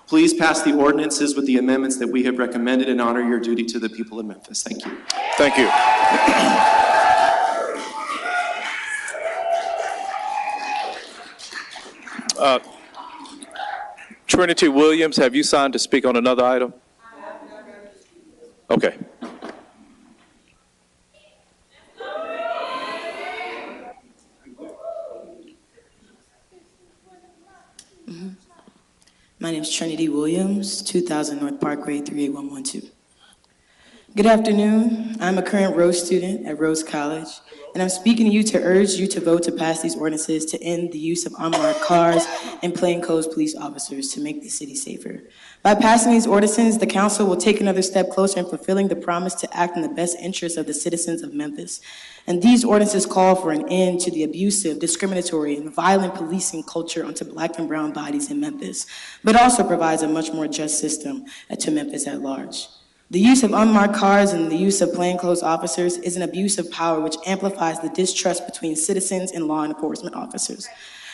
Please pass the ordinances with the amendments that we have recommended and honor your duty to the people of Memphis. Thank you. Thank you. Trinity Williams, have you signed to speak on another item? Okay. My name is Trinity Williams, 2000 North Parkway, 38112. Good afternoon. I'm a current Rose student at Rose College, and I'm speaking to you to urge you to vote to pass these ordinances to end the use of unmarked cars and plainclothes police officers to make the city safer. By passing these ordinances, the council will take another step closer in fulfilling the promise to act in the best interest of the citizens of Memphis. And these ordinances call for an end to the abusive, discriminatory, and violent policing culture onto Black and brown bodies in Memphis, but also provides a much more just system to Memphis at large. The use of unmarked cars and the use of plainclothes officers is an abuse of power which amplifies the distrust between citizens and law enforcement officers.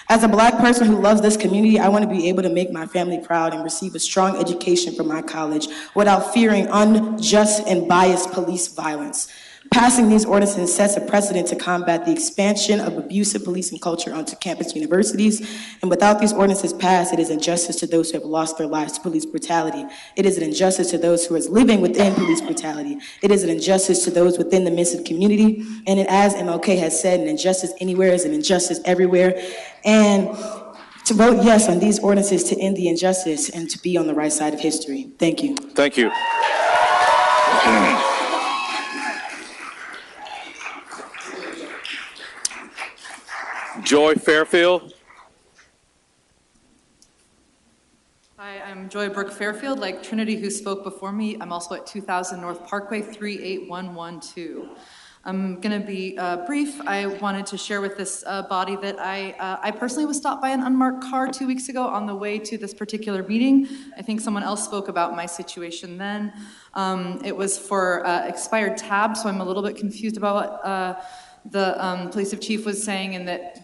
As a Black person who loves this community, I want to be able to make my family proud and receive a strong education from my college without fearing unjust and biased police violence. Passing these ordinances sets a precedent to combat the expansion of abusive policing culture onto campus universities. And without these ordinances passed, it is injustice to those who have lost their lives to police brutality. It is an injustice to those who are living within police brutality. It is an injustice to those within the Memphis community. And as MLK has said, an injustice anywhere is an injustice everywhere. And to vote yes on these ordinances to end the injustice and to be on the right side of history. Thank you. Thank you. Joy Fairfield. Hi, I'm Joy Brooke Fairfield. Like Trinity, who spoke before me, I'm also at 2000 North Parkway, 38112. I'm going to be brief. I wanted to share with this body that I personally was stopped by an unmarked car 2 weeks ago on the way to this particular meeting. I think someone else spoke about my situation then. It was for expired tabs, so I'm a little bit confused about what the police chief was saying, and that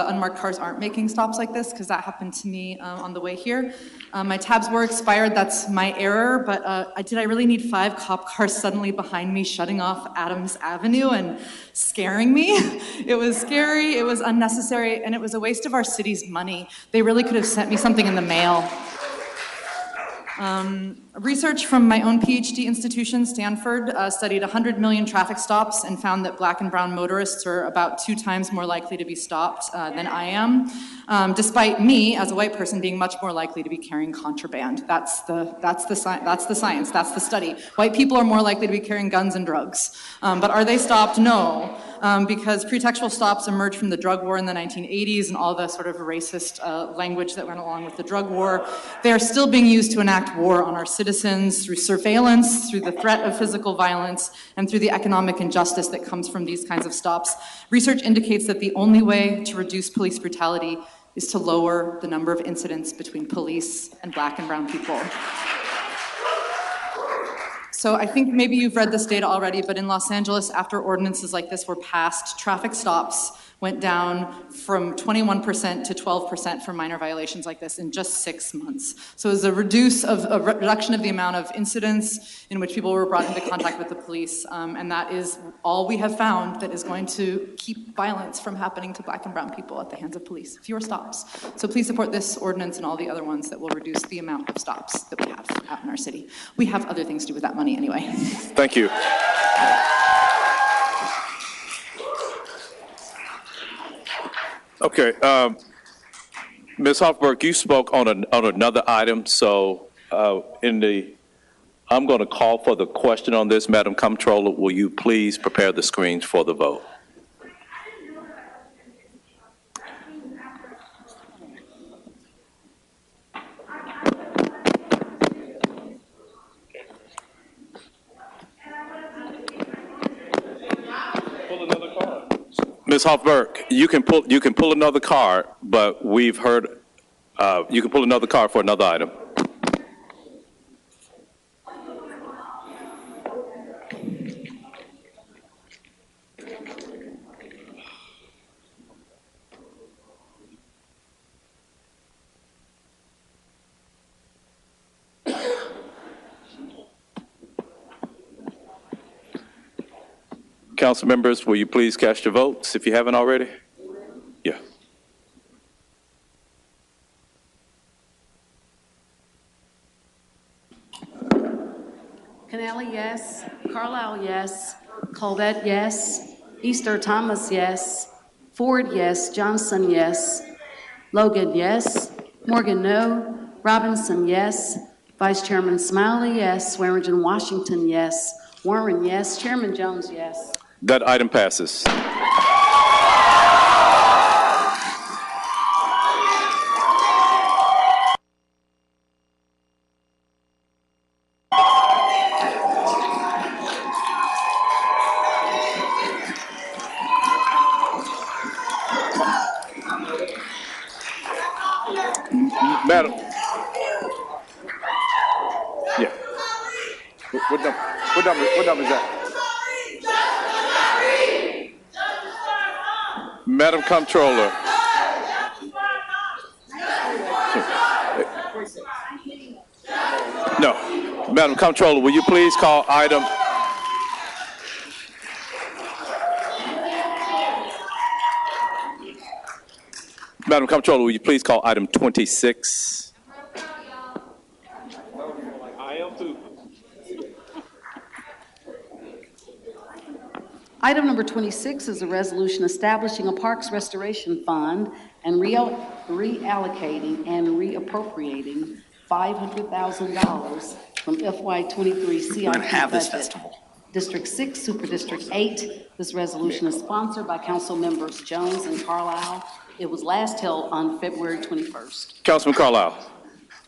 unmarked cars aren't making stops like this, because that happened to me on the way here. My tabs were expired, that's my error, but did I really need 5 cop cars suddenly behind me shutting off Adams Avenue and scaring me? It was scary, it was unnecessary, and it was a waste of our city's money. They really could have sent me something in the mail. Research from my own PhD institution, Stanford, studied 100 million traffic stops and found that black and brown motorists are about 2 times more likely to be stopped than I am, despite me, as a white person, being much more likely to be carrying contraband. That's the science, that's the study. White people are more likely to be carrying guns and drugs. But are they stopped? No. Because pretextual stops emerged from the drug war in the 1980s and all the sort of racist language that went along with the drug war. They are still being used to enact war on our citizens through surveillance, through the threat of physical violence, and through the economic injustice that comes from these kinds of stops. Research indicates that the only way to reduce police brutality is to lower the number of incidents between police and black and brown people. So I think maybe you've read this data already, but in Los Angeles, after ordinances like this were passed, traffic stops went down from 21% to 12% for minor violations like this in just 6 months. So it was a reduction of the amount of incidents in which people were brought into contact with the police, and that is all we have found that is going to keep violence from happening to black and brown people at the hands of police. Fewer stops. So please support this ordinance and all the other ones that will reduce the amount of stops that we have out in our city. We have other things to do with that money anyway. Thank you. Okay, Ms. Hoffberg, you spoke on another item, so I'm going to call for the question on this. Madam Comptroller, will you please prepare the screens for the vote? Ms. Hoffberg, you can pull another card, but we've heard you can pull another card for another item. Council members, will you please cast your votes if you haven't already? Yeah. Kennelly, yes. Carlisle, yes. Colvette, yes. Easter Thomas, yes. Ford, yes. Johnson, yes. Logan, yes. Morgan, no. Robinson, yes. Vice Chairman Smiley, yes. Swearingen Washington, yes. Warren, yes. Chairman Jones, yes. That item passes. Madam. Yeah. What number is that? Madam Comptroller. No. Madam Comptroller, will you please call item Madam Comptroller, will you please call item 26? I am too. Item number 26 is a resolution establishing a Parks Restoration Fund and reallocating and reappropriating $500,000 from FY23 CIP budget. District 6, Super District 8. This resolution is sponsored by Council Members Jones and Carlisle. It was last held on February 21st. Councilman Carlisle,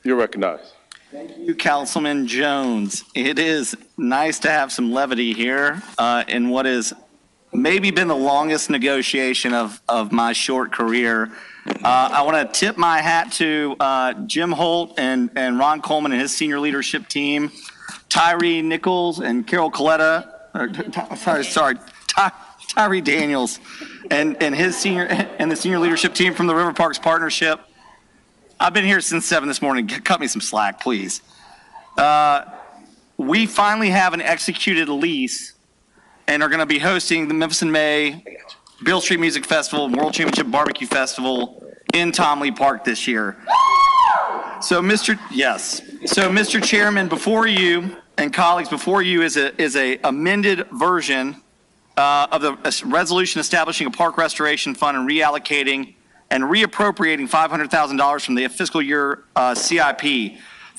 you're recognized. Thank you, Councilman Jones. It is nice to have some levity here in what has maybe been the longest negotiation of my short career. I want to tip my hat to Jim Holt and Ron Coleman and his senior leadership team, Tyre Nichols and Carol Coletta, Tyre Daniels and his the senior leadership team from the River Parks Partnership. I've been here since 7 this morning. Cut me some slack, please. We finally have an executed lease and are going to be hosting the Memphis in May Beale Street Music Festival and World Championship Barbecue Festival in Tom Lee Park this year. So, Mr. Chairman, before you and colleagues, before you is a amended version of the resolution establishing a park restoration fund and reallocating and reappropriating $500,000 from the fiscal year CIP.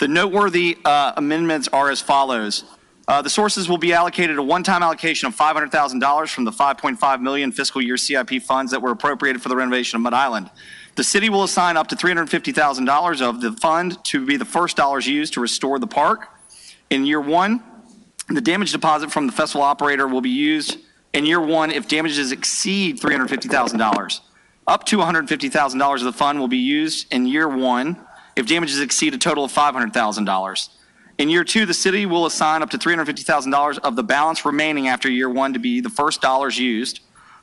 The noteworthy amendments are as follows. The sources will be allocated a one-time allocation of $500,000 from the $5.5 million fiscal year CIP funds that were appropriated for the renovation of Mud Island. The city will assign up to $350,000 of the fund to be the first dollars used to restore the park. In year 1, the damage deposit from the festival operator will be used in year 1 if damages exceed $350,000. Up to $150,000 of the fund will be used in year 1 if damages exceed a total of $500,000. In year 2, the city will assign up to $350,000 of the balance remaining after year 1 to be the first dollars used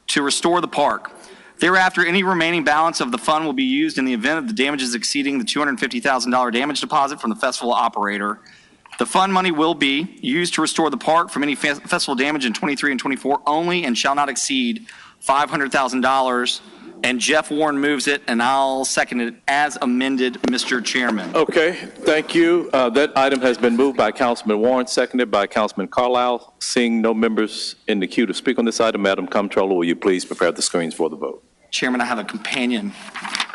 to restore the park. Thereafter, any remaining balance of the fund will be used in the event of the damages exceeding the $250,000 damage deposit from the festival operator. The fund money will be used to restore the park from any festival damage in 23 and 24 only and shall not exceed $500,000. And Jeff Warren moves it, and I'll second it as amended, Mr. Chairman. Okay, thank you. That item has been moved by Councilman Warren, seconded by Councilman Carlisle. Seeing no members in the queue to speak on this item, Madam Comptroller, will you please prepare the screens for the vote? Chairman, I have a companion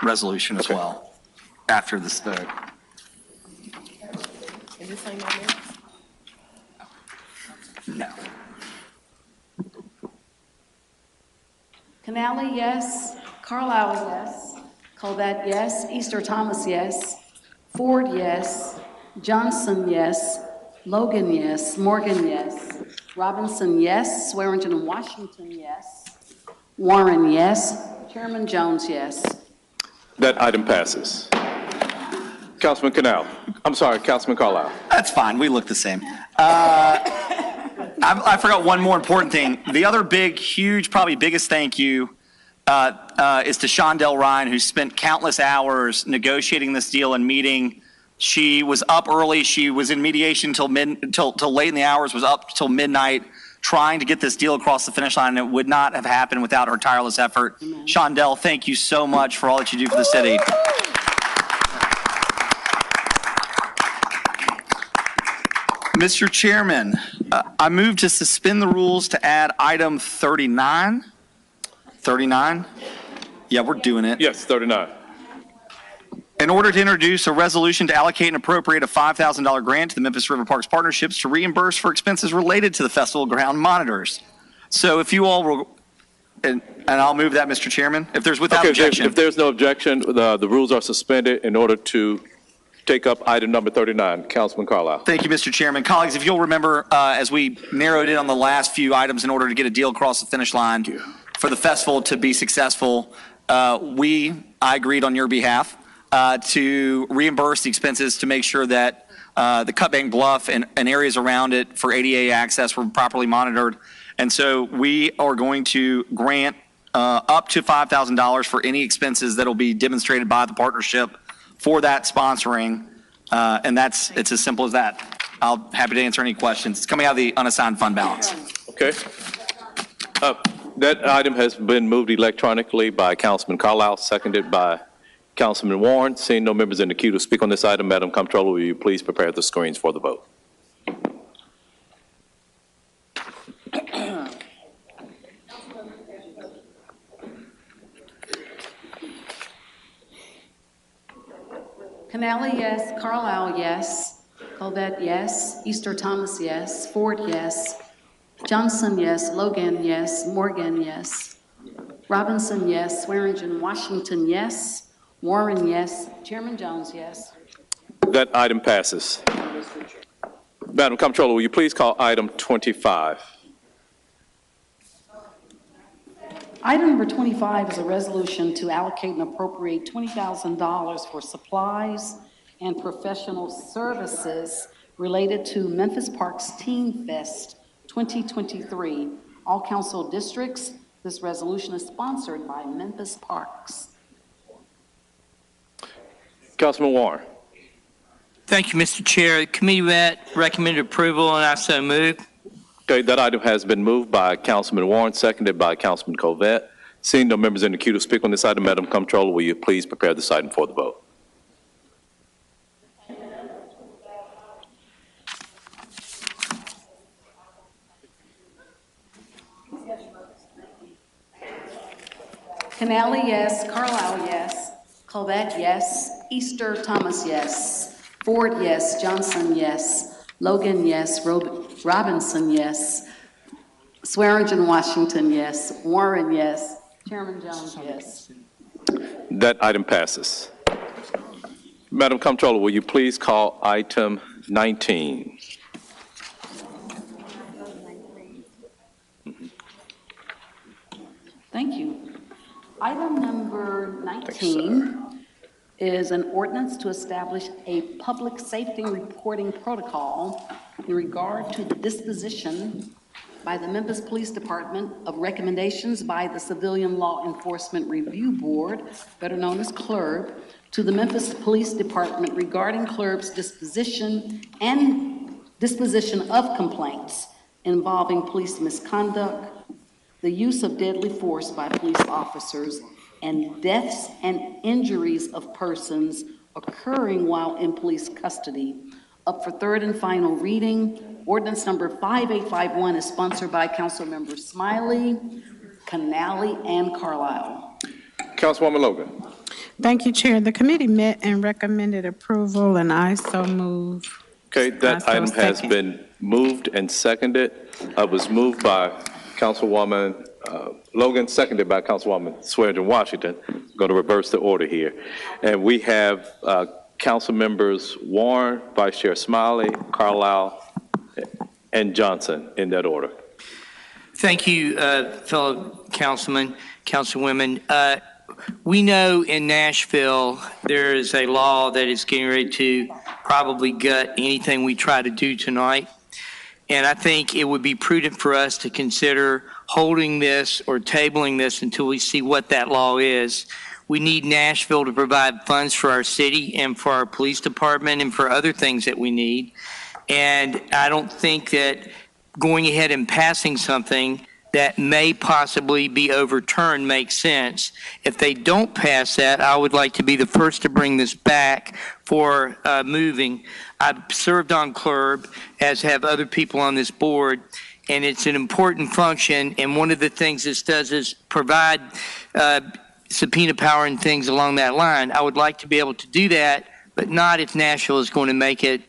resolution as well after this vote. Is this same moment? No. Canale, yes. Carlisle, yes. Colvett, yes. Easter Thomas, yes. Ford, yes. Johnson, yes. Logan, yes. Morgan, yes. Robinson, yes. Swearingen and Washington, yes. Warren, yes. Chairman Jones, yes. That item passes. Councilman Carlisle. That's fine. We look the same. I forgot one more important thing. The other big, huge, probably biggest thank you is to Shondell Ryan, who spent countless hours negotiating this deal and meeting. She was up early. She was in mediation till late in the hours, was up till midnight trying to get this deal across the finish line. And it would not have happened without her tireless effort. Amen. Shondell, thank you so much for all that you do for the city. Mr. Chairman, I move to suspend the rules to add item 39. 39? Yeah, we're doing it. Yes, 39. In order to introduce a resolution to allocate and appropriate a $5,000 grant to the Memphis River Parks Partnerships to reimburse for expenses related to the festival ground monitors. So if you all will, and I'll move that, Mr. Chairman, if there's without objection. If there's no objection, the rules are suspended in order to take up item number 39. Councilman Carlisle. Thank you, Mr. Chairman. Colleagues, if you'll remember, as we narrowed in on the last few items in order to get a deal across the finish line for the festival to be successful, I agreed on your behalf to reimburse the expenses to make sure that the Cutbank Bluff and areas around it for ADA access were properly monitored. And so we are going to grant up to $5,000 for any expenses that will be demonstrated by the partnership for that sponsoring, and it's as simple as that. I'll happy to answer any questions. It's coming out of the unassigned fund balance. Okay. That item has been moved electronically by Councilman Carlisle, seconded by Councilman Warren, seeing no members in the queue to speak on this item, Madam Comptroller, will you please prepare the screens for the vote? Canali, yes. Carlisle, yes. Colvette, yes. Easter Thomas, yes. Ford, yes. Johnson, yes. Logan, yes. Morgan, yes. Robinson, yes. Swearingen, Washington, yes. Warren, yes. Chairman Jones, yes. That item passes. Madam Comptroller, will you please call item 25? Item number 25 is a resolution to allocate and appropriate $20,000 for supplies and professional services related to Memphis Parks Teen Fest 2023. All council districts. This resolution is sponsored by Memphis Parks. Councilman Warren. Thank you, Mr. Chair. The committee met recommended approval, and I so move. Okay, that item has been moved by Councilman Warren, seconded by Councilman Colvette. Seeing no members in the queue to speak on this item, Madam Comptroller, will you please prepare this item for the vote? Canali, yes. Carlisle, yes. Colvette, yes. Easter Thomas, yes. Ford, yes. Johnson, yes. Logan, yes. Robinson, yes. Swearingen, Washington, yes. Warren, yes. Chairman Jones, yes. That item passes. Madam Comptroller, will you please call item 19? Thank you. Item number 19 is an ordinance to establish a public safety reporting protocol in regard to the disposition by the Memphis Police Department of recommendations by the Civilian Law Enforcement Review Board, better known as CLERB, to the Memphis Police Department regarding CLERB's disposition of complaints involving police misconduct, the use of deadly force by police officers, and deaths and injuries of persons occurring while in police custody. Up for third and final reading, ordinance number 5851 is sponsored by Council Members Smiley, Canali, and Carlisle. Councilwoman Logan. Thank you, Chair. The committee met and recommended approval, and I so move. Okay, that item has been moved and seconded. It was moved by Councilwoman Logan, seconded by Councilwoman Swearingen Washington. I'm going to reverse the order here. And we have Council Members Warren, Vice Chair Smiley, Carlisle, and Johnson in that order. Thank you, fellow councilmen, councilwomen. We know in Nashville there is a law that is getting ready to probably gut anything we try to do tonight. And I think it would be prudent for us to consider holding this or tabling this until we see what that law is. We need Nashville to provide funds for our city and for our police department and for other things that we need. And I don't think that going ahead and passing something that may possibly be overturned makes sense. If they don't pass that, I would like to be the first to bring this back for moving. I've served on CLERB, as have other people on this board, and it's an important function. And one of the things this does is provide subpoena power and things along that line. I would like to be able to do that, but not if Nashville is going to make it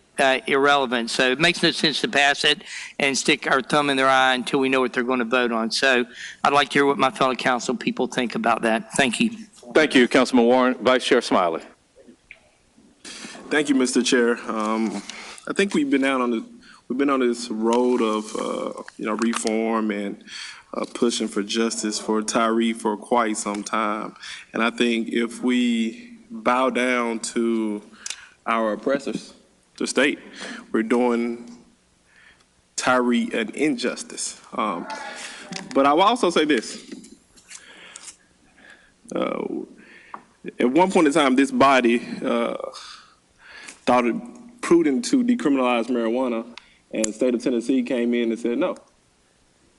irrelevant. So it makes no sense to pass it and stick our thumb in their eye until we know what they're going to vote on. So I'd like to hear what my fellow council people think about that. Thank you. Thank you, Councilman Warren. Vice Chair Smiley. Thank you, Mr. Chair. I think we've been on this road of reform and pushing for justice for Tyre for quite some time. And I think if we bow down to our oppressors, the state, we're doing Tyre an injustice. But I will also say this. At one point in time, this body thought it prudent to decriminalize marijuana, and the state of Tennessee came in and said no.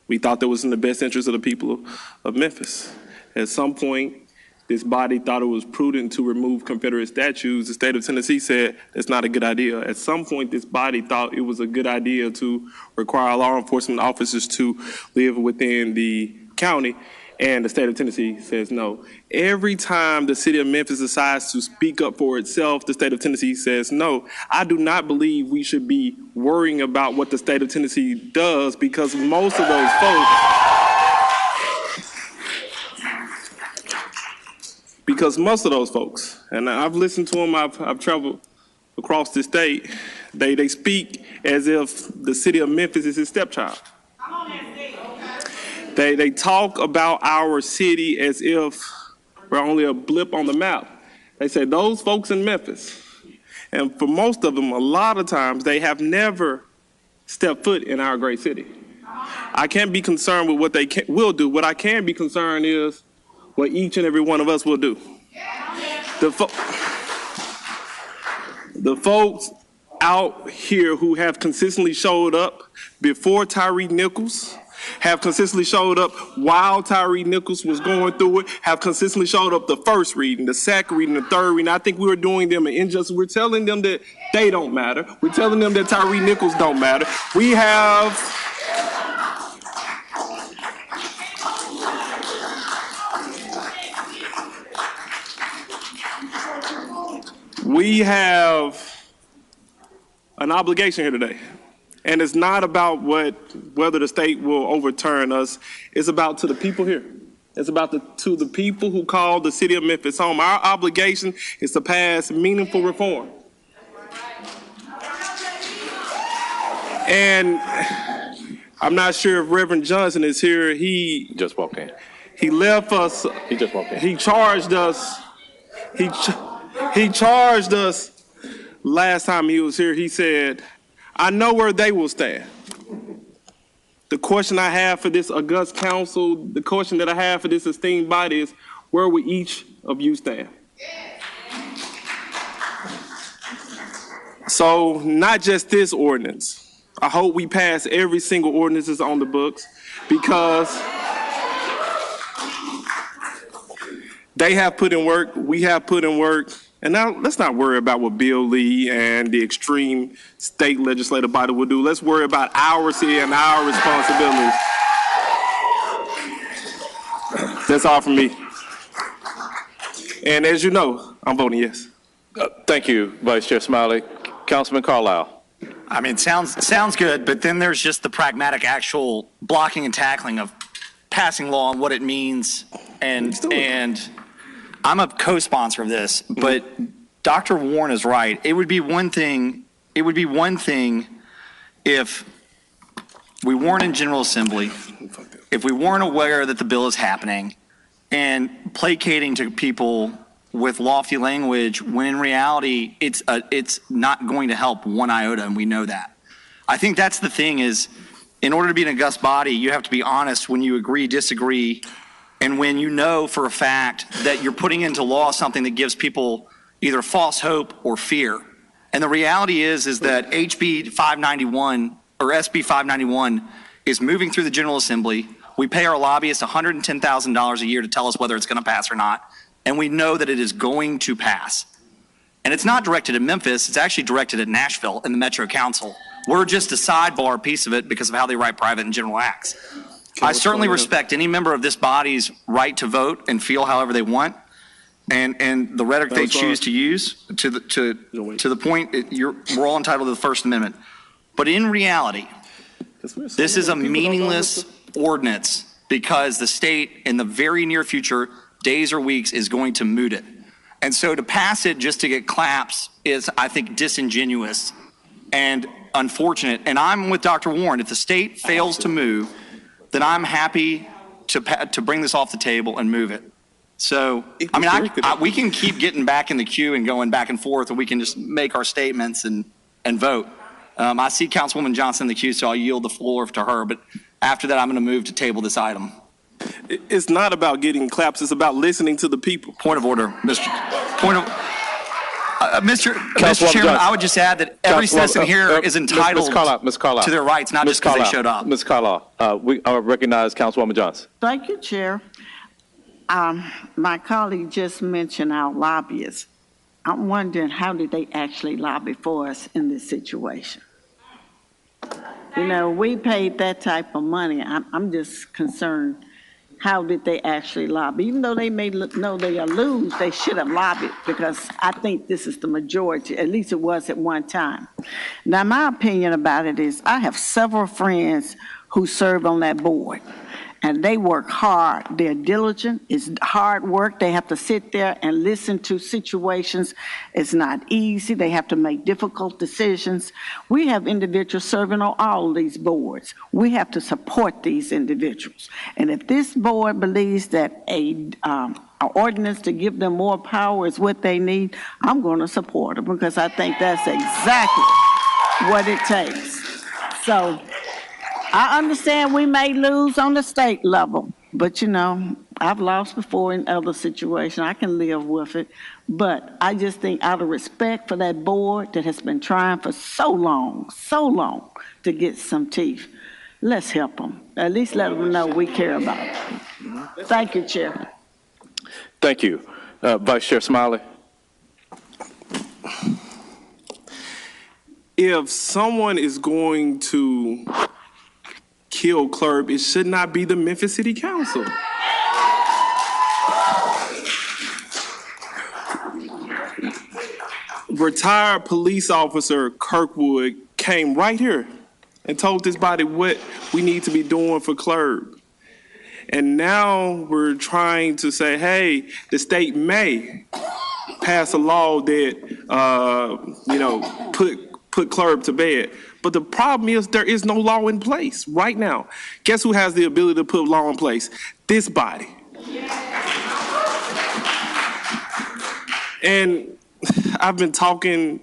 We thought that was in the best interest of the people of Memphis. At some point, this body thought it was prudent to remove Confederate statues, the state of Tennessee said that's not a good idea. At some point, this body thought it was a good idea to require law enforcement officers to live within the county, and the state of Tennessee says no. Every time the city of Memphis decides to speak up for itself, the state of Tennessee says no. I do not believe we should be worrying about what the state of Tennessee does, because most of those folks, and I've listened to them, I've traveled across the state, they speak as if the city of Memphis is his stepchild. They talk about our city as if we're only a blip on the map. They say those folks in Memphis, and for most of them, a lot of times, they have never stepped foot in our great city. I can't be concerned with what they will do. What I can be concerned is what each and every one of us will do. The folks out here who have consistently showed up before Tyre Nichols, have consistently showed up while Tyre Nichols was going through it, have consistently showed up the first reading, the second reading, the third reading. I think we were doing them an injustice. We're telling them that they don't matter. We're telling them that Tyre Nichols don't matter. We have an obligation here today. And it's not about whether the state will overturn us. It's about to the people here. It's about to the people who call the city of Memphis home. Our obligation is to pass meaningful reform. And I'm not sure if Reverend Johnson is here. He just walked in. He left us. He just walked in. He charged us. He charged us last time he was here. He said, I know where they will stand. The question I have for this august council, the question that I have for this esteemed body is, where will each of you stand? So not just this ordinance. I hope we pass every single ordinance that's on the books, because they have put in work, we have put in work. And now let's not worry about what Bill Lee and the extreme state legislative body will do. Let's worry about our city and our responsibilities. That's all from me. And as you know, I'm voting yes. Thank you, Vice Chair Smiley. Councilman Carlisle. I mean, sounds good, but then there's just the pragmatic, actual blocking and tackling of passing law and what it means. And I'm a co-sponsor of this, but Dr. Warren is right. It would be one thing if we weren't in General Assembly, if we weren't aware that the bill is happening and placating to people with lofty language, when in reality it's not going to help one iota, and we know that. I think that's the thing is, in order to be an august body, you have to be honest when you agree, disagree, and when you know for a fact that you're putting into law something that gives people either false hope or fear. And the reality is that HB 591 or SB 591 is moving through the General Assembly. We pay our lobbyists $110,000 a year to tell us whether it's going to pass or not. And we know that it is going to pass. And it's not directed at Memphis, it's actually directed at Nashville and the Metro Council. We're just a sidebar piece of it because of how they write private and general acts. I certainly respect any member of this body's right to vote and feel however they want, and the rhetoric they choose to use. To the point, we're all entitled to the First Amendment. But in reality, this is a meaningless ordinance because the state in the very near future, days or weeks, is going to moot it. And so to pass it just to get claps is, I think, disingenuous and unfortunate. And I'm with Dr. Warren. If the state fails to move, then I'm happy to bring this off the table and move it. So, I mean, we can keep getting back in the queue and going back and forth, or we can just make our statements and vote. I see Councilwoman Johnson in the queue, so I'll yield the floor to her. But after that, I'm going to move to table this item. It's not about getting claps. It's about listening to the people. Point of order, Mr. Mr. Chairman, I would just add that every citizen here is entitled to their rights, not just because they showed up. Ms. Carlisle, we recognize Councilwoman Johnson. Thank you, Chair. My colleague just mentioned our lobbyists. I'm wondering, how did they actually lobby for us in this situation? You know, we paid that type of money. I'm just concerned, how did they actually lobby? Even though they may know they are lose, they should have lobbied, because I think this is the majority, at least it was at one time. Now, my opinion about it is, I have several friends who serve on that board, and they work hard. They're diligent. It's hard work. They have to sit there and listen to situations. It's not easy. They have to make difficult decisions. We have individuals serving on all these boards. We have to support these individuals. And if this board believes that an ordinance to give them more power is what they need, I'm going to support them, because I think that's exactly what it takes. So I understand we may lose on the state level, but you know, I've lost before in other situations. I can live with it. But I just think, out of respect for that board that has been trying for so long to get some teeth, let's help them. At least let them know we care about them. Thank you, Chair. Thank you. Vice Chair Smiley. If someone is going to kill Clerb, it should not be the Memphis City Council. Retired police officer Kirkwood came right here and told this body what we need to be doing for Clerb. And now we're trying to say, hey, the state may pass a law that, put Clerb to bed. But the problem is, there is no law in place right now. Guess who has the ability to put law in place? This body. And I've been talking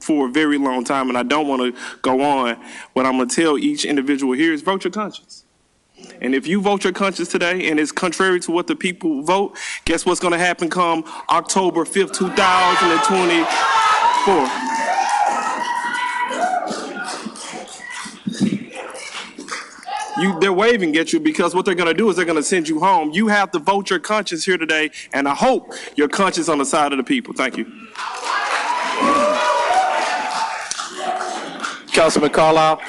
for a very long time, and I don't want to go on. What I'm going to tell each individual here is, vote your conscience. And if you vote your conscience today and it's contrary to what the people vote, guess what's going to happen come October 5th, 2024? They're waving at you, because what they're going to do is they're going to send you home. You have to vote your conscience here today, and I hope your conscience on the side of the people. Thank you. Councilman Carlisle.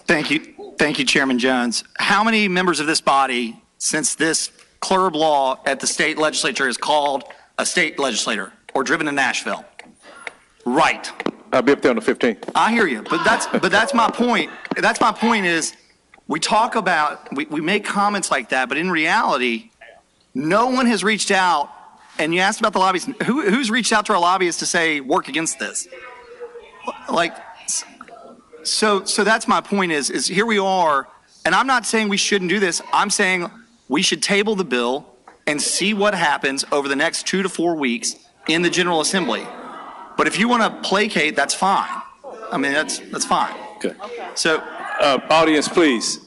Thank you. Thank you, Chairman Jones. How many members of this body, since this Clerb law at the state legislature is called a state legislator or driven to Nashville? Right. I'll be up there on the 15th. I hear you, but that's my point. That's my point is, we talk about, we make comments like that, but in reality, no one has reached out. And you asked about the lobbyists. Who's reached out to our lobbyists to say, work against this? Like, so that's my point is here we are. And I'm not saying we shouldn't do this. I'm saying we should table the bill and see what happens over the next 2 to 4 weeks in the General Assembly. But if you want to placate, that's fine. I mean, that's fine. Okay. So, audience, please.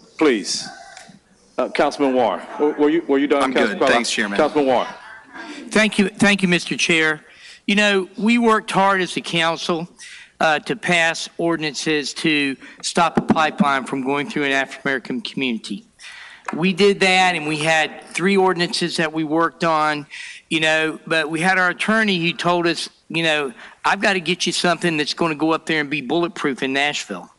Councilman Warren, were you done? I'm good. Thanks, Chairman. Councilman Warren. Thank you, Mr. Chair. You know, we worked hard as a council to pass ordinances to stop a pipeline from going through an African-American community. We did that, and we had 3 ordinances that we worked on, but we had our attorney who told us, I've got to get you something that's going to go up there and be bulletproof in Nashville.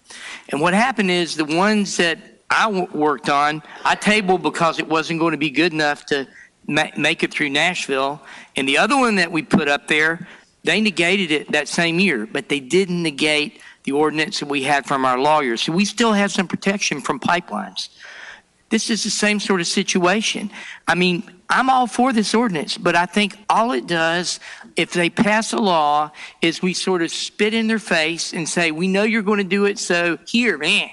And what happened is, the ones that I worked on, I tabled because it wasn't going to be good enough to make it through Nashville. And the other one that we put up there, they negated it that same year, but they didn't negate the ordinance that we had from our lawyers. So we still have some protection from pipelines. This is the same sort of situation. I mean, I'm all for this ordinance, but I think all it does, if they pass a law, is we sort of spit in their face and say, we know you're going to do it, so here, man.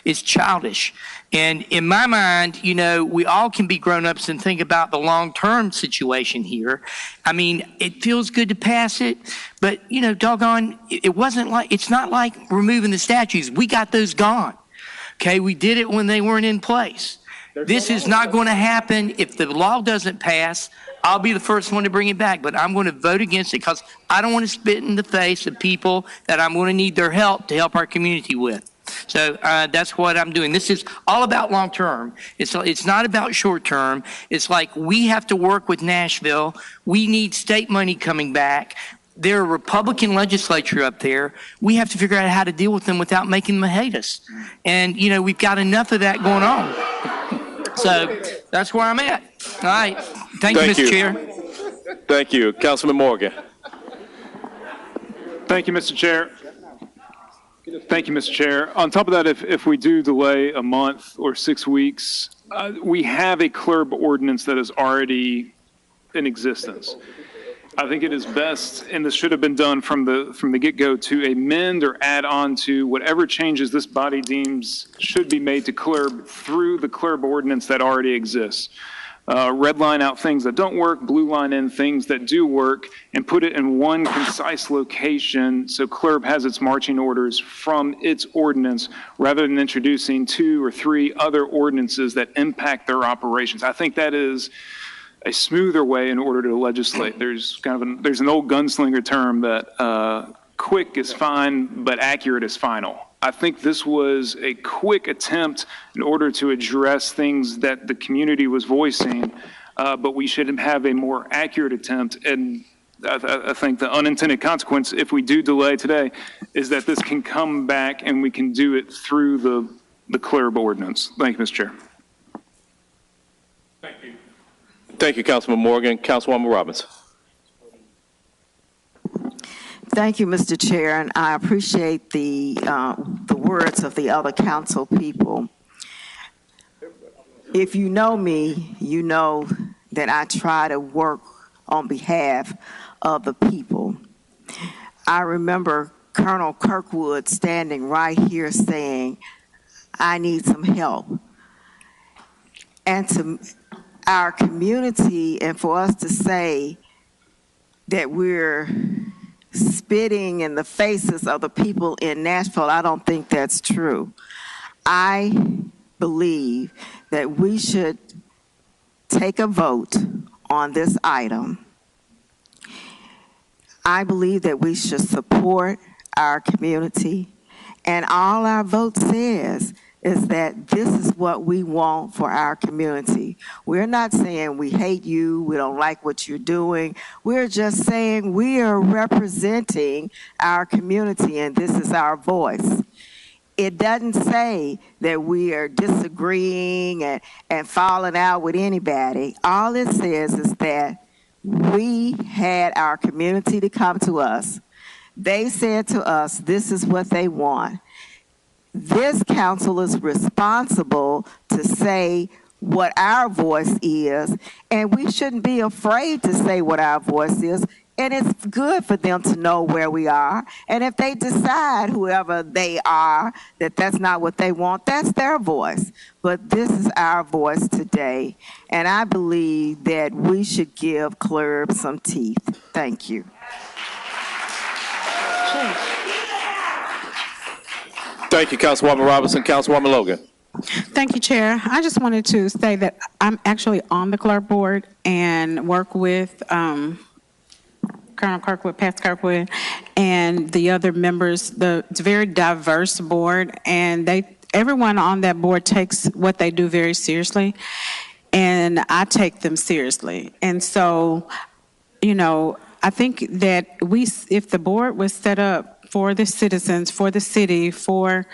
It's childish. And in my mind, we all can be grown-ups and think about the long-term situation here. I mean, it feels good to pass it, but, doggone, it's not like removing the statues. We got those gone. Okay, we did it when they weren't in place. This is not going to happen. If the law doesn't pass, I'll be the first one to bring it back, but I'm going to vote against it because I don't want to spit in the face of people that I'm going to need their help to help our community with. So that's what I'm doing. This is all about long-term. It's not about short-term. It's like we have to work with Nashville. We need state money coming back. They're a Republican legislature up there. We have to figure out how to deal with them without making them hate us. And, you know, we've got enough of that going on. So that's where I'm at. All right. Thank you, Mr. Chair. Thank you. Councilman Morgan. Thank you, Mr. Chair. Thank you, Mr. Chair. On top of that, if we do delay a month or 6 weeks, we have a CLRB ordinance that is already in existence. I think it is best, and this should have been done from the get-go, to amend or add on to whatever changes this body deems should be made to CLRB through the CLRB ordinance that already exists. Red line out things that don't work, blue line in things that do work, and put it in one concise location so CLRB has its marching orders from its ordinance rather than introducing 2 or 3 other ordinances that impact their operations. I think that is a smoother way in order to legislate. There's there's an old gunslinger term that quick is fine, but accurate is final. I think this was a quick attempt in order to address things that the community was voicing, but we should have a more accurate attempt. And I think the unintended consequence, if we do delay today, is that this can come back and we can do it through the CLRB ordinance. Thank you, Mr. Chair. Thank you. Thank you, Councilman Morgan. Councilwoman Robinson. Thank you, Mr. Chair, and I appreciate the words of the other council people. If you know me, you know that I try to work on behalf of the people. I remember Colonel Kirkwood standing right here saying, I need some help. And to our community, and for us to say that we're spitting in the faces of the people in Nashville, I don't think that's true. I believe that we should take a vote on this item. I believe that we should support our community, and all our vote says is that this is what we want for our community. We're not saying we hate you, we don't like what you're doing. We're just saying we are representing our community and this is our voice. It doesn't say that we are disagreeing and falling out with anybody. All it says is that we had our community to come to us. They said to us, this is what they want. This council is responsible to say what our voice is, and we shouldn't be afraid to say what our voice is, and it's good for them to know where we are. And if they decide, whoever they are, that that's not what they want, that's their voice. But this is our voice today, and I believe that we should give CLRB some teeth. Thank you. Thank you, Councilwoman Robinson. Councilwoman Logan. Thank you, Chair. I just wanted to say that I'm actually on the CLRB board and work with Colonel Kirkwood, Pastor Kirkwood, and the other members. It's a very diverse board, and everyone on that board takes what they do very seriously, and I take them seriously. And so, you know, I think that if the board was set up for the citizens, for the city, for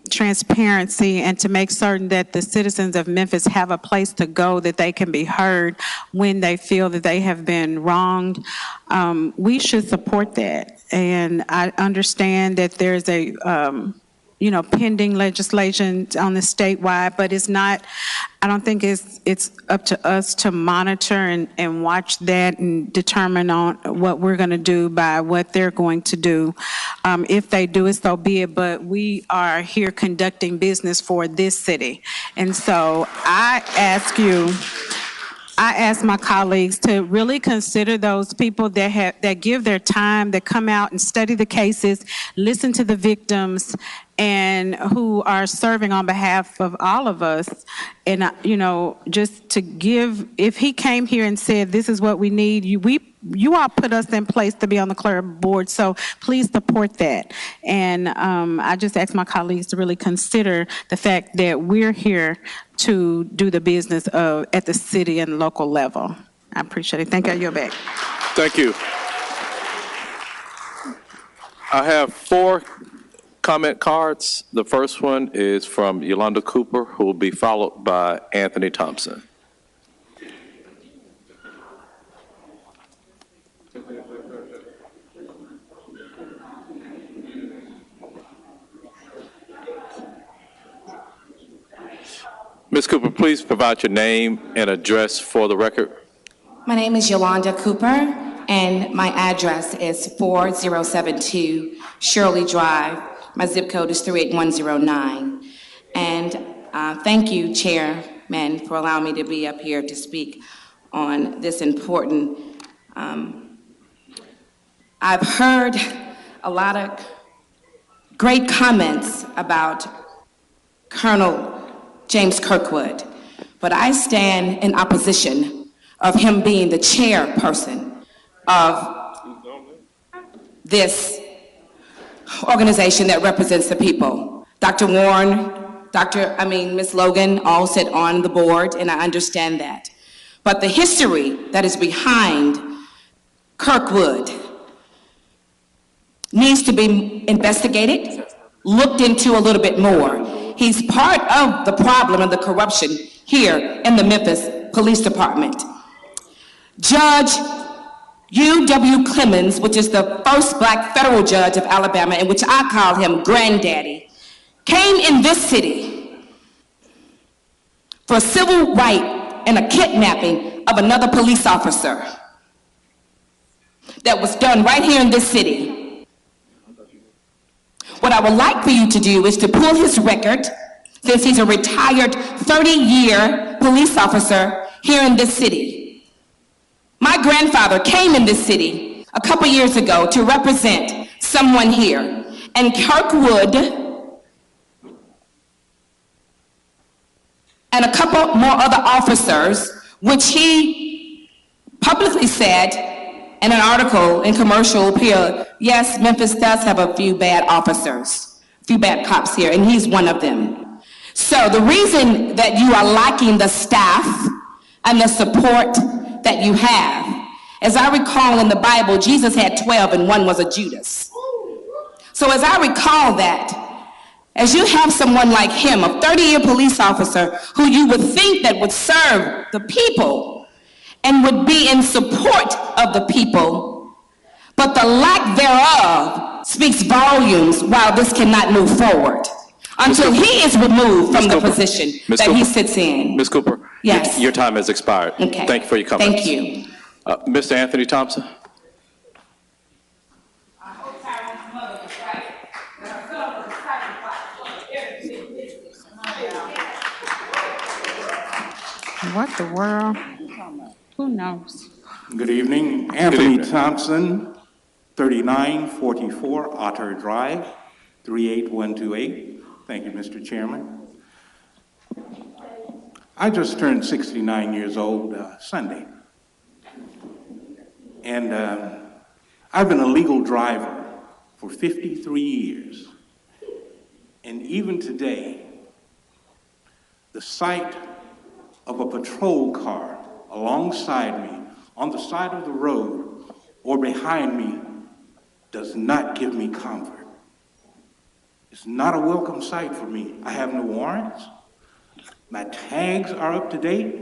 transparency, and to make certain that the citizens of Memphis have a place to go, that they can be heard when they feel that they have been wronged, we should support that. And I understand that there's a pending legislation on the statewide, but it's not, I don't think it's up to us to monitor and watch that and determine on what we're going to do by what they're going to do. If they do it, so be it, but we are here conducting business for this city. And so I ask my colleagues to really consider those people that give their time, that come out and study the cases, listen to the victims, and who are serving on behalf of all of us. And, just to give, if he came here and said, this is what we need, you all put us in place to be on the clerk board, so please support that. And I just ask my colleagues to really consider the fact that we're here to do the business at the city and local level. I appreciate it. Thank you. You're back. Thank you. I have 4 comment cards. The first one is from Yolanda Cooper, who will be followed by Anthony Thompson. Ms. Cooper, please provide your name and address for the record. My name is Yolanda Cooper, and my address is 4072 Shirley Drive. My zip code is 38109. And thank you, Chairman, for allowing me to be up here to speak on this important. I've heard a lot of great comments about Colonel James Kirkwood, but I stand in opposition of him being the chairperson of this organization that represents the people. Dr. Warren, Ms. Logan all sit on the board, and I understand that. But the history that is behind Kirkwood needs to be investigated, looked into a little bit more. He's part of the problem of the corruption here in the Memphis Police Department. Judge U.W. Clemens, which is the first black federal judge of Alabama, in which I call him granddaddy, came in this city for civil right and a kidnapping of another police officer that was done right here in this city. What I would like for you to do is to pull his record, since he's a retired 30-year police officer here in this city. My grandfather came in this city a couple years ago to represent someone here, and Kirkwood and a couple more other officers, which he publicly said in an article in Commercial Appeal, yes, Memphis does have a few bad officers, a few bad cops here, and he's one of them. So the reason that you are lacking the staff and the support that you have, as I recall in the Bible, Jesus had 12 and one was a Judas. So as I recall that, as you have someone like him, a 30-year police officer who you would think that would serve the people and would be in support of the people, but the lack thereof speaks volumes while this cannot move forward until he is removed from the position that he sits in. Ms. Cooper, yes. Your time has expired. Okay. Thank you for your comments. Thank you. Mr. Anthony Thompson. What the world? Who knows? Good evening. Anthony Thompson, 3944 Otter Drive, 38128. Thank you, Mr. Chairman. I just turned 69 years old Sunday. And I've been a legal driver for 53 years. And even today, the sight of a patrol car alongside me on the side of the road or behind me does not give me comfort. It's not a welcome sight for me. I have no warrants. My tags are up to date,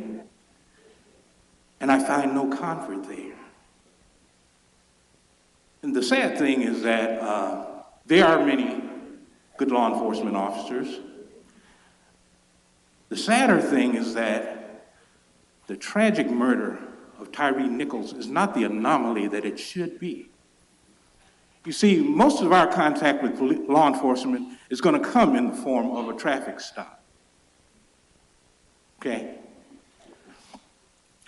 and I find no comfort there. And the sad thing is that there are many good law enforcement officers. The sadder thing is that the tragic murder of Tyre Nichols is not the anomaly that it should be. You see, most of our contact with law enforcement is going to come in the form of a traffic stop. Okay?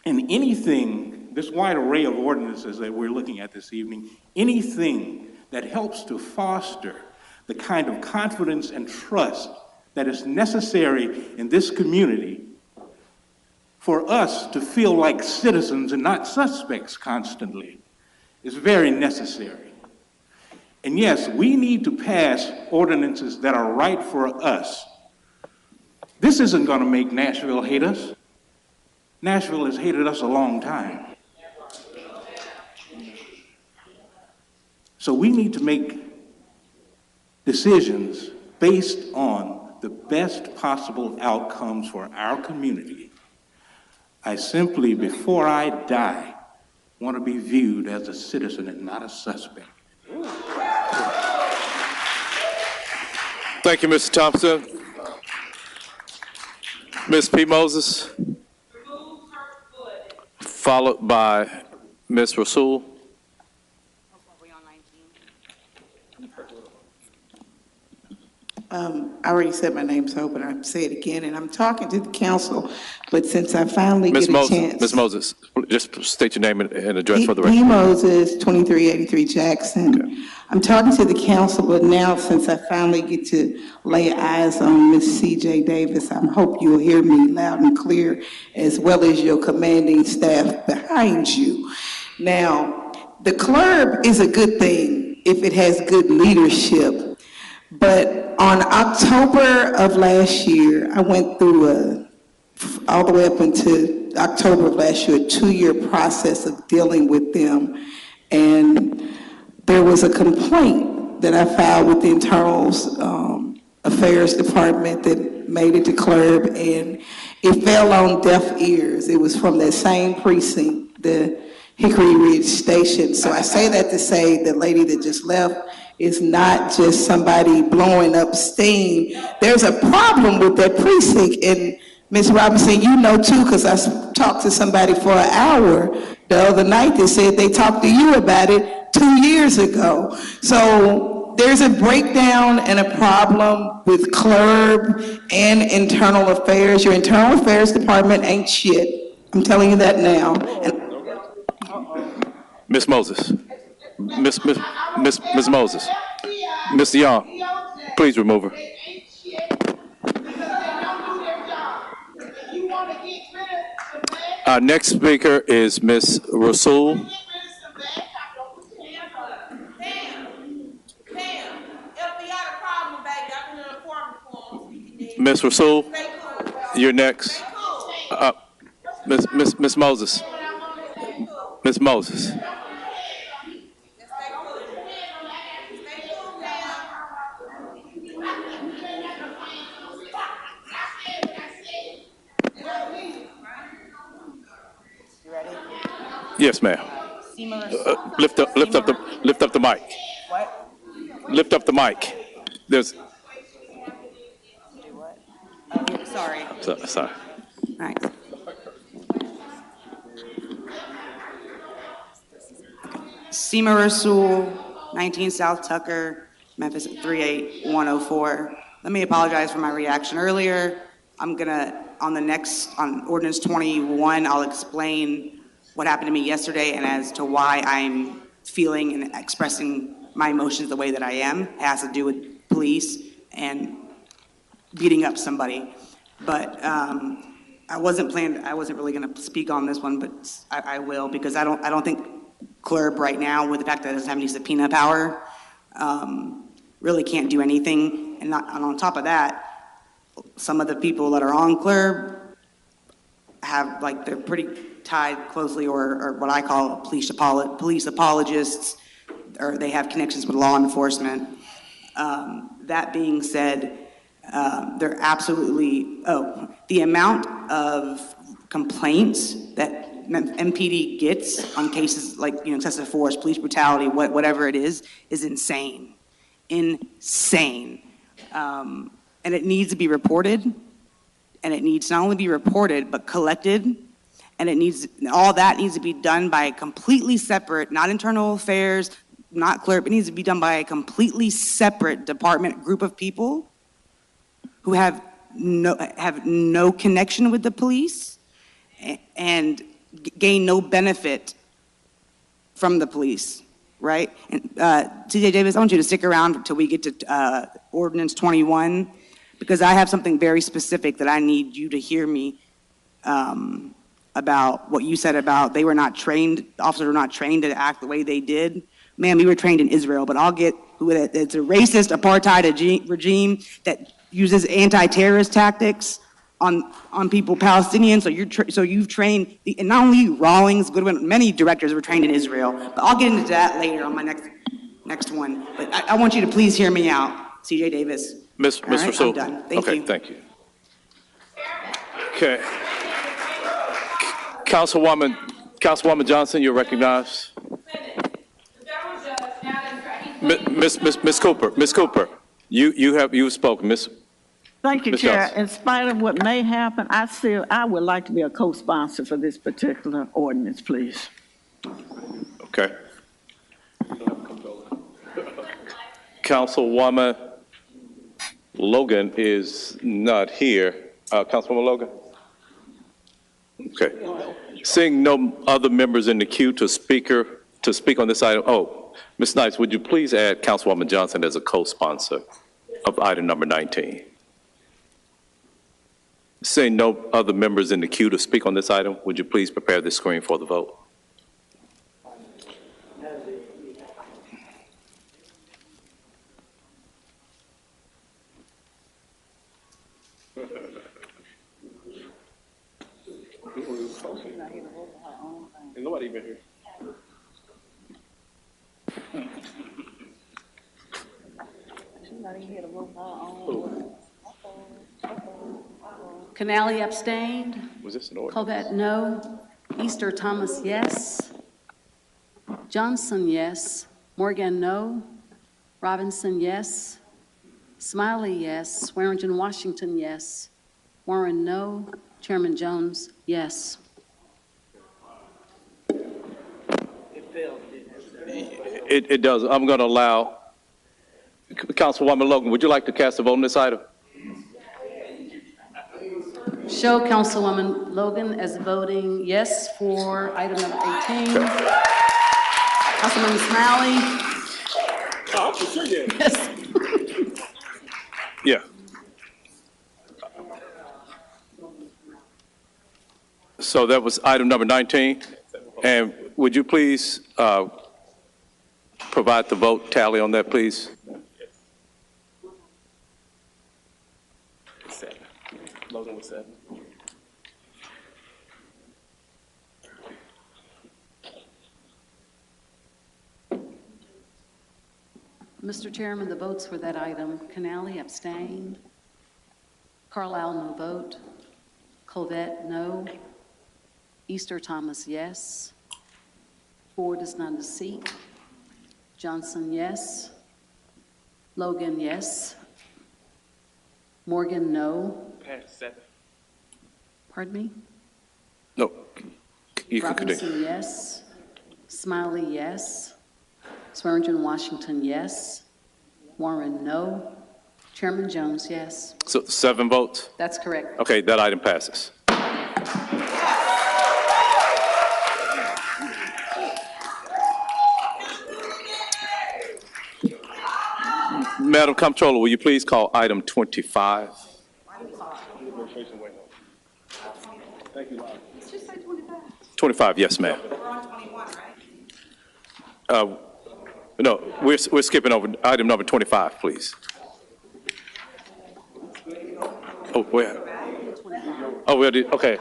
And anything, this wide array of ordinances that we're looking at this evening, anything that helps to foster the kind of confidence and trust that is necessary in this community for us to feel like citizens and not suspects constantly, is very necessary. And yes, we need to pass ordinances that are right for us. This isn't going to make Nashville hate us. Nashville has hated us a long time. So we need to make decisions based on the best possible outcomes for our community. I simply, before I die, want to be viewed as a citizen and not a suspect. Thank you, Mr. Thompson. Ms. P. Moses, followed by Ms. Rasul. I already said my name, so but I'll say it again, and I'm talking to the council, but since I finally get a chance. Ms. Moses, just state your name and address for the P. record. Moses, 2383 Jackson. Okay. I'm talking to the council, but now since I finally get to lay eyes on Ms. C.J. Davis, I hope you'll hear me loud and clear, as well as your commanding staff behind you. Now, the club is a good thing if it has good leadership, but on October of last year, I went through all the way up into October of last year, a 2-year process of dealing with them. And there was a complaint that I filed with the Internal Affairs Department that made it to CLERB, and it fell on deaf ears. It was from that same precinct, the Hickory Ridge Station. So I say that to say the lady that just left is not just somebody blowing up steam. There's a problem with that precinct, and Ms. Robinson, you know too, because I talked to somebody for an hour the other night that said they talked to you about it 2 years ago. So there's a breakdown and a problem with CLERB and Internal Affairs. Your Internal Affairs Department ain't shit. I'm telling you that now. Ms. Moses. Ms. Moses. Mr. Young, please remove her. Our next speaker is Ms. Rasul. Ms. Rasul, you're next. Ms. Moses. Ms. Moses. Yes, ma'am. Lift up the mic. What? Lift up the mic. There's. Do what? Sorry. Sorry. All right. Seema Rasul, 19 South Tucker, Memphis 38104. Let me apologize for my reaction earlier. I'm gonna, on ordinance 21, I'll explain what happened to me yesterday and as to why I'm feeling and expressing my emotions the way that I am. It has to do with police and beating up somebody. But I wasn't really gonna speak on this one, but I will, because I don't think CLERB right now, with the fact that it doesn't have any subpoena power, really can't do anything. And on top of that, some of the people that are on CLERB have, they're pretty tied closely, or what I call police apologists, or they have connections with law enforcement. That being said, they're absolutely, the amount of complaints that MPD gets on cases like excessive force, police brutality, whatever it is insane. Insane. And it needs to be reported, and it needs not only be reported, but collected, and all that needs to be done by a completely separate, not internal affairs, not CLERB, it needs to be done by a completely separate department group of people who have no connection with the police and gain no benefit from the police, right? And TJ Davis, I want you to stick around until we get to ordinance 21, because I have something very specific that I need you to hear me about what you said about they were not trained, officers were not trained to act the way they did. Man, we were trained in Israel, but I'll get with it. It's a racist apartheid regime that uses anti-terrorist tactics on people, Palestinians. So you've trained, and not only you, Rawlings, Goodwin, many directors were trained in Israel. But I'll get into that later on my next one. But I want you to please hear me out, C.J. Davis. Mr. All right, Sewell. I'm done. Thank okay, you. Thank you. Okay. Councilwoman Johnson, you're recognized. Miss Cooper, you spoken. Thank you, Ms. Chair. Johnson. In spite of what may happen, I would like to be a co-sponsor for this particular ordinance, please. Okay. Councilwoman Logan is not here. Councilwoman Logan? Okay. Seeing no other members in the queue to speak on this item. Oh, Ms. Snipes, would you please add Councilwoman Johnson as a co-sponsor of item number 19? Seeing no other members in the queue to speak on this item, would you please prepare the screen for the vote? Ain't nobody even here. Canali abstained. Was this an order? Colvett, no. Easter Thomas, yes. Johnson, yes. Morgan, no. Robinson, yes. Smiley, yes. Swearingen Washington, yes. Warren, no. Chairman Jones, yes. It does. I'm going to allow Councilwoman Logan, would you like to cast a vote on this item? Show Councilwoman Logan as voting yes for item number 18. Councilwoman Smiley. Oh, for sure, yeah. Yes. Yeah. So that was item number 19. And would you please provide the vote tally on that, please? Logan was 7. Mr. Chairman, the votes for that item, Canali abstained. Carlisle, no vote. Colvett, no. Easter Thomas, yes. Ford is not a seat. Johnson, yes. Logan, yes. Morgan, no. Past 7. Pardon me? No. You can continue. Robinson, yes. Smiley, yes. Swearingen Washington, yes. Warren, no. Chairman Jones, yes. So 7 votes? That's correct. Okay, that item passes. Madam Comptroller, will you please call item 25? Thank you, 25, yes, ma'am. We're on 21, right? No, we're skipping over item number 25, please. Oh, where? Oh, we already, okay.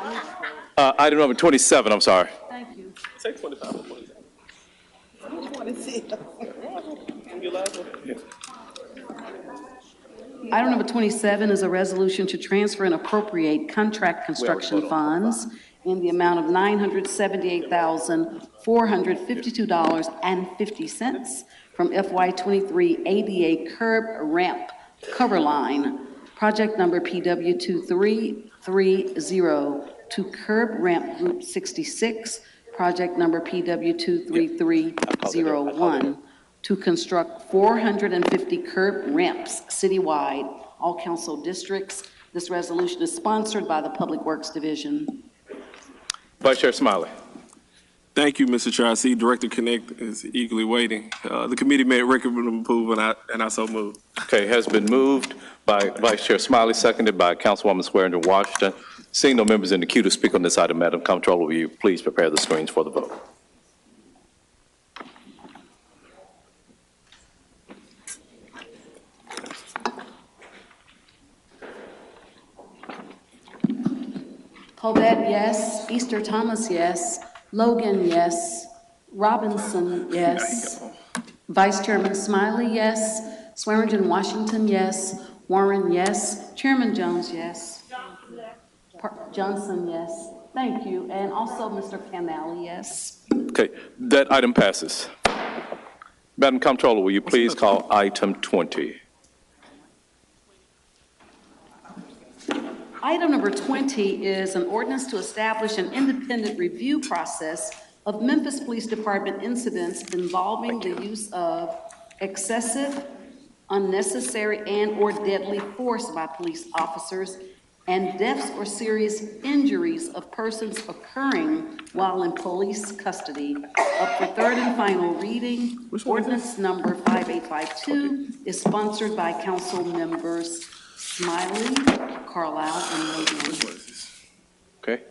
Item number 27, I'm sorry. Thank you. Say 25 or 27. I just want to see. Item number 27 is a resolution to transfer and appropriate contract construction funds in the amount of $978,452.50 from FY23 ADA curb ramp cover line, project number PW2330 to curb ramp group 66, project number PW23301 to construct 450 curb ramps citywide, all council districts. This resolution is sponsored by the Public Works Division. Vice Chair Smiley. Thank you, Mr. Chair. I see Director Connect is eagerly waiting. The committee made recommend approval, and I so move. Okay, has been moved by Vice Chair Smiley, seconded by Councilwoman Swearingen Washington Seeing no members in the queue to speak on this item, Madam Comptroller, will you please prepare the screens for the vote? Colbert, yes. Easter Thomas, yes. Logan, yes. Robinson, yes. Vice Chairman Smiley, yes. Swearingen Washington, yes. Warren, yes. Chairman Jones, yes. Johnson, yes. Thank you. And also Mr. Canali, yes. Okay, that item passes. Madam Comptroller, will you please call item 20? Item number 20 is an ordinance to establish an independent review process of Memphis Police Department incidents involving the use of excessive, unnecessary, and/or deadly force by police officers and deaths or serious injuries of persons occurring while in police custody. Up for third and final reading, ordinance number 5852 is sponsored by council members Smiley, Carlisle, and Logan. Okay.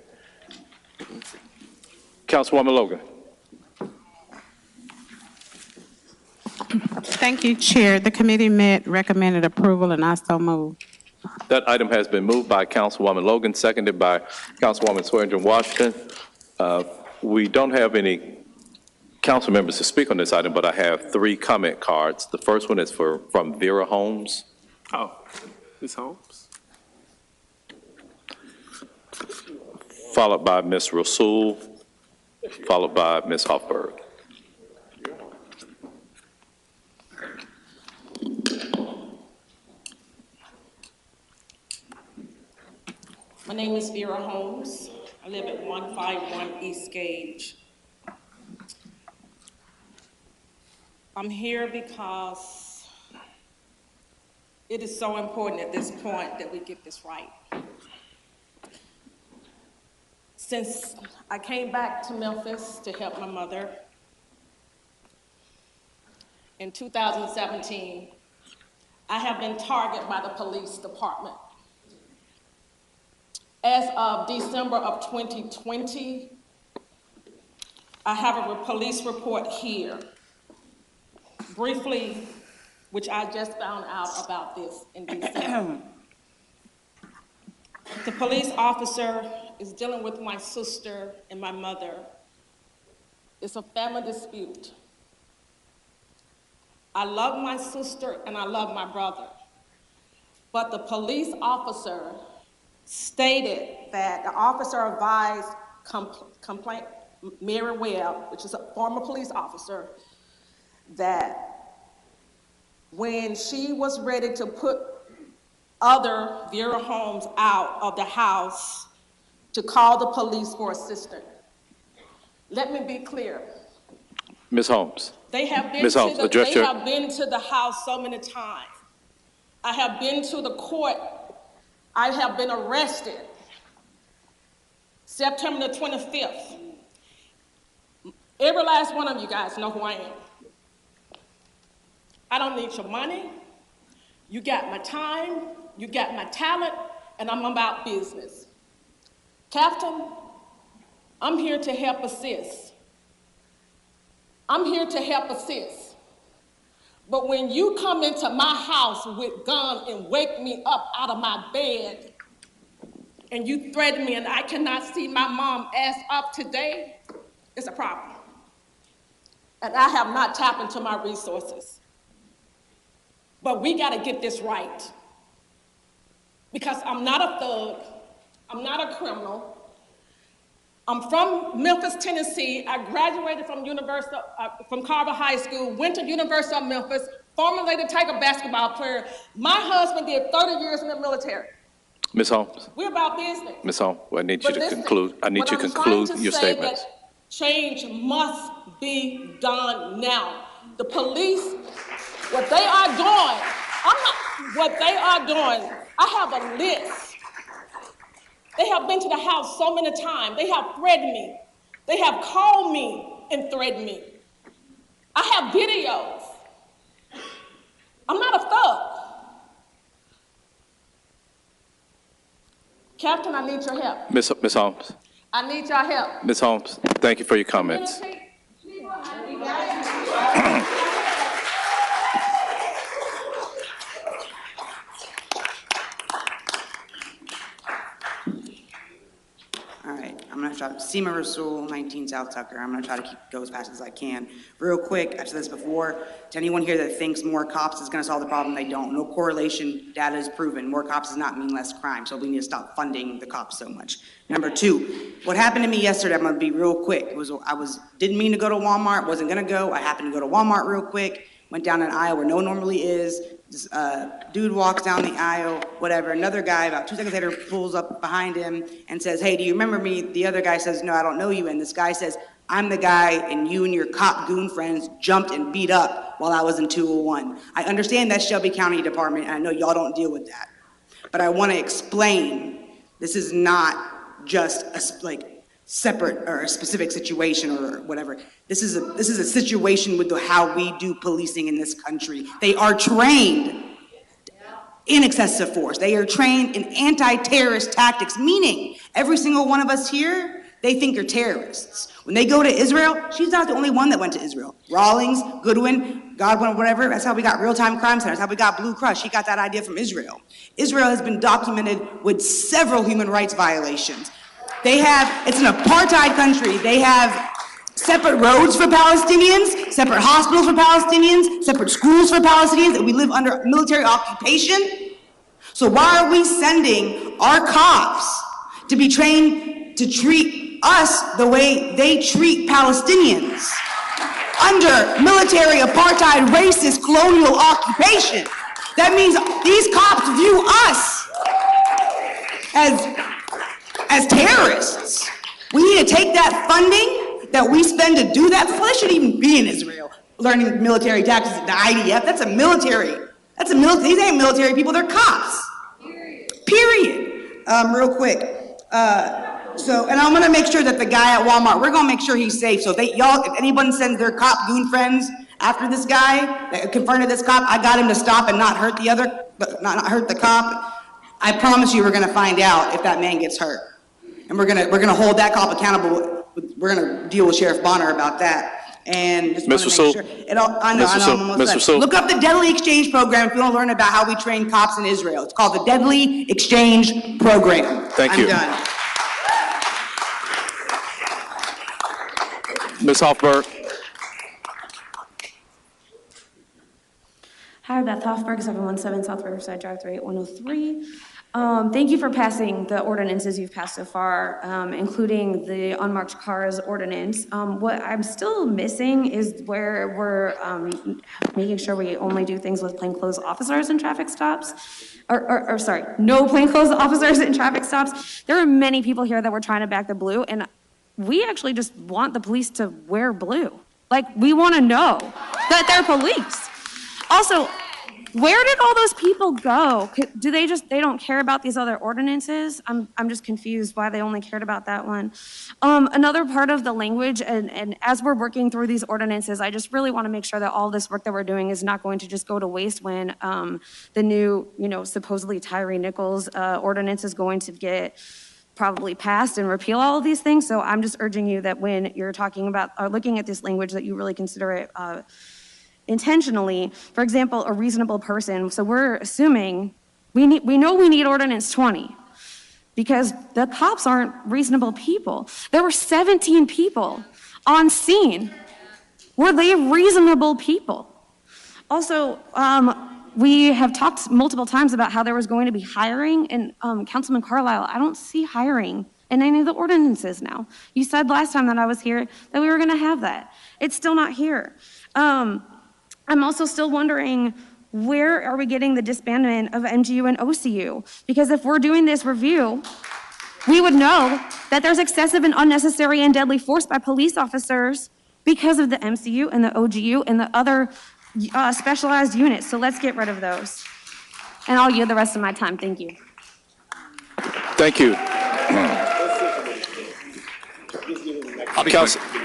Councilwoman Logan. Thank you, Chair. The committee met, recommended approval, and I so move. That item has been moved by Councilwoman Logan, seconded by Councilwoman Swearingen Washington. We don't have any council members to speak on this item, but I have 3 comment cards. The first one is from Vera Holmes. Oh, Ms. Holmes. Followed by Ms. Rasul, followed by Ms. Hoffberg. My name is Vera Holmes. I live at 151 East Gage. I'm here because it is so important at this point that we get this right. Since I came back to Memphis to help my mother in 2017, I have been targeted by the police department. As of December of 2020, I have a police report here, briefly, which I just found out about this in December. The police officer is dealing with my sister and my mother. It's a family dispute. I love my sister and I love my brother, but the police officer stated that the officer advised complaint Mary Webb, which is a former police officer, that when she was ready to put other Vera Holmes out of the house, to call the police for assistance. Let me be clear. Ms. Holmes. They have been Ms. Holmes, have been to the house so many times. I have been to the court. I have been arrested September the 25th. Every last one of you guys know who I am. I don't need your money. You got my time, you got my talent, and I'm about business. Captain, I'm here to help assist. I'm here to help assist. But when you come into my house with gun and wake me up out of my bed, and you threaten me and I cannot see my mom ass up today, it's a problem. And I have not tapped into my resources. But we gotta get this right. Because I'm not a thug, I'm not a criminal. I'm from Memphis, Tennessee. I graduated from Carver High School, went to University of Memphis, former Lady Tiger basketball player. My husband did 30 years in the military. Ms. Holmes. We're about business. Ms. Holmes, I need you to conclude. I need you to conclude your statements. That change must be done now. The police, what they are doing, I have a list. They have been to the house so many times. They have threatened me. They have called me and threatened me. I have videos. I'm not a thug. Captain, I need your help. Ms. Holmes. I need your help. Ms. Holmes, thank you for your comments. All right, I'm gonna try, Seema Rasul, 19 South Tucker. I'm gonna try to go as fast as I can. Real quick, I've said this before, to anyone here that thinks more cops is gonna solve the problem, they don't. No correlation, data is proven. More cops does not mean less crime, so we need to stop funding the cops so much. Number two, what happened to me yesterday, I'm gonna be real quick. Didn't mean to go to Walmart, wasn't gonna go. I happened to go to Walmart real quick, went down an aisle where no one normally is. This dude walks down the aisle, whatever. Another guy, about 2 seconds later, pulls up behind him and says, "Hey, do you remember me?" The other guy says, "No, I don't know you." And this guy says, "I'm the guy and you and your cop goon friends jumped and beat up while I was in 201. I understand that's Shelby County Department, and I know y'all don't deal with that. But I want to explain, this is not just a separate or a specific situation or whatever. This is a situation with how we do policing in this country. They are trained in excessive force. They are trained in anti-terrorist tactics, meaning every single one of us here, they think you're terrorists. When they go to Israel, she's not the only one that went to Israel. Rawlings, Goodwin, Godwin, whatever, that's how we got real-time crime centers, how we got Blue Crush. He got that idea from Israel. Israel has been documented with several human rights violations. It's an apartheid country. They have separate roads for Palestinians, separate hospitals for Palestinians, separate schools for Palestinians, and we live under military occupation. So why are we sending our cops to be trained to treat us the way they treat Palestinians? Under military apartheid, racist, colonial occupation. That means these cops view us as terrorists. We need to take that funding that we spend to do that. They shouldn't even be in Israel learning military tactics. The IDF, that's a military. These ain't military people, they're cops. Period. Real quick. And I'm gonna make sure that the guy at Walmart, we're gonna make sure he's safe. So if anyone sends their cop goon friends after this guy that confronted this cop, I got him to stop and not hurt not hurt the cop. I promise you we're gonna find out if that man gets hurt. And we're gonna hold that cop accountable. We're gonna deal with Sheriff Bonner about that. And just Mr. Sewell. I know, I'm almost done. Look up the Deadly Exchange Program if you want to learn about how we train cops in Israel. It's called the Deadly Exchange Program. Thank you. I'm done. Ms. Hoffberg. Hi, Beth Hoffberg, 717 South Riverside Drive 38103. Thank you for passing the ordinances you've passed so far, including the unmarked cars ordinance. What I'm still missing is where we're making sure we only do things with plainclothes officers in traffic stops. Sorry, no plainclothes officers in traffic stops. There are many people here that were trying to back the blue, and we actually just want the police to wear blue. Like, we want to know that they're police. Also, where did all those people go? Do they don't care about these other ordinances? I'm just confused why they only cared about that one. Another part of the language, and as we're working through these ordinances, I just really want to make sure that all this work that we're doing is not going to just go to waste when the new, supposedly Tyre Nichols ordinance is going to get probably passed and repeal all of these things. So I'm just urging you that when you're talking about or looking at this language, that you really consider it intentionally. For example, a reasonable person. So we're assuming we know we need ordinance 20 because the cops aren't reasonable people. There were 17 people on scene. Were they reasonable people? Also, we have talked multiple times about how there was going to be hiring, and Councilman Carlisle, I don't see hiring in any of the ordinances now. You said last time that I was here that we were going to have that. It's still not here. I'm also still wondering, where are we getting the disbandment of MGU and OCU? Because if we're doing this review, we would know that there's excessive and unnecessary and deadly force by police officers because of the MCU and the OGU and the other specialized units. So let's get rid of those. And I'll yield the rest of my time. Thank you. Thank you.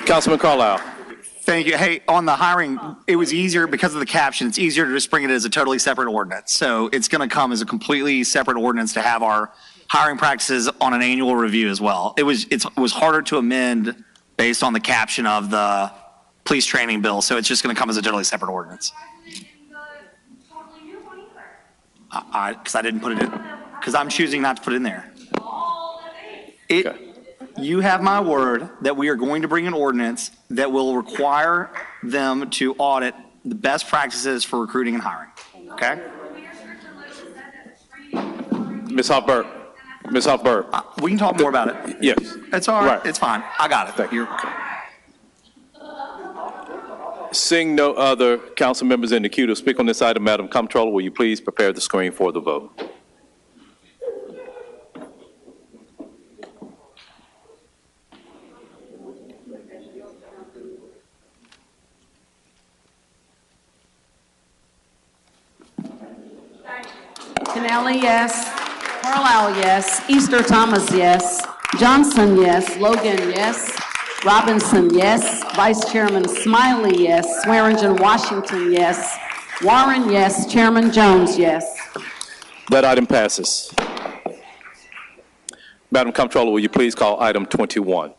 Councilman Carlisle. Thank you. Hey, on the hiring, it was easier because of the caption. It's easier to just bring it as a totally separate ordinance. So it's going to come as a completely separate ordinance to have our hiring practices on an annual review as well. It was harder to amend based on the caption of the police training bill, so it's just going to come as a totally separate ordinance. Because I didn't put it in, because I'm choosing not to put it in there. You have my word that we are going to bring an ordinance that will require them to audit the best practices for recruiting and hiring. Okay? Ms. Hoff-Burke. Ms. Hoff-Burke. We can talk more about it. Yes. It's all right. It's fine. I got it. Thank you. Seeing no other council members in the queue to speak on this item, Madam Comptroller, will you please prepare the screen for the vote? Kennelly, yes. Carlisle, yes. Easter Thomas, yes. Johnson, yes. Logan, yes. Robinson, yes. Vice Chairman Smiley, yes. Swearingen Washington, yes. Warren, yes. Chairman Jones, yes. That item passes. Madam Comptroller, will you please call item 21?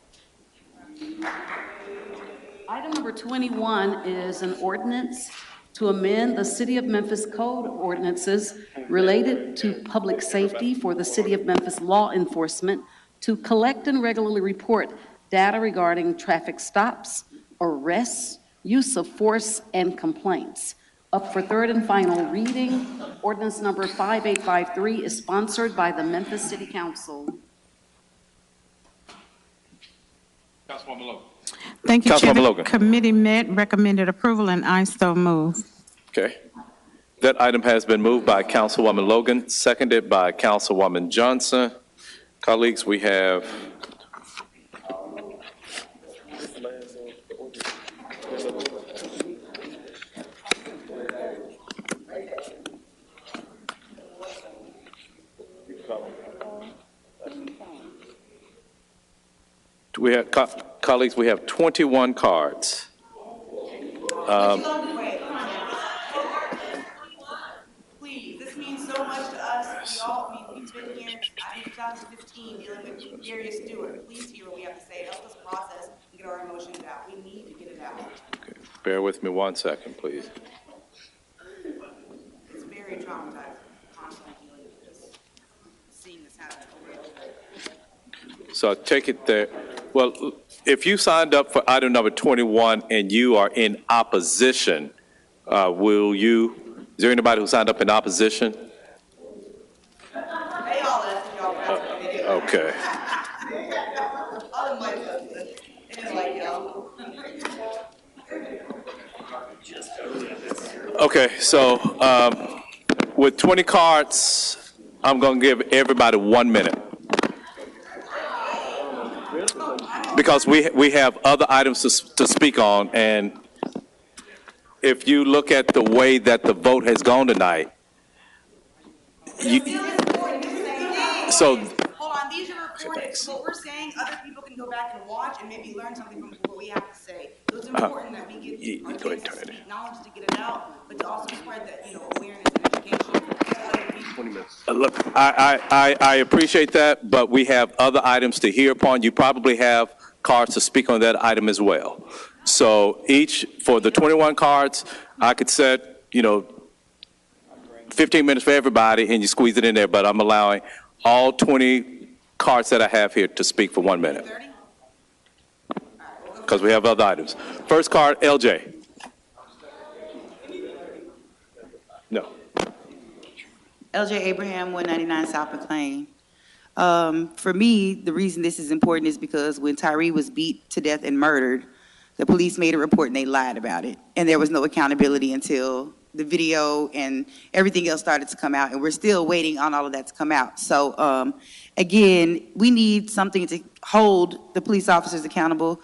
Item number 21 is an ordinance to amend the City of Memphis Code of Ordinances related to public safety for the City of Memphis law enforcement to collect and regularly report data regarding traffic stops, arrests, use of force, and complaints. Up for third and final reading, ordinance number 5853 is sponsored by the Memphis City Council. Councilwoman Logan. Thank you, Chair. Councilwoman The Logan. committee met, recommended approval, and I so move. Okay. That item has been moved by Councilwoman Logan, seconded by Councilwoman Johnson. Colleagues, we have colleagues, we have 21 cards. Please, this means so much to us. We've been here since 2015 dealing with Gary Stewart. Please hear what we have to say. Help us process and get our emotions out. We need to get it out. Okay. Bear with me 1 second, please. It's very traumatizing, constantly dealing with this, seeing this happen over and over. So I take it that, well, if you signed up for item number 21 and you are in opposition, is there anybody who signed up in opposition? Okay. Okay, so with 20 cards, I'm going to give everybody 1 minute. Because we have other items to speak on, and if you look at the way that the vote has gone tonight, so Hold on, these are recorded. What we're saying, other people can go back and watch and maybe learn something from what we have to say. So it's important that we get our kids to speak knowledge to get it out, but to also spread that, awareness and education to other people. 20 minutes. Look, I appreciate that, but we have other items to hear upon. You probably have cards to speak on that item as well. So for the 21 cards, I could set, 15 minutes for everybody and you squeeze it in there, but I'm allowing all 20 cards that I have here to speak for 1 minute. Because we have other items. First card, LJ. No. LJ Abraham, 199 South McLean. For me, the reason this is important is because when Tyre was beat to death and murdered, the police made a report and they lied about it. And there was no accountability until the video and everything else started to come out. And we're still waiting on all of that to come out. So again, we need something to hold the police officers accountable.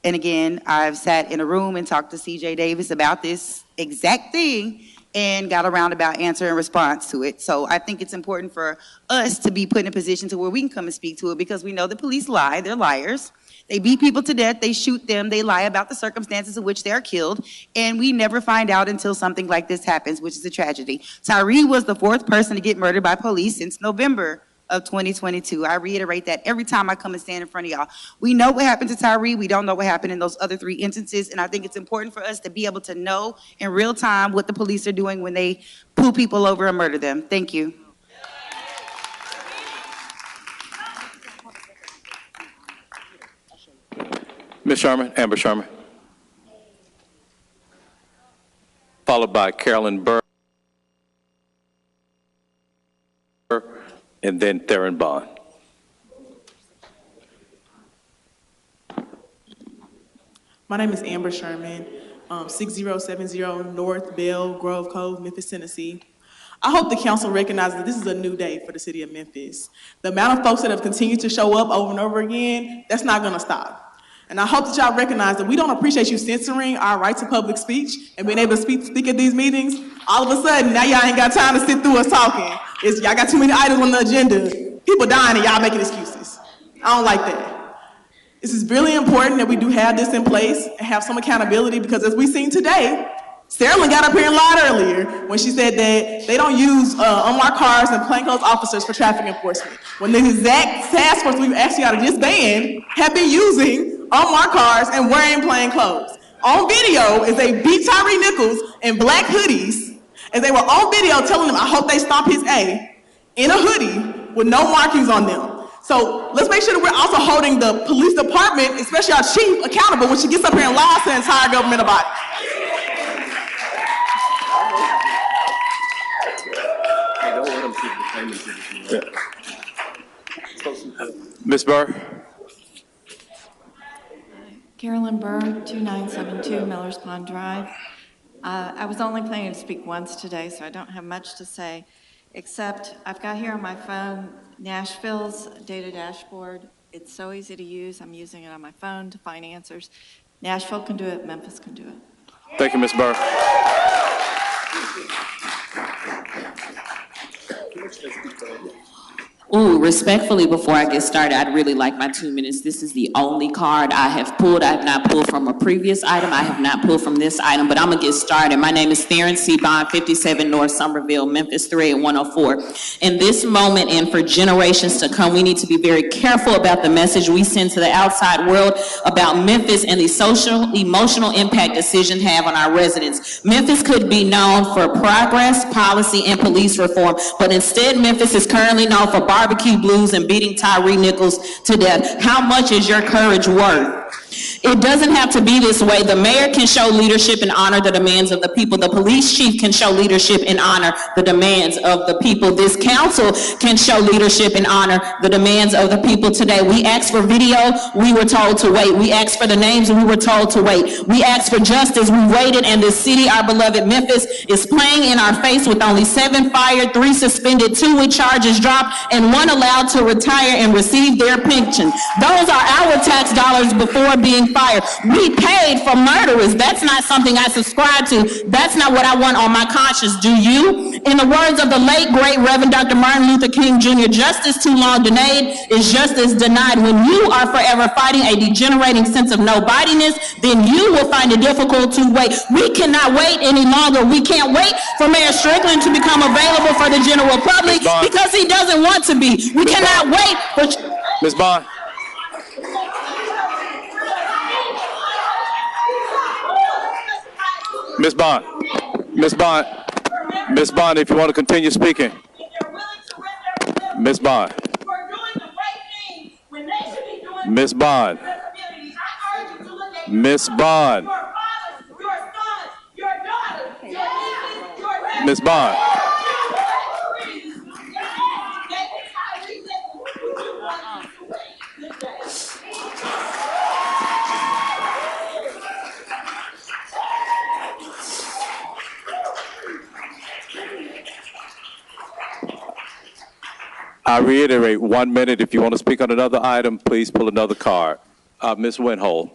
And again, I've sat in a room and talked to CJ Davis about this exact thing and got a roundabout answer in response to it. So I think it's important for us to be put in a position to where we can come and speak to it, because we know the police lie, they're liars. They beat people to death, they shoot them, they lie about the circumstances in which they're killed, and we never find out until something like this happens, which is a tragedy. Tyre was the 4th person to get murdered by police since November of 2022. I reiterate that every time I come and stand in front of y'all. We know what happened to Tyre. We don't know what happened in those other 3 instances, and I think it's important for us to be able to know in real time what the police are doing when they pull people over and murder them. Thank you. Ms. Sherman, Amber Sherman. Followed by Carolyn Burr, and then Theron Bond. My name is Amber Sherman, 6070 North Bell Grove Cove, Memphis, Tennessee. I hope the council recognizes that this is a new day for the city of Memphis. The amount of folks that have continued to show up over and over again, that's not gonna stop. And I hope that y'all recognize that we don't appreciate you censoring our right to public speech and being able to speak at these meetings. All of a sudden, now y'all ain't got time to sit through us talking. Y'all got too many items on the agenda. People dying and y'all making excuses. I don't like that. This is really important that we do have this in place and have some accountability, because as we've seen today, Sarah got up here and lied earlier when she said that they don't use unmarked cars and plainclothes officers for traffic enforcement, when the exact task force we've asked y'all to disband have been using unmarked cars and wearing plain clothes. On video is they beat Tyre Nichols in black hoodies, as they were on video telling him, I hope they stomp his A, in a hoodie with no markings on them. So let's make sure that we're also holding the police department, especially our chief, accountable when she gets up here and lies to the entire government about it. Ms. Burr. Carolyn Burr, 2972 Millers Pond Drive. I was only planning to speak once today, so I don't have much to say, except I've got here on my phone Nashville's data dashboard. It's so easy to use. I'm using it on my phone to find answers. Nashville can do it. Memphis can do it. Thank you, Ms. Burr. Ooh, respectfully, before I get started, I'd really like my 2 minutes. This is the only card I have pulled. I have not pulled from a previous item. I have not pulled from this item, but I'm gonna get started. My name is Theron C. Bond, 57 North Somerville, Memphis 38104. In this moment and for generations to come, we need to be very careful about the message we send to the outside world about Memphis and the social, emotional impact decisions have on our residents. Memphis could be known for progress, policy, and police reform, but instead Memphis is currently known for barbecue blues and beating Tyre Nichols to death. How much is your courage worth? It doesn't have to be this way. The mayor can show leadership and honor the demands of the people. The police chief can show leadership and honor the demands of the people. This council can show leadership and honor the demands of the people today. We asked for video, we were told to wait. We asked for the names, we were told to wait. We asked for justice, we waited, and this city, our beloved Memphis, is playing in our face with only 7 fired, 3 suspended, 2 with charges dropped, and 1 allowed to retire and receive their pension. Those are our tax dollars before being fired. We paid for murderers. That's not something I subscribe to. That's not what I want on my conscience. Do you? In the words of the late, great Reverend Dr. Martin Luther King Jr., justice too long denied is justice denied. When you are forever fighting a degenerating sense of nobodiness, then you will find it difficult to wait. We cannot wait any longer. We can't wait for Mayor Strickland to become available for the general public because he doesn't want to be. We cannot wait for... Ms. Bond. Ms. Bond, Ms. Bond, Ms. Bond, if you want to continue speaking. Ms. Bond. Ms. Bond. Ms. Bond. Ms. Bond. I reiterate, 1 minute. If you want to speak on another item, please pull another card. Ms. Winhole.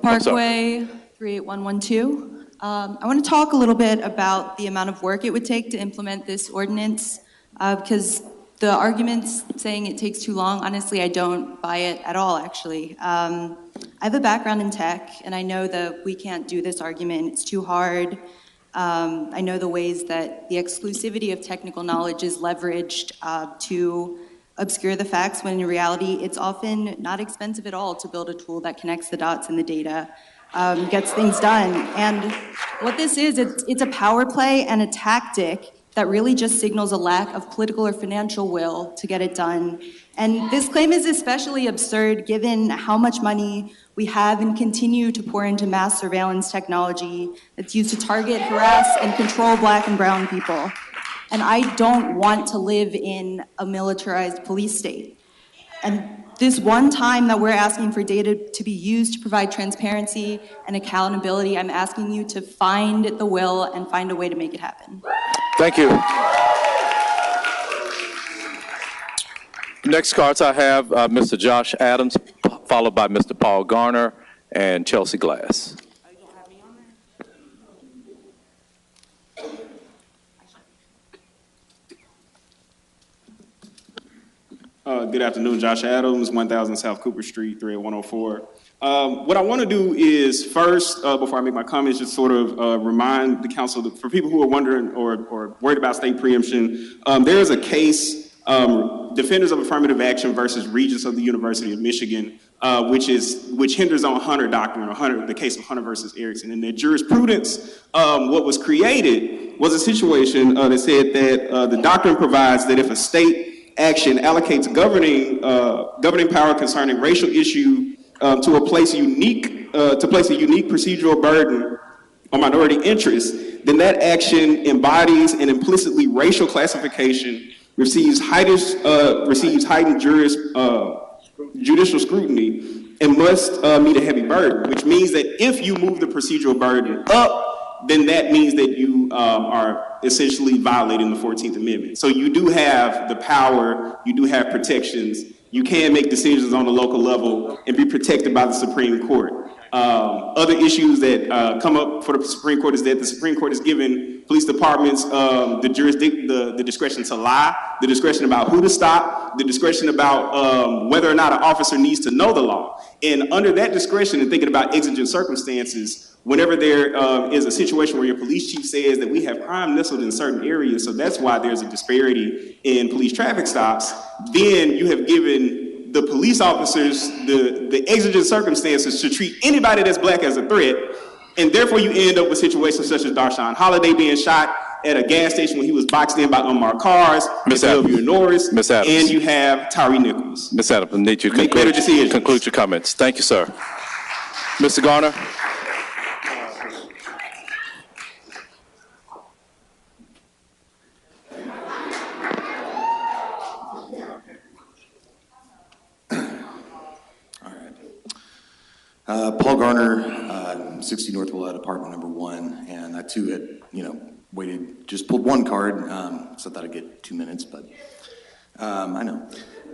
Parkway 38112. I want to talk a little bit about the amount of work it would take to implement this ordinance, because the arguments saying it takes too long, honestly, I don't buy it at all, actually. I have a background in tech, and I know that we can't do this argument. It's too hard. I know the ways that the exclusivity of technical knowledge is leveraged to obscure the facts, when in reality, it's often not expensive at all to build a tool that connects the dots in the data, gets things done. And what this is, it's a power play and a tactic that really just signals a lack of political or financial will to get it done. And this claim is especially absurd given how much money we have and continue to pour into mass surveillance technology that's used to target, harass, and control Black and brown people. And I don't want to live in a militarized police state. And this one time that we're asking for data to be used to provide transparency and accountability, I'm asking you to find the will and find a way to make it happen. Thank you. Next cards I have Mr. Josh Adams, followed by Mr. Paul Garner and Chelsea Glass. Good afternoon, Josh Adams, 1000 South Cooper Street, 38104. What I want to do is first, before I make my comments, just sort of remind the council that for people who are wondering or worried about state preemption, there is a case, Defenders of Affirmative Action versus Regents of the University of Michigan, which hinders on Hunter doctrine, or the case of Hunter versus Erickson. In their jurisprudence, what was created was a situation that said that the doctrine provides that if a state action allocates governing power concerning racial issue to place a unique procedural burden on minority interests, then that action embodies and implicitly racial classification, receives heightened judicial scrutiny, and must meet a heavy burden, which means that if you move the procedural burden up, then that means that you are essentially violating the 14th Amendment. So you do have the power, you do have protections, you can make decisions on the local level and be protected by the Supreme Court. Other issues that come up for the Supreme Court is that the Supreme Court has given police departments the discretion to lie, the discretion about who to stop, the discretion about whether or not an officer needs to know the law. And under that discretion, and thinking about exigent circumstances, whenever there is a situation where your police chief says that we have crime nestled in certain areas, so that's why there's a disparity in police traffic stops, then you have given the police officers the exigent circumstances to treat anybody that's Black as a threat, and therefore you end up with situations such as Darshawn Holiday being shot at a gas station when he was boxed in by unmarked cars, Miss Adams, Norris, Miss Adams, and you have Tyre Nichols. Miss Adams, I need you to conclude your comments. Thank you, sir. Mr. Garner. Paul Garner, 60 North Willette, apartment number 1, and I too had, just pulled one card, so I thought I'd get 2 minutes, but I know.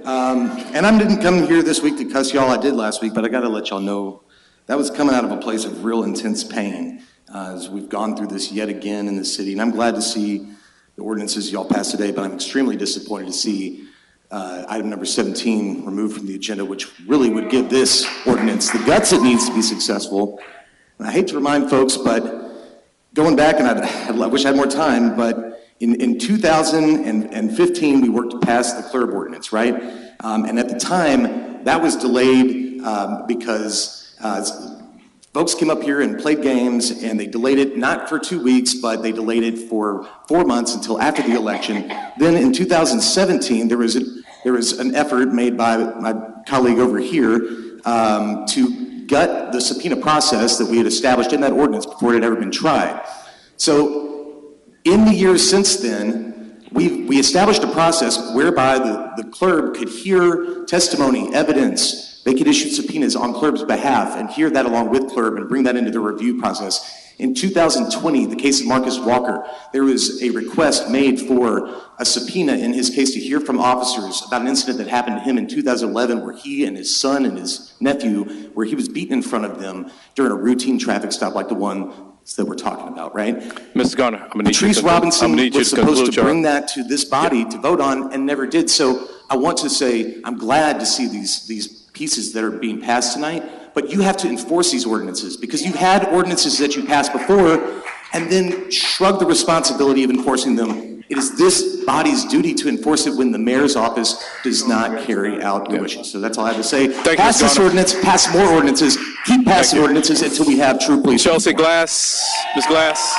And I didn't come here this week to cuss y'all, I did last week, but I gotta let y'all know that was coming out of a place of real intense pain as we've gone through this yet again in the city, and I'm glad to see the ordinances y'all passed today, but I'm extremely disappointed to see item number 17 removed from the agenda, which really would give this ordinance the guts it needs to be successful. And I hate to remind folks, but going back, and I wish I had more time, but in 2015, we worked to pass the CLRB ordinance, right? And at the time, that was delayed because folks came up here and played games, and they delayed it not for 2 weeks, but they delayed it for 4 months until after the election. Then in 2017, there was an effort made by my colleague over here to gut the subpoena process that we had established in that ordinance before it had ever been tried. So in the years since then, we established a process whereby the CLRB could hear testimony, evidence. They could issue subpoenas on CLRB's behalf and hear that along with CLRB and bring that into the review process. In 2020, the case of Marcus Walker, there was a request made for a subpoena in his case to hear from officers about an incident that happened to him in 2011 where he and his son and his nephew, where he was beaten in front of them during a routine traffic stop like the one that we're talking about, right? Mr. Garner, I'm going to need Patrice Robinson was supposed to bring that to this body to vote on and never did. So I want to say I'm glad to see these pieces that are being passed tonight, but you have to enforce these ordinances because you had ordinances that you passed before and then shrug the responsibility of enforcing them. It is this body's duty to enforce it when the mayor's office does not carry out your wishes. So that's all I have to say. Pass this ordinance, pass more ordinances, keep passing ordinances until we have true police. Chelsea Glass, Ms. Glass.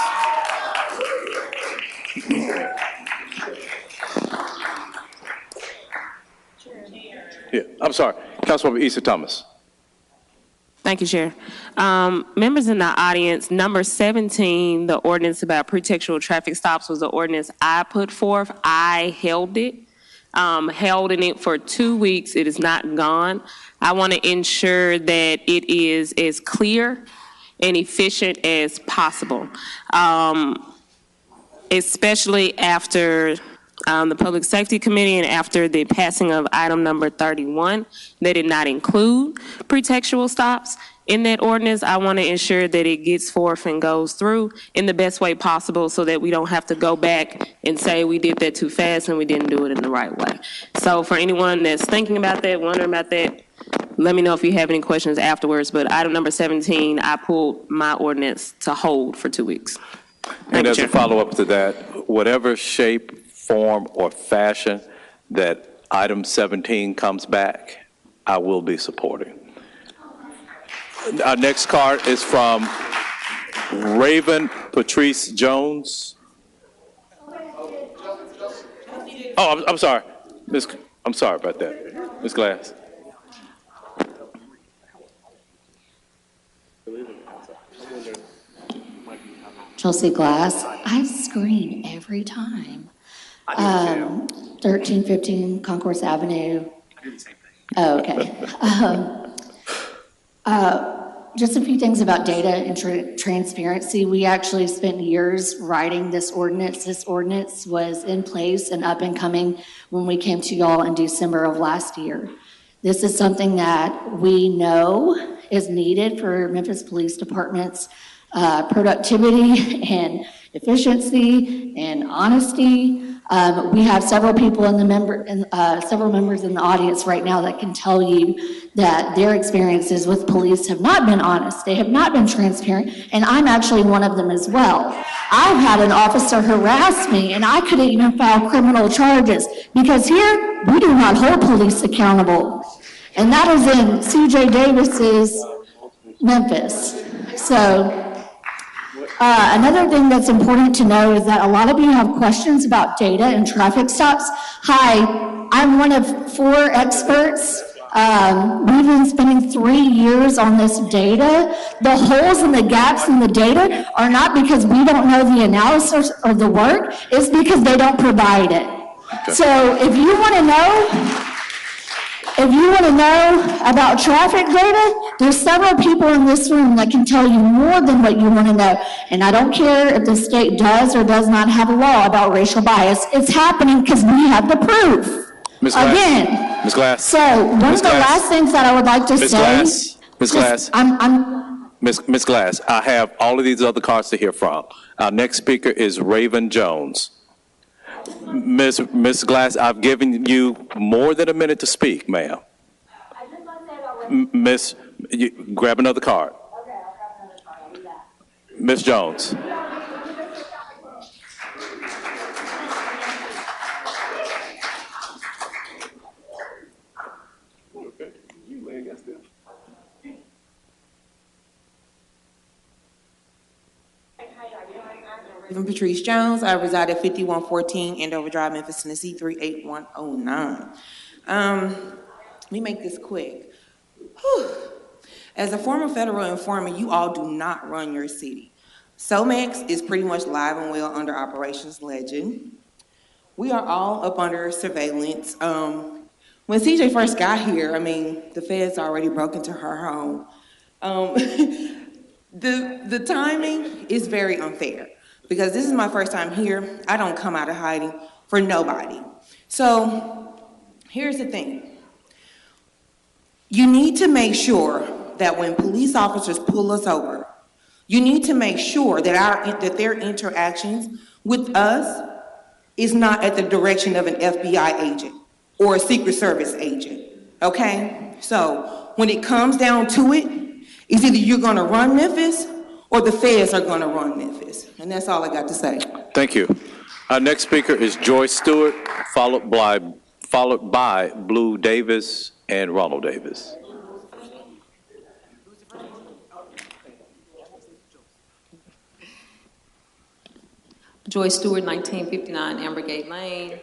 Yeah, I'm sorry, Councilwoman Issa Thomas. Thank you, Chair. Members in the audience, number 17, the ordinance about pretextual traffic stops was the ordinance I put forth. I held it, held in it for 2 weeks. It is not gone. I want to ensure that it is as clear and efficient as possible, especially after the Public Safety Committee and after the passing of item number 31. They did not include pretextual stops in that ordinance. I want to ensure that it gets forth and goes through in the best way possible so that we don't have to go back and say we did that too fast and we didn't do it in the right way. So for anyone that's thinking about that, wondering about that, let me know if you have any questions afterwards. But item number 17, I pulled my ordinance to hold for 2 weeks. And as a follow-up to that, whatever shape, form, or fashion that item 17 comes back, I will be supporting. Our next card is from Raven Patrice Jones. Oh, I'm sorry. I'm sorry about that. Ms. Glass. Chelsea Glass, I scream every time. 1315 Concourse Avenue. I do the same thing. Oh, okay. Just a few things about data and transparency. We actually spent years writing this ordinance. This ordinance was in place and up and coming when we came to y'all in December of last year. This is something that we know is needed for Memphis Police Department's productivity and efficiency and honesty. We have several people in the several members in the audience right now that can tell you that their experiences with police have not been honest. They have not been transparent, and I'm actually one of them as well. I've had an officer harass me, and I couldn't even file criminal charges because here we do not hold police accountable, and that is in CJ Davis's Memphis. So. Another thing that's important to know is that a lot of you have questions about data and traffic stops. Hi, I'm one of 4 experts. We've been spending 3 years on this data. The holes and the gaps in the data are not because we don't know the analysis or the work, it's because they don't provide it. Okay. So if you want to know, about traffic data, there's several people in this room that can tell you more than what you want to know. And I don't care if the state does or does not have a law about racial bias. It's happening because we have the proof. Ms. Glass. Again. Ms. Glass. So one of the last things that I would like to say. Ms. Glass. Ms. Glass, I have all of these other cards to hear from. Our next speaker is Raven Jones. Ms. Glass, I've given you more than a minute to speak, ma'am. Miss, grab another card. Okay, I'll grab another card. I'll do that. Ms. Jones. I'm Patrice Jones. I reside at 5114 Andover Drive, Memphis, Tennessee, 38109. Let me make this quick. Whew. As a former federal informant, you all do not run your city. SOMEX is pretty much live and well under Operations Legend. We are all up under surveillance. When CJ first got here, the feds already broke into her home. The timing is very unfair because this is my first time here. I don't come out of hiding for nobody. So here's the thing. You need to make sure that when police officers pull us over, you need to make sure that their interactions with us is not at the direction of an FBI agent or a Secret Service agent, okay? So when it comes down to it, it's either you're gonna run Memphis or the feds are gonna run Memphis. And that's all I got to say. Thank you. Our next speaker is Joyce Stewart, followed by Blue Davis and Ronald Davis. Joyce Stewart, 1959 Ambergate Lane.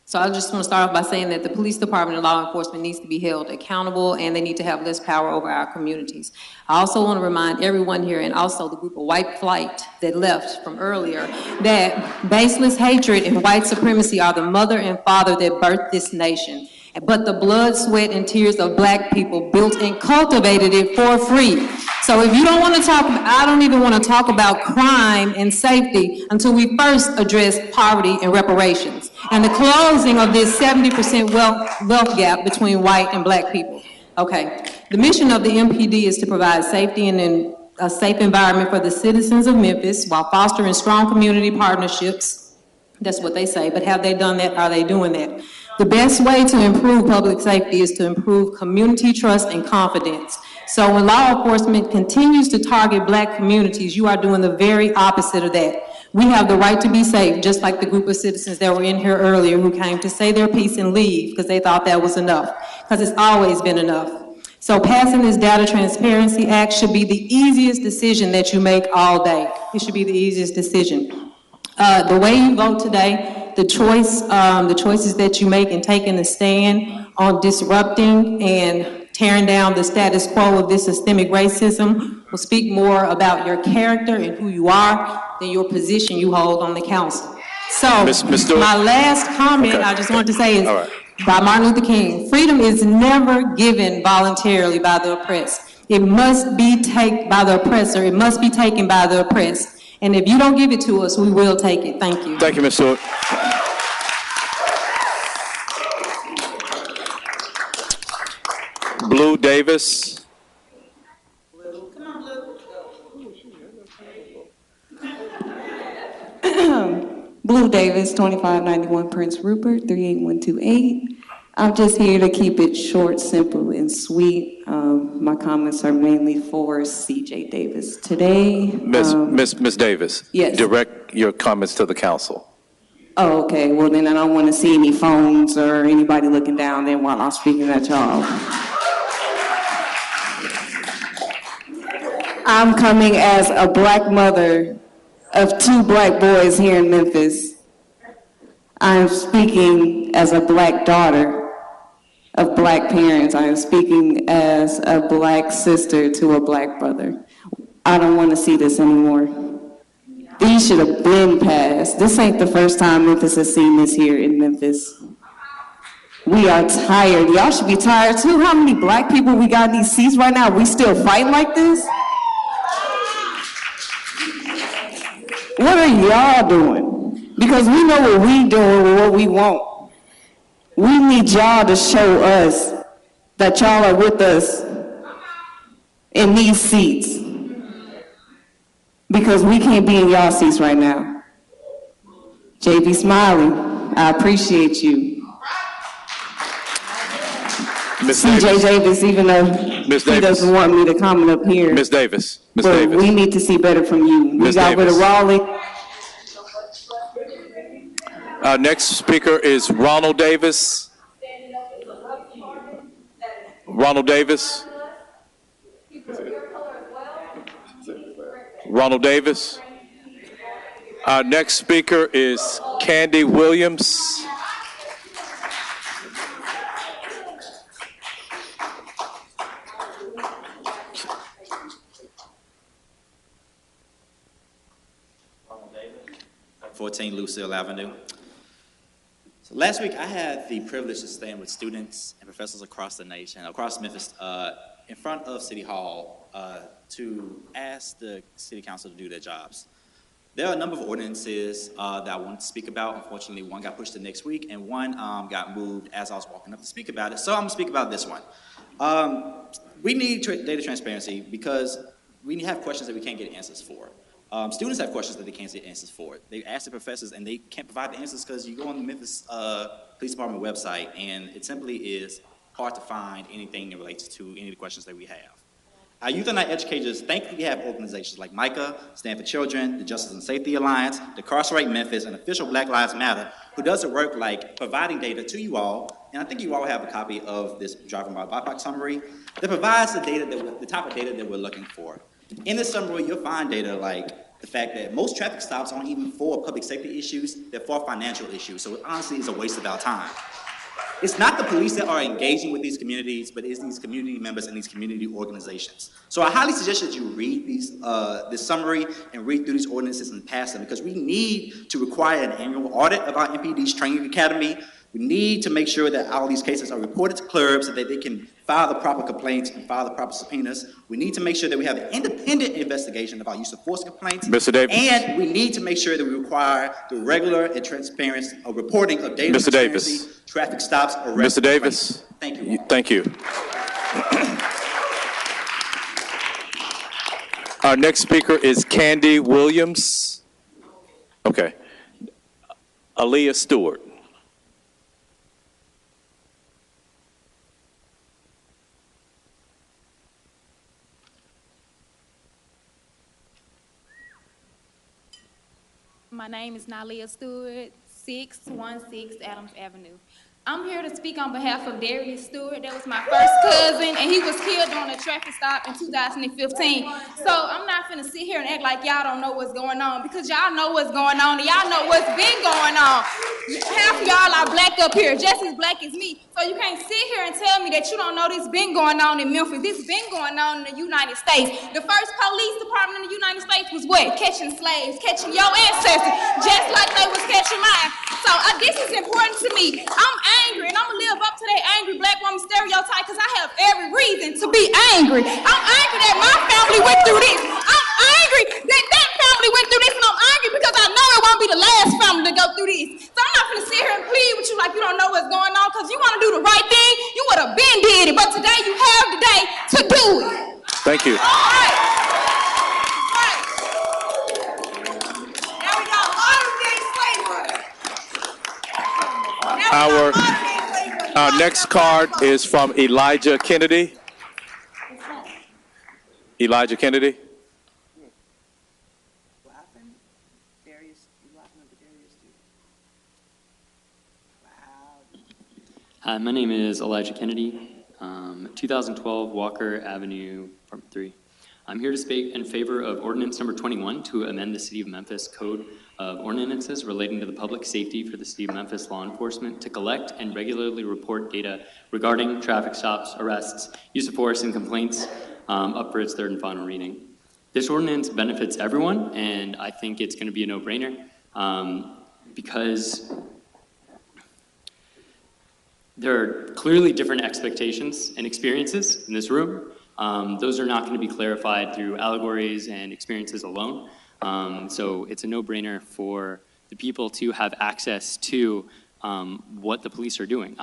So I just want to start off by saying that the police department and law enforcement needs to be held accountable, and they need to have less power over our communities. I also want to remind everyone here, and also the group of white flight that left from earlier, that baseless hatred and white supremacy are the mother and father that birthed this nation. But the blood, sweat, and tears of black people built and cultivated it for free. So if you don't want to talk, I don't even want to talk about crime and safety until we first address poverty and reparations and the closing of this 70% wealth gap between white and black people. Okay, the mission of the MPD is to provide safety and a safe environment for the citizens of Memphis while fostering strong community partnerships. That's what they say, but have they done that? Are they doing that? The best way to improve public safety is to improve community trust and confidence. So when law enforcement continues to target black communities, you are doing the very opposite of that. We have the right to be safe, just like the group of citizens that were in here earlier who came to say their piece and leave because they thought that was enough, because it's always been enough. So passing this Data Transparency Act should be the easiest decision that you make all day. It should be the easiest decision. The way you vote today, the choices that you make in taking a stand on disrupting and tearing down the status quo of this systemic racism will speak more about your character and who you are than your position you hold on the council. So, Ms. Stewart? my last comment I just wanted to say is by Martin Luther King, freedom is never given voluntarily by the oppressed. It must be taken by the oppressor. It must be taken by the oppressed. And if you don't give it to us, we will take it. Thank you. Thank you, Ms. Stewart. Blue Davis. Blue Davis, 2591 Prince Rupert, 38128. I'm just here to keep it short, simple, and sweet. My comments are mainly for CJ Davis today. Miss Davis. Yes. Direct your comments to the council. Oh, okay. Well, then I don't want to see any phones or anybody looking down there while I'm speaking at y'all. I'm coming as a black mother of 2 black boys here in Memphis. I'm speaking as a black daughter of black parents. I am speaking as a black sister to a black brother. I don't want to see this anymore. These should have been passed. This ain't the first time Memphis has seen this here in Memphis. We are tired. Y'all should be tired too. How many black people we got in these seats right now? We still fighting like this? What are y'all doing? Because we know what we doing and what we want. We need y'all to show us that y'all are with us in these seats. Because we can't be in y'all seats right now. JB Smiley, I appreciate you. CJ Davis, even though he doesn't want me to comment up here. Ms. Davis. But we need to see better from you. We got rid of Raleigh. Our next speaker is Ronald Davis. Ronald Davis. Ronald Davis. Our next speaker is Candy Williams. Ronald Davis, 14 Lucille Avenue. So last week I had the privilege to stand with students and professors across the nation, across Memphis, in front of City Hall to ask the City Council to do their jobs. There are a number of ordinances that I wanted to speak about. Unfortunately, one got pushed to next week, and one got moved as I was walking up to speak about it. So I'm going to speak about this one. We need data transparency because we have questions that we can't get answers for. Students have questions that they can't get answers for. They ask the professors, and they can't provide the answers because you go on the Memphis Police Department website, and it simply is hard to find anything that relates to any of the questions that we have. Our youth are not educators. Thankfully, we have organizations like MICA, Stand for Children, the Justice and Safety Alliance, Decarcerate Memphis, and Official Black Lives Matter, who does the work like providing data to you all. And I think you all have a copy of this driving by BIPOC summary that provides the data, the type of data that we're looking for. In this summary, you'll find data like the fact that most traffic stops aren't even for public safety issues, they're for financial issues. So honestly, it's a waste of our time. It's not the police that are engaging with these communities, but it's these community members and these community organizations. So I highly suggest that you read this summary and read through these ordinances and pass them, because we need to require an annual audit of our MPD's training academy. We need to make sure that all these cases are reported to clerks so that they can file the proper complaints and file the proper subpoenas. We need to make sure that we have an independent investigation of our use of force complaints. Mr. Davis. And we need to make sure that we require the regular and transparent reporting of data Mr. transparency, Davis. traffic stops, arrests. Mr. Davis. Thank you. Thank you. Our next speaker is Candy Williams. Okay. Aaliyah Stewart. My name is Nalia Stewart, 616 Adams Avenue. I'm here to speak on behalf of Darius Stewart. That was my first cousin, and he was killed during a traffic stop in 2015. So I'm not finna sit here and act like y'all don't know what's going on, because y'all know what's going on, and y'all know what's been going on. Half of y'all are black up here, just as black as me. So you can't sit here and tell me that you don't know this been going on in Memphis. This been going on in the United States. The first police department in the United States was what? Catching slaves, catching your ancestors, just like they was catching mine. So this is important to me. I'm angry, and I'm gonna live up to that angry black woman stereotype, because I have every reason to be angry. I'm angry that my family went through this. I'm angry that that family went through this, and I'm angry because I know it won't be the last family to go through this. So I'm not gonna sit here and plead with you like you don't know what's going on, because you want to do the right thing, you would have been did it, but today you have the day to do it. Thank you. All right. There we go. Our next card is from Elijah Kennedy. Elijah Kennedy. Hi, my name is Elijah Kennedy, 2012 Walker Avenue, Apartment 3. I'm here to speak in favor of ordinance number 21 to amend the City of Memphis Code of Ordinances relating to the public safety for the City of Memphis law enforcement to collect and regularly report data regarding traffic stops, arrests, use of force, and complaints up for its third and final reading. This ordinance benefits everyone, and I think it's going to be a no-brainer because there are clearly different expectations and experiences in this room. Those are not going to be clarified through allegories and experiences alone. So it's a no-brainer for the people to have access to what the police are doing.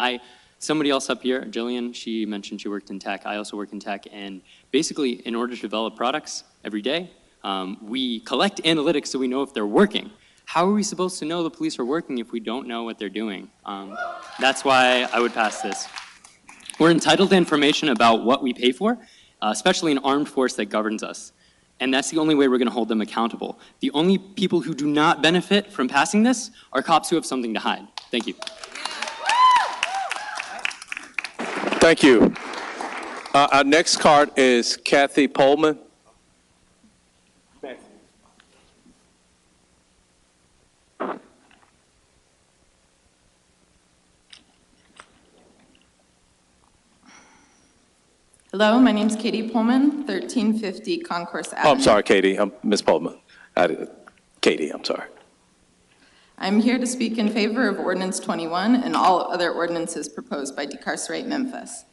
Somebody else up here, Jillian, she mentioned she worked in tech. I also work in tech, and basically in order to develop products every day, we collect analytics so we know if they're working. How are we supposed to know the police are working if we don't know what they're doing? That's why I would pass this. We're entitled to information about what we pay for, especially an armed force that governs us. And that's the only way we're going to hold them accountable. The only people who do not benefit from passing this are cops who have something to hide. Thank you. Thank you. Our next card is Kathy Pullman. Hello, my name's Katie Pullman, 1350 Concourse Avenue. Oh, I'm sorry, Katie. I'm Ms. Pullman. Katie, I'm sorry. I'm here to speak in favor of Ordinance 21 and all other ordinances proposed by Decarcerate Memphis.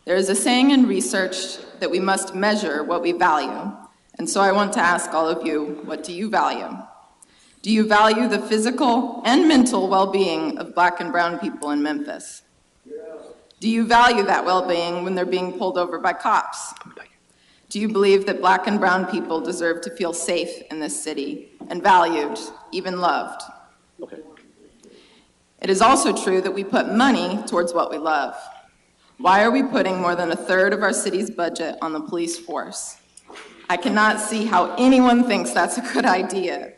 There is a saying in research that we must measure what we value. And so I want to ask all of you, what do you value? Do you value the physical and mental well-being of Black and brown people in Memphis? Do you value that well-being when they're being pulled over by cops? Do you believe that Black and brown people deserve to feel safe in this city and valued, even loved? Okay. It is also true that we put money towards what we love. Why are we putting more than a third of our city's budget on the police force? I cannot see how anyone thinks that's a good idea.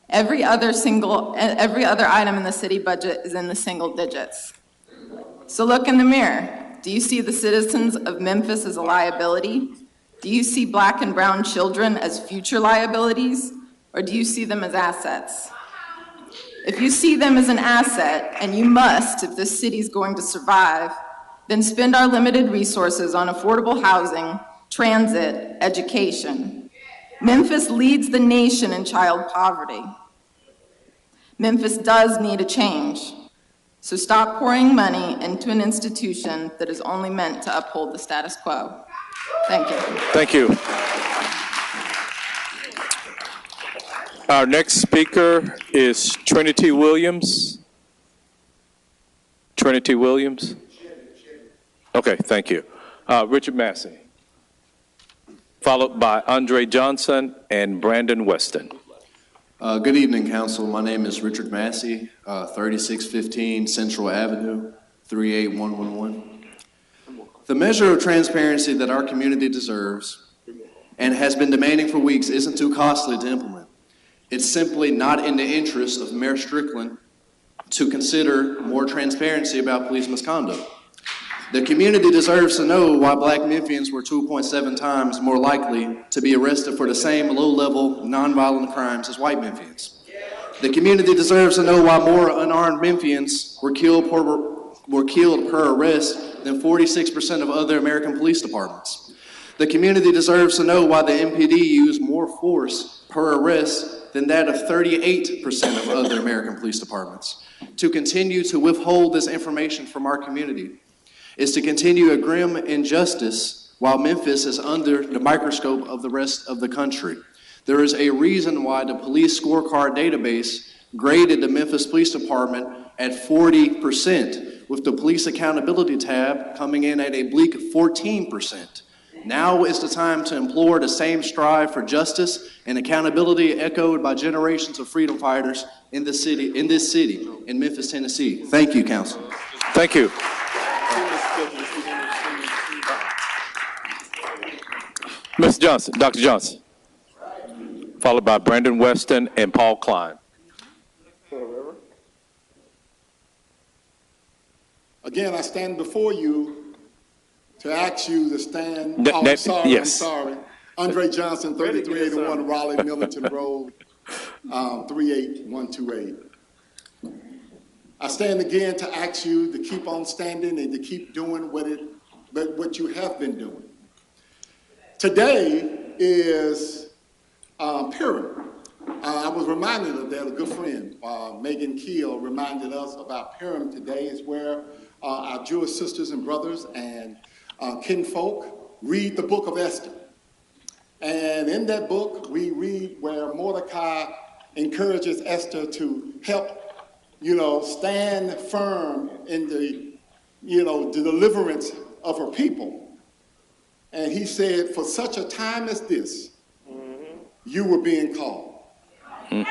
Every other item in the city budget is in the single digits. So look in the mirror. Do you see the citizens of Memphis as a liability? Do you see Black and brown children as future liabilities? Or do you see them as assets? If you see them as an asset, and you must if this city's going to survive, then spend our limited resources on affordable housing, transit, education. Memphis leads the nation in child poverty. Memphis does need a change. So stop pouring money into an institution that is only meant to uphold the status quo. Thank you. Thank you. Our next speaker is Trinity Williams. Trinity Williams? Okay, thank you. Richard Massey, followed by Andre Johnson and Brandon Weston. Good evening, Council. My name is Richard Massey, 3615 Central Avenue, 38111. The measure of transparency that our community deserves and has been demanding for weeks isn't too costly to implement. It's simply not in the interest of Mayor Strickland to consider more transparency about police misconduct. The community deserves to know why Black Memphians were 2.7 times more likely to be arrested for the same low-level, nonviolent crimes as white Memphians. The community deserves to know why more unarmed Memphians were killed per arrest than 46% of other American police departments. The community deserves to know why the MPD used more force per arrest than that of 38% of other American police departments. To continue to withhold this information from our community is to continue a grim injustice while Memphis is under the microscope of the rest of the country. There is a reason why the police scorecard database graded the Memphis Police Department at 40%, with the police accountability tab coming in at a bleak 14%. Now is the time to implore the same strive for justice and accountability echoed by generations of freedom fighters in this city, in Memphis, Tennessee. Thank you, Council. Thank you. Mr. Johnson, Dr. Johnson, followed by Brandon Weston and Paul Klein. Again, I stand before you to ask you to stand. Yes. I'm sorry. Andre Johnson, 3381 Raleigh Millington Road, 38128. I stand again to ask you to keep on standing and to keep doing what you have been doing. Today is Purim. I was reminded of that. A good friend, Megan Keel, reminded us about Purim. Today is where our Jewish sisters and brothers and kinfolk read the book of Esther. And in that book, we read where Mordecai encourages Esther to help, stand firm in the deliverance of her people. And he said, for such a time as this, you were being called. And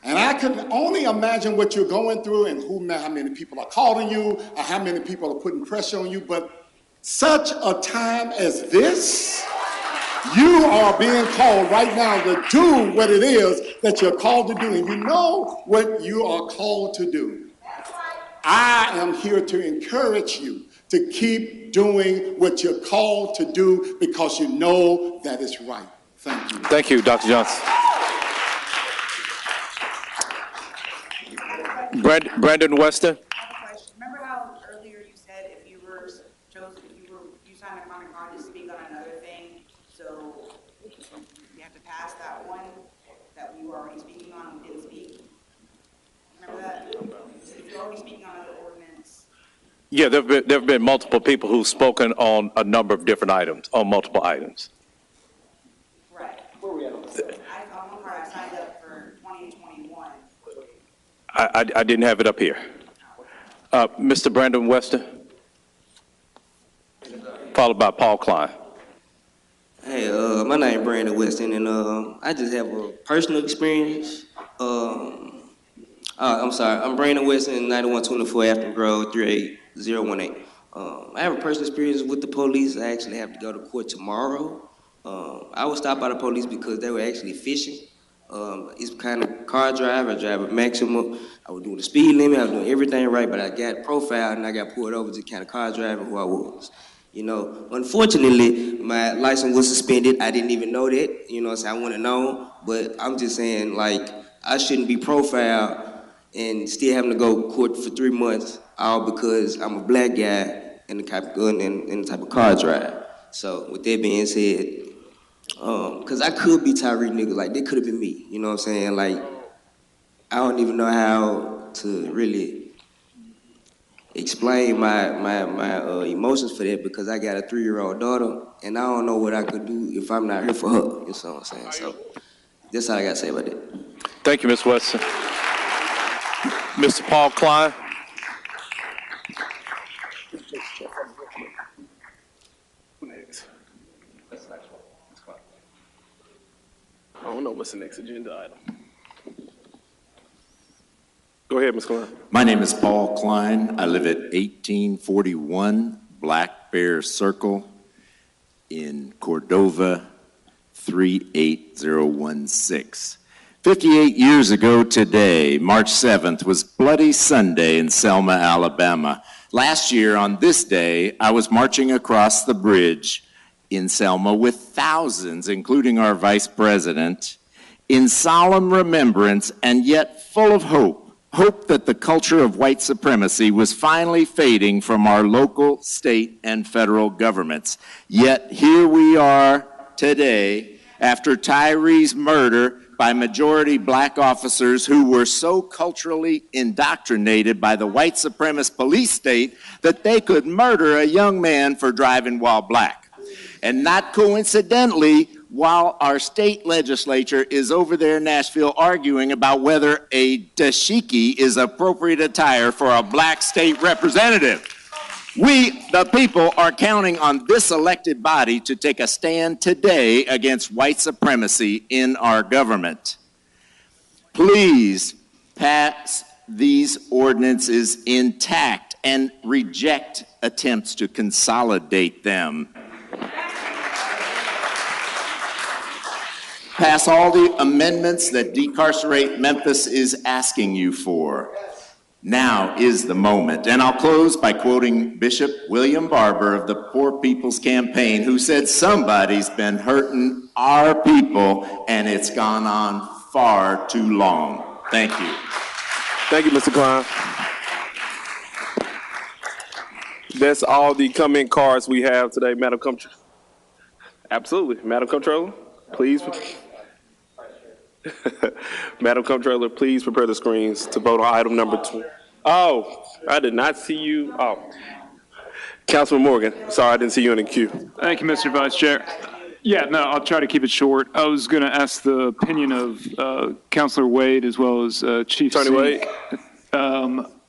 I can only imagine what you're going through and how many people are calling you, or how many people are putting pressure on you. But such a time as this, you are being called right now to do what it is that you're called to do. And you know what you are called to do. I am here to encourage you to keep doing what you're called to do because you know that is right. Thank you. Thank you, Dr. Johnson. Brandon Weston. Remember how earlier you said if you signed a common card to speak on another thing, so you have to pass that one that we were already speaking on and we didn't speak? Remember that? If you're already speaking on another ordinance. Yeah, there have been multiple people who've spoken on a number of different items, on multiple items. Right. Where are we at on this? On one card I signed up for 2021. I didn't have it up here. Mr. Brandon Weston, followed by Paul Klein. Hey, my name is Brandon Weston, and I just have a personal experience. I'm sorry, I'm Brandon Weston, 9124 Afton Grove, 38018. I have a personal experience with the police. I actually have to go to court tomorrow. I was stopped by the police because they were actually fishing. It's kind of car drive. I drive a maximum. I was doing the speed limit. I was doing everything right, but I got profiled and I got pulled over to kind of car driving who I was. You know, unfortunately, my license was suspended. I didn't even know that. You know what I'm saying? I wouldn't have known. But I'm just saying, like, I shouldn't be profiled and still having to go to court for 3 months, all because I'm a black guy in the type of car drive. So with that being said, because I could be Tyre Nichols, like, that could have been me. You know what I'm saying? Like, I don't even know how to really explain my emotions for that, because I got a 3-year-old daughter, and I don't know what I could do if I'm not here for her. You know what I'm saying? So that's all I got to say about that. Thank you, Ms. Weston. Mr. Paul Klein. I don't know what's the next agenda item. Go ahead, Ms. Klein. My name is Paul Klein. I live at 1841 Black Bear Circle in Cordova, 38016. 58 years ago today, March 7th, was Bloody Sunday in Selma, Alabama. Last year on this day, I was marching across the bridge in Selma with thousands, including our vice president, in solemn remembrance and yet full of hope that the culture of white supremacy was finally fading from our local, state, and federal governments. Yet here we are today, after Tyre's murder by majority black officers who were so culturally indoctrinated by the white supremacist police state that they could murder a young man for driving while black. And not coincidentally, while our state legislature is over there in Nashville arguing about whether a dashiki is appropriate attire for a black state representative. We, the people, are counting on this elected body to take a stand today against white supremacy in our government. Please pass these ordinances intact and reject attempts to consolidate them. Pass all the amendments that Decarcerate Memphis is asking you for. Now is the moment. And I'll close by quoting Bishop William Barber of the Poor People's Campaign, who said, "Somebody's been hurting our people, and it's gone on far too long." Thank you. Thank you, Mr. Klein. That's all the comment cards we have today, Madam Comptroller. Absolutely. Madam Comptroller, please. Madam Comptroller, please prepare the screens to vote on item number 2. Oh, I did not see you. Oh, Councilman Morgan, sorry, I didn't see you in the queue. Thank you, Mr. Vice Chair. Yeah, no, I'll try to keep it short. I was going to ask the opinion of Councilor Wade as well as Chief Attorney Wade.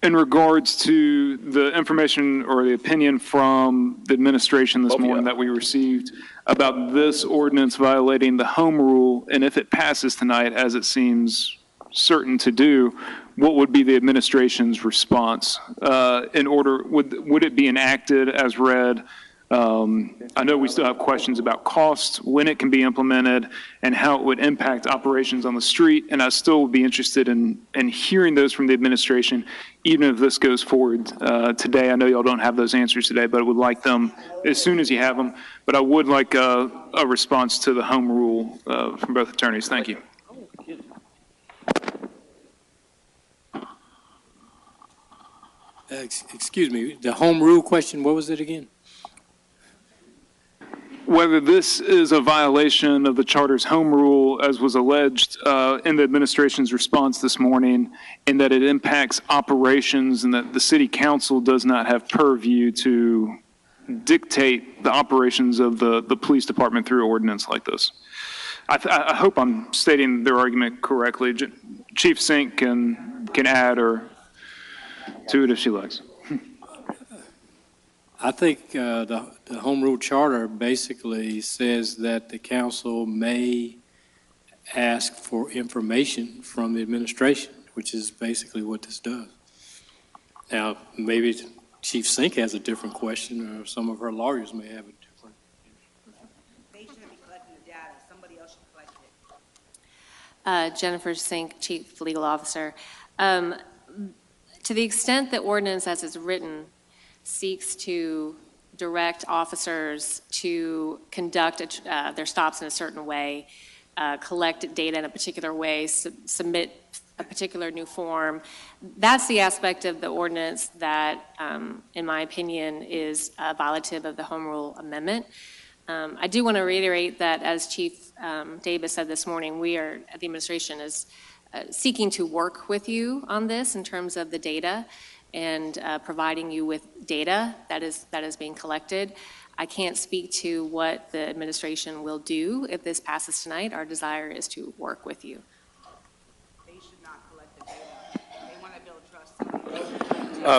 In regards to the information or the opinion from the administration this morning that we received about this ordinance violating the home rule, and if it passes tonight, as it seems certain to do, what would be the administration's response? Would it be enacted as read? I know we still have questions about costs, when it can be implemented, and how it would impact operations on the street, and I still would be interested in hearing those from the administration, even if this goes forward today. I know y'all don't have those answers today, but I would like them as soon as you have them. But I would like a response to the home rule from both attorneys. Thank you. Excuse me, the home rule question, what was it again? Whether this is a violation of the charter's home rule, as was alleged in the administration's response this morning, and that it impacts operations and that the city council does not have purview to dictate the operations of the police department through ordinance like this. I hope I'm stating their argument correctly. Chief Sink can add or to it if she likes. I think the Home Rule Charter basically says that the council may ask for information from the administration, which is basically what this does. Now, maybe Chief Sink has a different question, or some of her lawyers may have a different. They shouldn't be collecting the data. Somebody else should collect it. Jennifer Sink, Chief Legal Officer. To the extent that ordinance as it's written seeks to direct officers to conduct their stops in a certain way, collect data in a particular way, submit a particular new form, that's the aspect of the ordinance that, in my opinion, is violative of the Home Rule Amendment. I do want to reiterate that, as Chief Davis said this morning, the administration is seeking to work with you on this in terms of the data and providing you with data that is being collected. I can't speak to what the administration will do if this passes tonight. Our desire is to work with you. They should not collect the data. They want to build trust.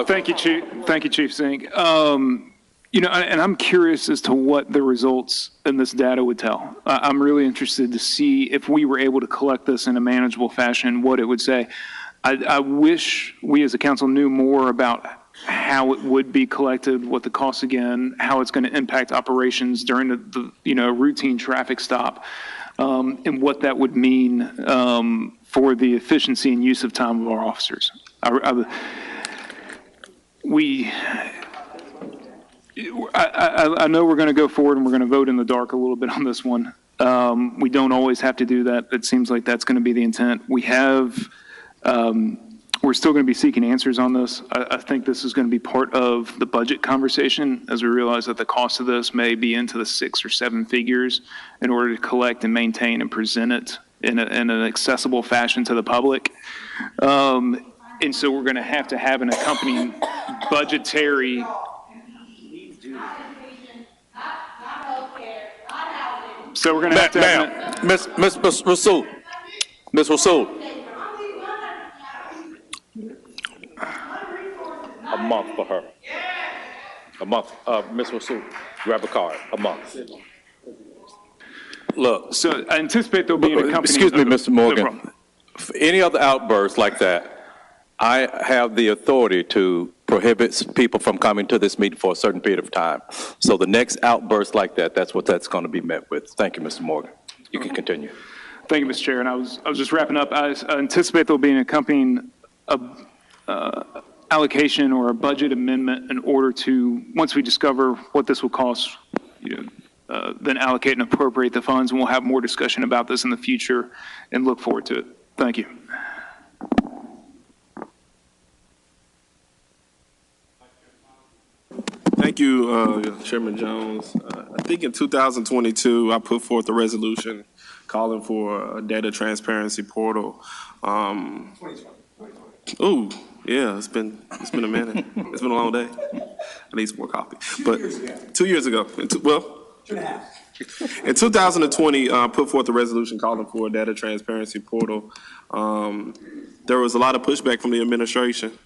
Thank you, Chief. Thank you, Chief Sink. And I'm curious as to what the results in this data would tell. I'm really interested to see if we were able to collect this in a manageable fashion, what it would say. I wish we as a council knew more about how it would be collected, what the costs again, how it's going to impact operations during the routine traffic stop, and what that would mean for the efficiency and use of time of our officers. I know we're going to go forward and we're going to vote in the dark a little bit on this one. We don't always have to do that. It seems like that's going to be the intent. We're still going to be seeking answers on this. I think this is going to be part of the budget conversation as we realize that the cost of this may be into the 6 or 7 figures in order to collect and maintain and present it in an accessible fashion to the public. And so we're going to have an accompanying budgetary. So we're going to have to have Miss Rasul. Miss Rasul. A month for her. A month. Miss Rasul, grab a card. A month. Look. So I anticipate there'll be an accompanying. Excuse me, Mr. Morgan. No problem. For any other outbursts like that, I have the authority to prohibit people from coming to this meeting for a certain period of time. So the next outburst like that, that's what that's going to be met with. Thank you, Mr. Morgan. You can continue. Thank you, Mr. Chair. And I was just wrapping up. I anticipate there'll be an accompanying allocation or a budget amendment in order to, once we discover what this will cost, then allocate and appropriate the funds, and we'll have more discussion about this in the future and look forward to it. Thank you. Thank you, Chairman Jones. I think in 2022, I put forth a resolution calling for a data transparency portal. Ooh, yeah, it's been a minute. It's been a long day. I need some more coffee. But 2 years ago, 2.5. In 2020, put forth a resolution calling for a data transparency portal. There was a lot of pushback from the administration,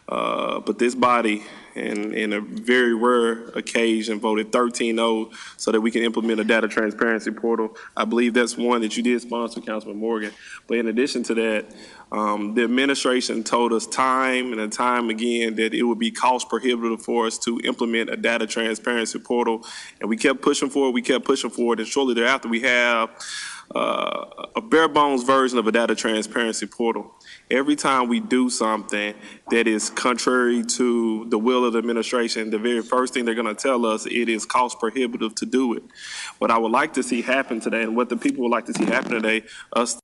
but this body, in a very rare occasion, voted 13-0 so that we can implement a data transparency portal. I believe that's one that you did sponsor, Councilman Morgan. But in addition to that, the administration told us time and time again that it would be cost prohibitive for us to implement a data transparency portal. And we kept pushing forward, and shortly thereafter we have a bare bones version of a data transparency portal. Every time we do something that is contrary to the will of the administration, the very first thing they're going to tell us, it is cost prohibitive to do it. What I would like to see happen today, and what the people would like to see happen today, us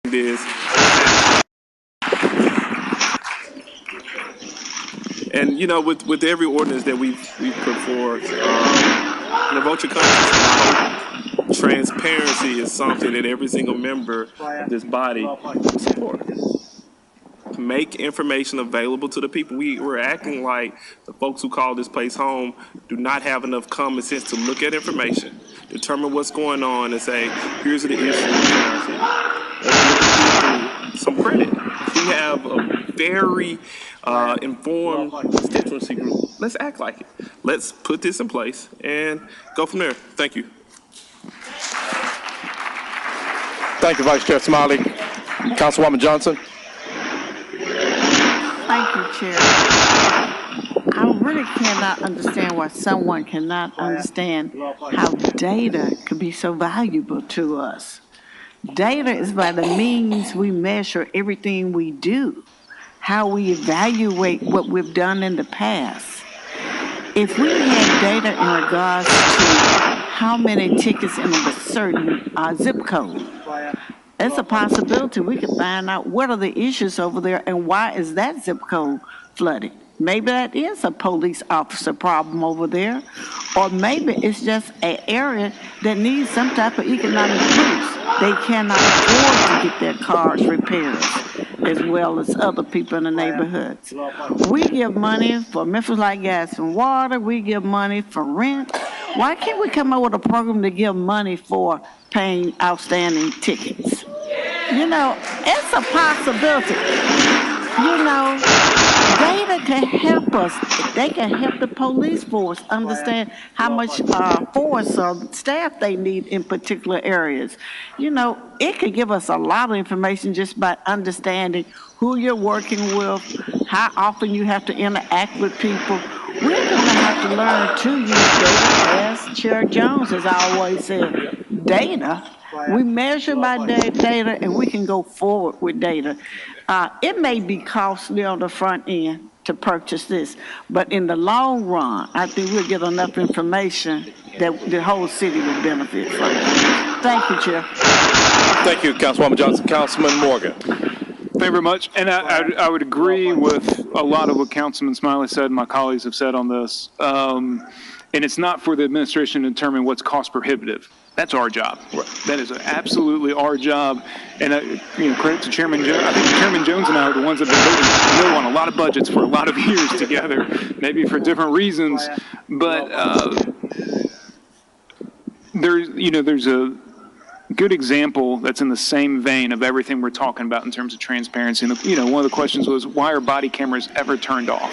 this. And with every ordinance that we've put forward, vote your conscience. Transparency is something that every single member of this body supports. make information available to the people. We're acting like the folks who call this place home do not have enough common sense to look at information, determine what's going on, and say, here's the issue in our city. Let's give the people some credit. We have a very informed constituency group. Let's act like it. Let's put this in place and go from there. Thank you. Thank you, Vice Chair Smiley. Councilwoman Johnson. Thank you, Chair. I really cannot understand why someone cannot understand how data could be so valuable to us. Data is by the means we measure everything we do, how we evaluate what we've done in the past. If we had data in regards to how many tickets in a certain zip code, it's a possibility we could find out what are the issues over there and why is that zip code flooded. Maybe that is a police officer problem over there, or maybe it's just an area that needs some type of economic boost. They cannot afford to get their cars repaired as well as other people in the neighborhoods. We give money for Memphis Light, Gas, and Water. We give money for rent. Why can't we come up with a program to give money for paying outstanding tickets? You know, it's a possibility. You know, data can help us. They can help the police force understand how much force or staff they need in particular areas. You know, it could give us a lot of information just by understanding who you're working with, how often you have to interact with people. We're going to have to learn to use data, as Chair Jones has always said. Data, we measure by data, and we can go forward with data. It may be costly on the front end to purchase this, but in the long run, I think we'll get enough information that the whole city will benefit from it. Thank you, Chair. Thank you, Councilwoman Johnson. Councilman Morgan. Thank you very much. And I would agree with a lot of what Councilman Smiley said and my colleagues have said on this. And it's not for the administration to determine what's cost prohibitive. That's our job. Right. That is absolutely our job. And credit to Chairman Jones. I think Chairman Jones and I are the ones that have been voting no on a lot of budgets for a lot of years together, maybe for different reasons. But there's a good example that's in the same vein of everything we're talking about in terms of transparency. And one of the questions was, why are body cameras ever turned off?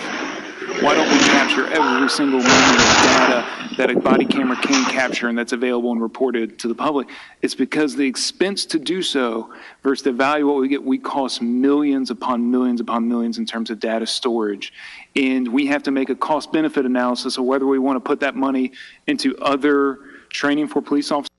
Why don't we capture every single moment of data that a body camera can capture and that's available and reported to the public? It's because the expense to do so versus the value of what we get, we cost millions upon millions upon millions in terms of data storage. And we have to make a cost-benefit analysis of whether we want to put that money into other training for police officers